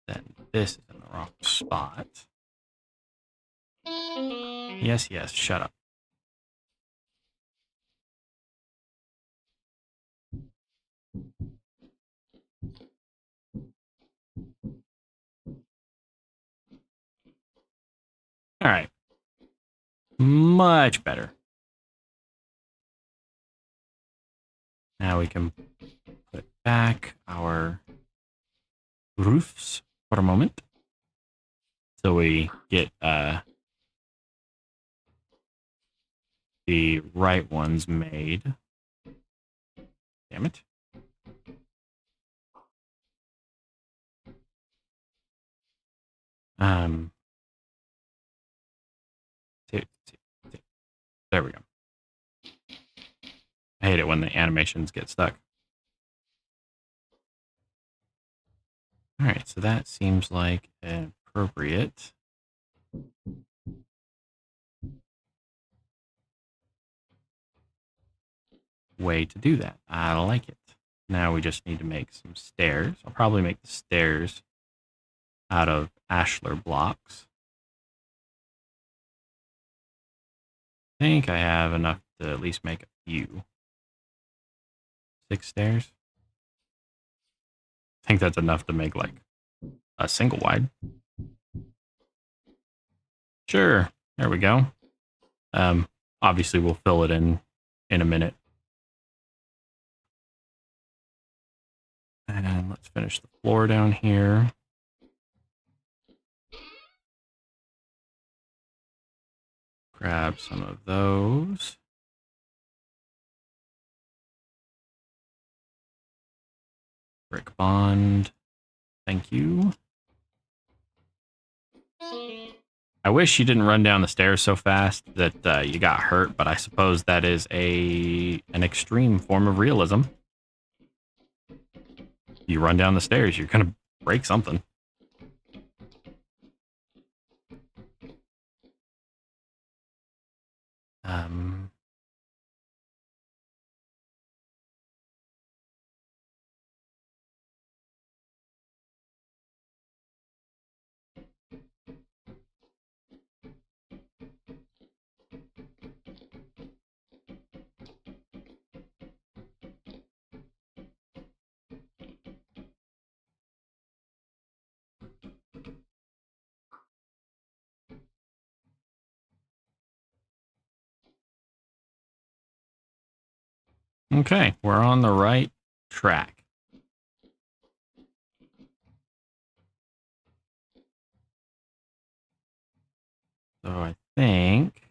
then this is in the wrong spot. Yes, yes, shut up. All right. Much better. Now we can put back our roofs for a moment. So we get the right ones made. Damn it. There we go. I hate it when the animations get stuck. All right, so that seems like an appropriate way to do that. I like it. Now we just need to make some stairs. I'll probably make the stairs out of ashlar blocks. I think I have enough to at least make a few. 6 stairs. I think that's enough to make like a single wide. Sure, there we go. Obviously we'll fill it in a minute. And let's finish the floor down here. Grab some of those. Brick bond. Thank you. I wish you didn't run down the stairs so fast that you got hurt, but I suppose that is an extreme form of realism. You run down the stairs, you're gonna break something. Okay, we're on the right track. So I think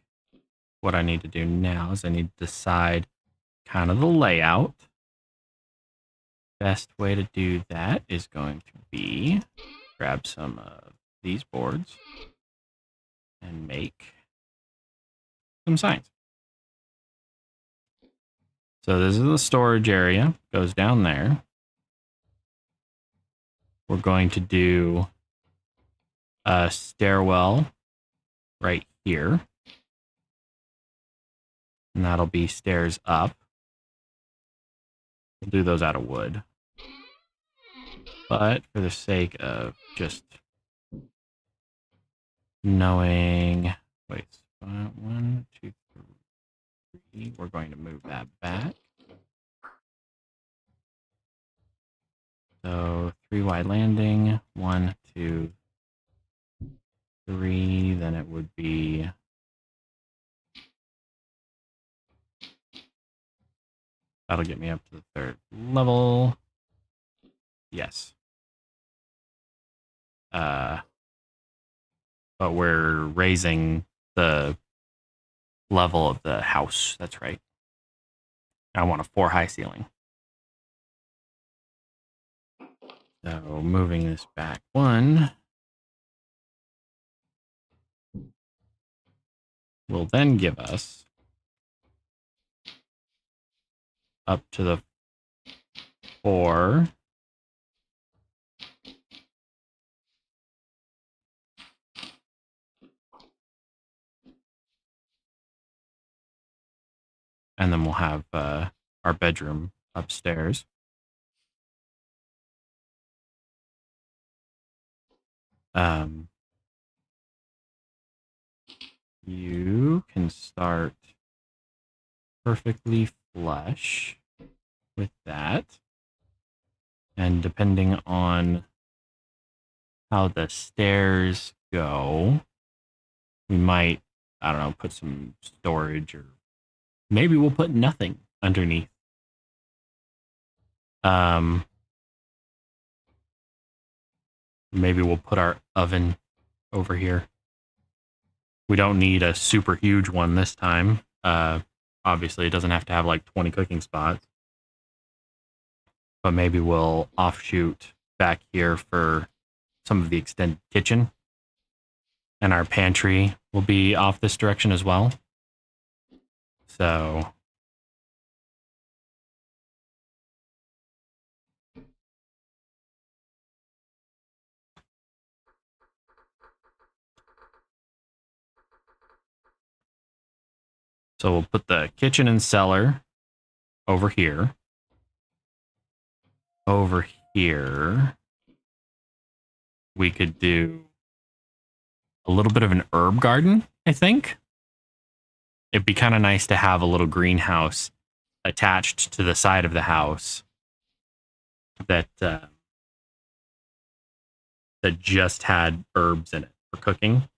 what I need to do now is I need to decide kind of the layout. Best way to do that is going to be grab some of these boards and make some signs. So this is the storage area, goes down there. We're going to do a stairwell right here. And that'll be stairs up. We'll do those out of wood. But for the sake of just knowing, wait, 1, 2, 3, we're going to move that back. So 3 wide landing, 1, 2, 3, then it would be that'll get me up to the 3rd level. Yes. But we're raising the level of the house. That's right. I want a 4 high ceiling. So moving this back 1 will then give us up to the 4. And then we'll have our bedroom upstairs. You can start perfectly flush with that. And depending on how the stairs go, we might, I don't know, put some storage, or maybe we'll put nothing underneath. Maybe we'll put our oven over here. We don't need a super huge one this time. Obviously, it doesn't have to have like 20 cooking spots. But maybe we'll offshoot back here for some of the extended kitchen. And our pantry will be off this direction as well. So So we'll put the kitchen and cellar over here. Over here, we could do a little bit of an herb garden, I think. It'd be kind of nice to have a little greenhouse attached to the side of the house that that just had herbs in it for cooking.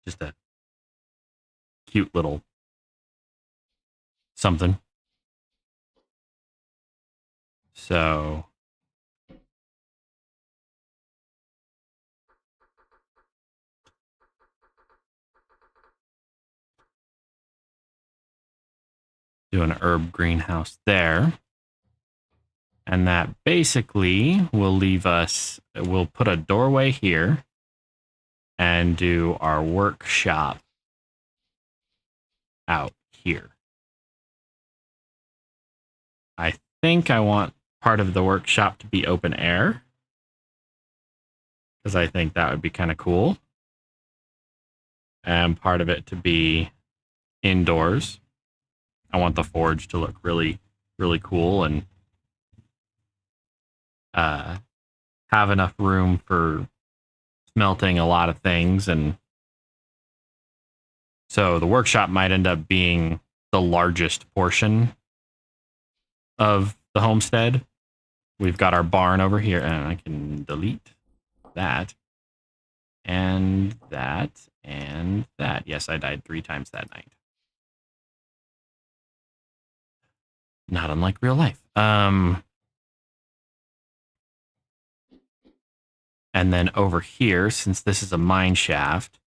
Just a cute little something. So do an herb greenhouse there. And that basically will leave us, we'll put a doorway here and do our workshop out here. I think I want part of the workshop to be open air, because I think that would be kind of cool. And part of it to be indoors. I want the forge to look really, really cool and have enough room for smelting a lot of things. And so the workshop might end up being the largest portion of the homestead. We've got our barn over here, and I can delete that and that and that. Yes, I died 3 times that night. Not unlike real life. And then over here, since this is a mine shaft,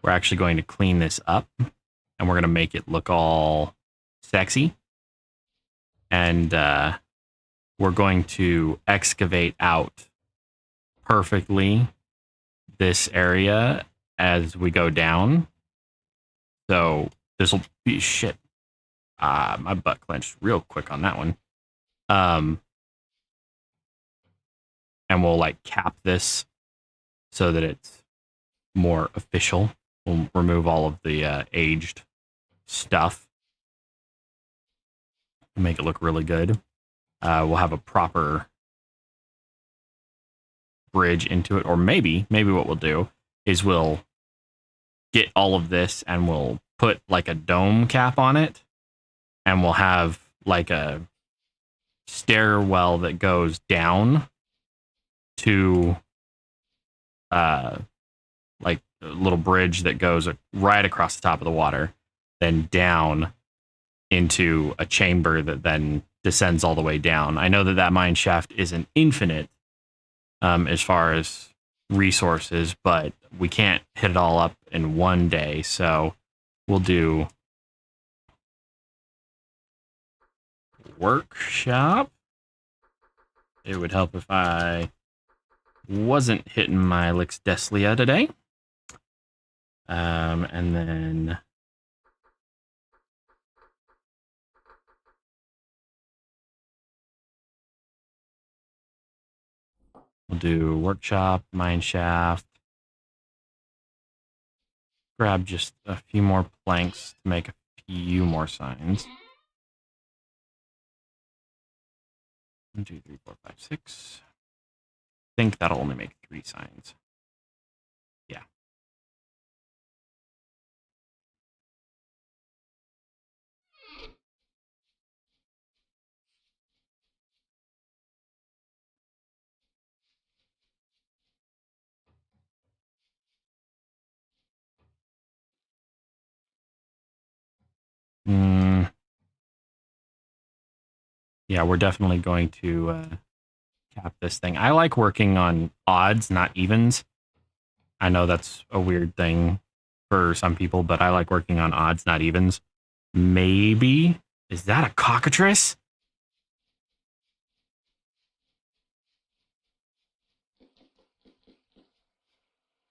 we're actually going to clean this up, and we're going to make it look all sexy. And we're going to excavate out perfectly this area as we go down. So this will be shit. My butt clenched real quick on that one. And we'll like cap this so that it's more official. We'll remove all of the aged stuff and make it look really good. We'll have a proper bridge into it, or maybe what we'll do is we'll get all of this and we'll put like a dome cap on it, and we'll have like a stairwell that goes down to like a little bridge that goes right across the top of the water, then down into a chamber that then descends all the way down. I know that mine shaft isn't infinite as far as resources, but we can't hit it all up in one day, so we'll do workshop. It would help if I wasn't hitting my Lix Deslia today. And then we'll do workshop, mine shaft. Grab just a few more planks to make a few more signs. 1, 2, 3, 4, 5, 6. I think that'll only make 3 signs. Yeah. Yeah, we're definitely going to cap this thing. I like working on odds, not evens. I know that's a weird thing for some people, but I like working on odds, not evens. Maybe. Is that a cockatrice?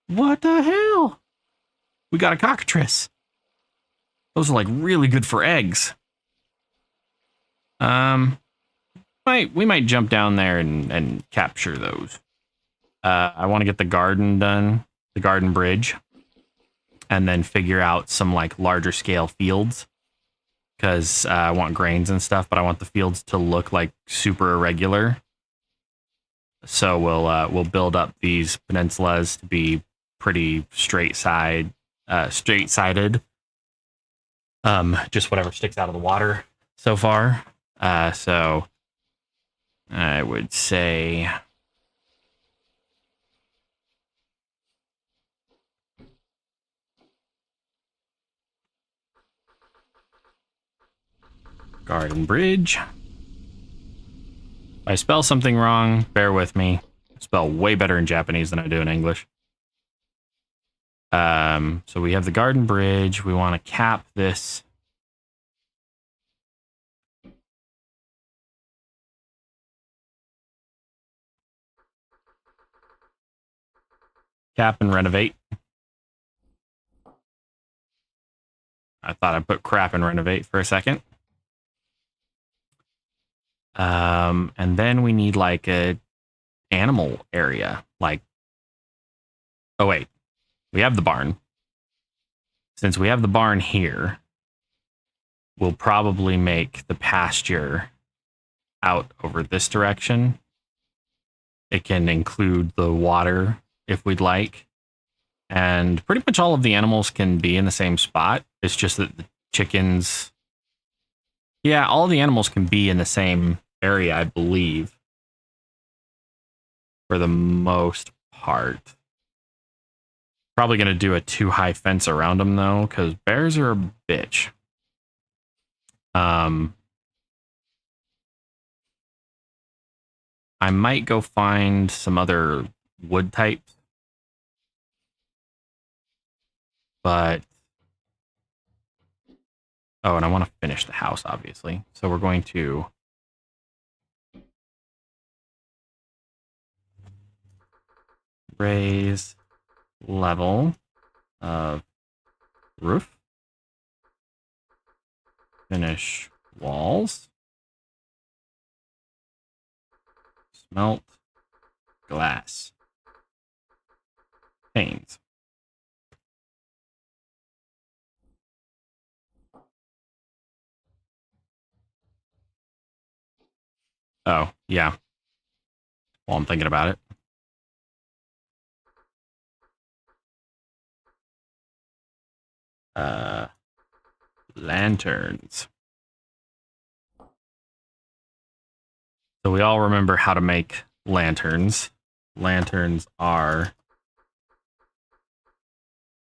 What the hell? We got a cockatrice. Those are like really good for eggs. We might jump down there and capture those. I want to get the garden done, the garden bridge. and then figure out some like larger scale fields, because I want grains and stuff, but I want the fields to look like super irregular. So we'll build up these peninsulas to be pretty straight-sided. Just whatever sticks out of the water so far. So I would say garden bridge. If I spell something wrong, bear with me. I spell way better in Japanese than I do in English. So we have the garden bridge. We want to cap this. Cap and renovate. I thought I put crap and renovate for a second. And then we need like a animal area. Like, oh wait, we have the barn. Since we have the barn here, we'll probably make the pasture out over this direction. It can include the water if we'd like. And pretty much all of the animals can be in the same spot. It's just that the chickens... Yeah, all the animals can be in the same area, I believe. For the most part. Probably going to do a too high fence around them, though, because bears are a bitch. I might go find some other wood types. But... Oh, and I want to finish the house, obviously. So we're going to... raise level of roof. Finish walls. Smelt glass. Panes. Oh, yeah. While I'm thinking about it. Lanterns. So we all remember how to make lanterns. Lanterns are...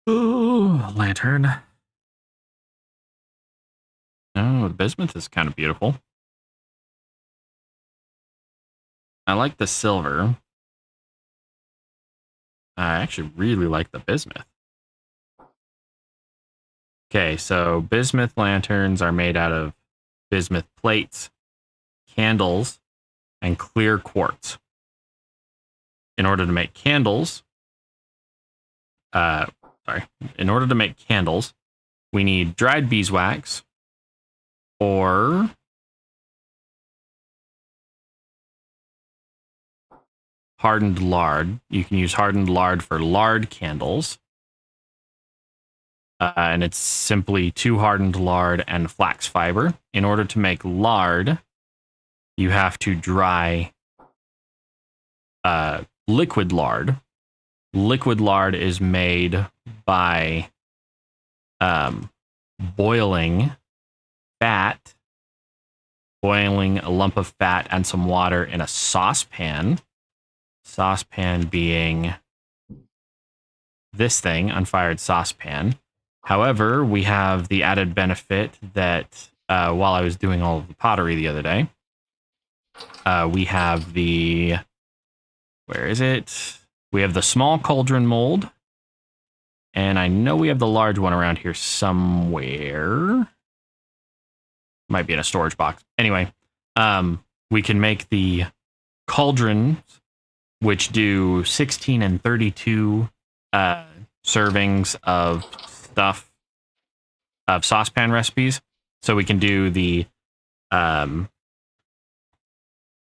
Ooh, lantern. Oh, the bismuth is kind of beautiful. I like the silver. I actually really like the bismuth. Okay, so bismuth lanterns are made out of bismuth plates, candles, and clear quartz. In order to make candles, we need dried beeswax or hardened lard. You can use hardened lard for lard candles. And it's simply 2 hardened lard and flax fiber. In order to make lard, you have to dry liquid lard. Liquid lard is made by boiling fat, boiling a lump of fat and some water in a saucepan. Saucepan being this thing, unfired saucepan. However, we have the added benefit that while I was doing all of the pottery the other day, we have the... Where is it? We have the small cauldron mold. And I know we have the large one around here somewhere. Might be in a storage box. Anyway, we can make the cauldrons, which do 16 and 32 servings of stuff, of saucepan recipes. So we can do the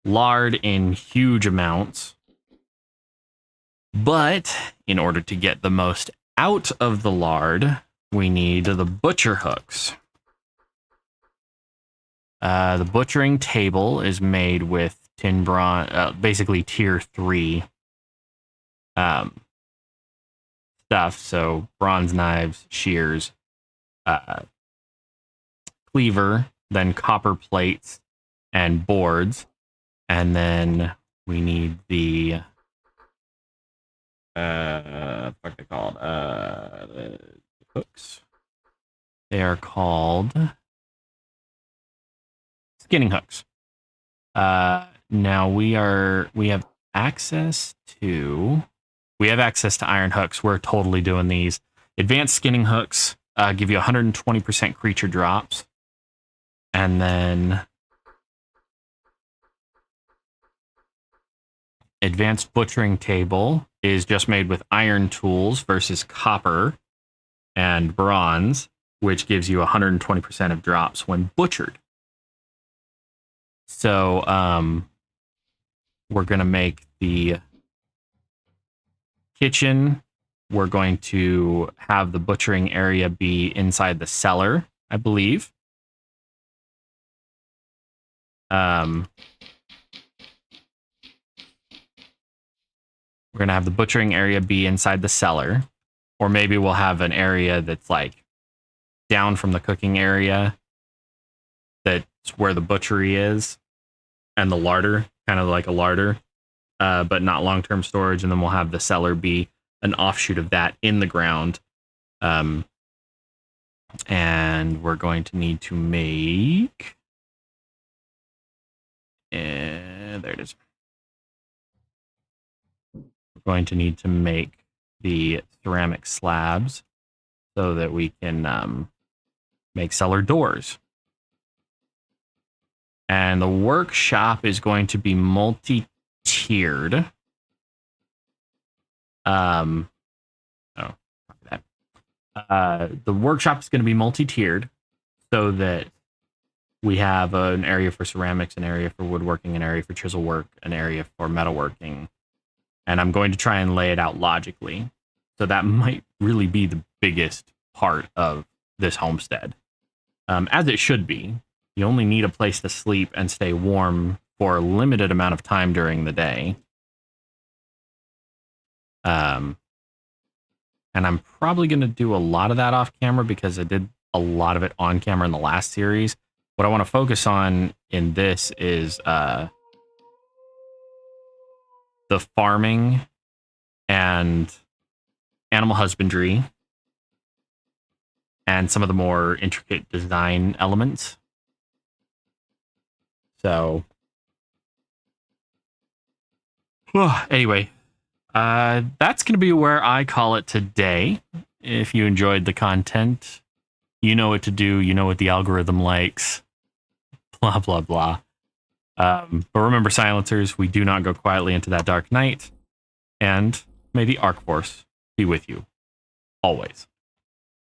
lard in huge amounts. But in order to get the most out of the lard, we need the butcher hooks. The butchering table is made with tin bronze, basically tier 3 stuff. So bronze knives, shears, cleaver, then copper plates and boards. And then we need the what they called? The hooks. They are called skinning hooks. Now we have access to iron hooks. We're totally doing these. Advanced skinning hooks give you 120% creature drops. And then advanced butchering table is just made with iron tools versus copper and bronze, which gives you 120% of drops when butchered. So we're going to make the kitchen. We're going to have the butchering area be inside the cellar, I believe. We're going to have the butchering area be inside the cellar. Or maybe we'll have an area that's like down from the cooking area. That's where the butchery is. And the larder, kind of like a larder, but not long-term storage. And then we'll have the cellar be an offshoot of that in the ground. And we're going to need to make... there it is. We're going to need to make the ceramic slabs so that we can make cellar doors. And the workshop is going to be multi-tiered. The workshop is going to be multi-tiered so that we have an area for ceramics, an area for woodworking, an area for chisel work, an area for metalworking. And I'm going to try and lay it out logically. So that might really be the biggest part of this homestead. As it should be. You only need a place to sleep and stay warm for a limited amount of time during the day. And I'm probably going to do a lot of that off camera because I did a lot of it on camera in the last series. What I want to focus on in this is the farming and animal husbandry and some of the more intricate design elements. So, anyway, that's going to be where I call it today. If you enjoyed the content, you know what to do. You know what the algorithm likes. Blah, blah, blah. But remember, silencers, we do not go quietly into that dark night. And may the Arc Force be with you always.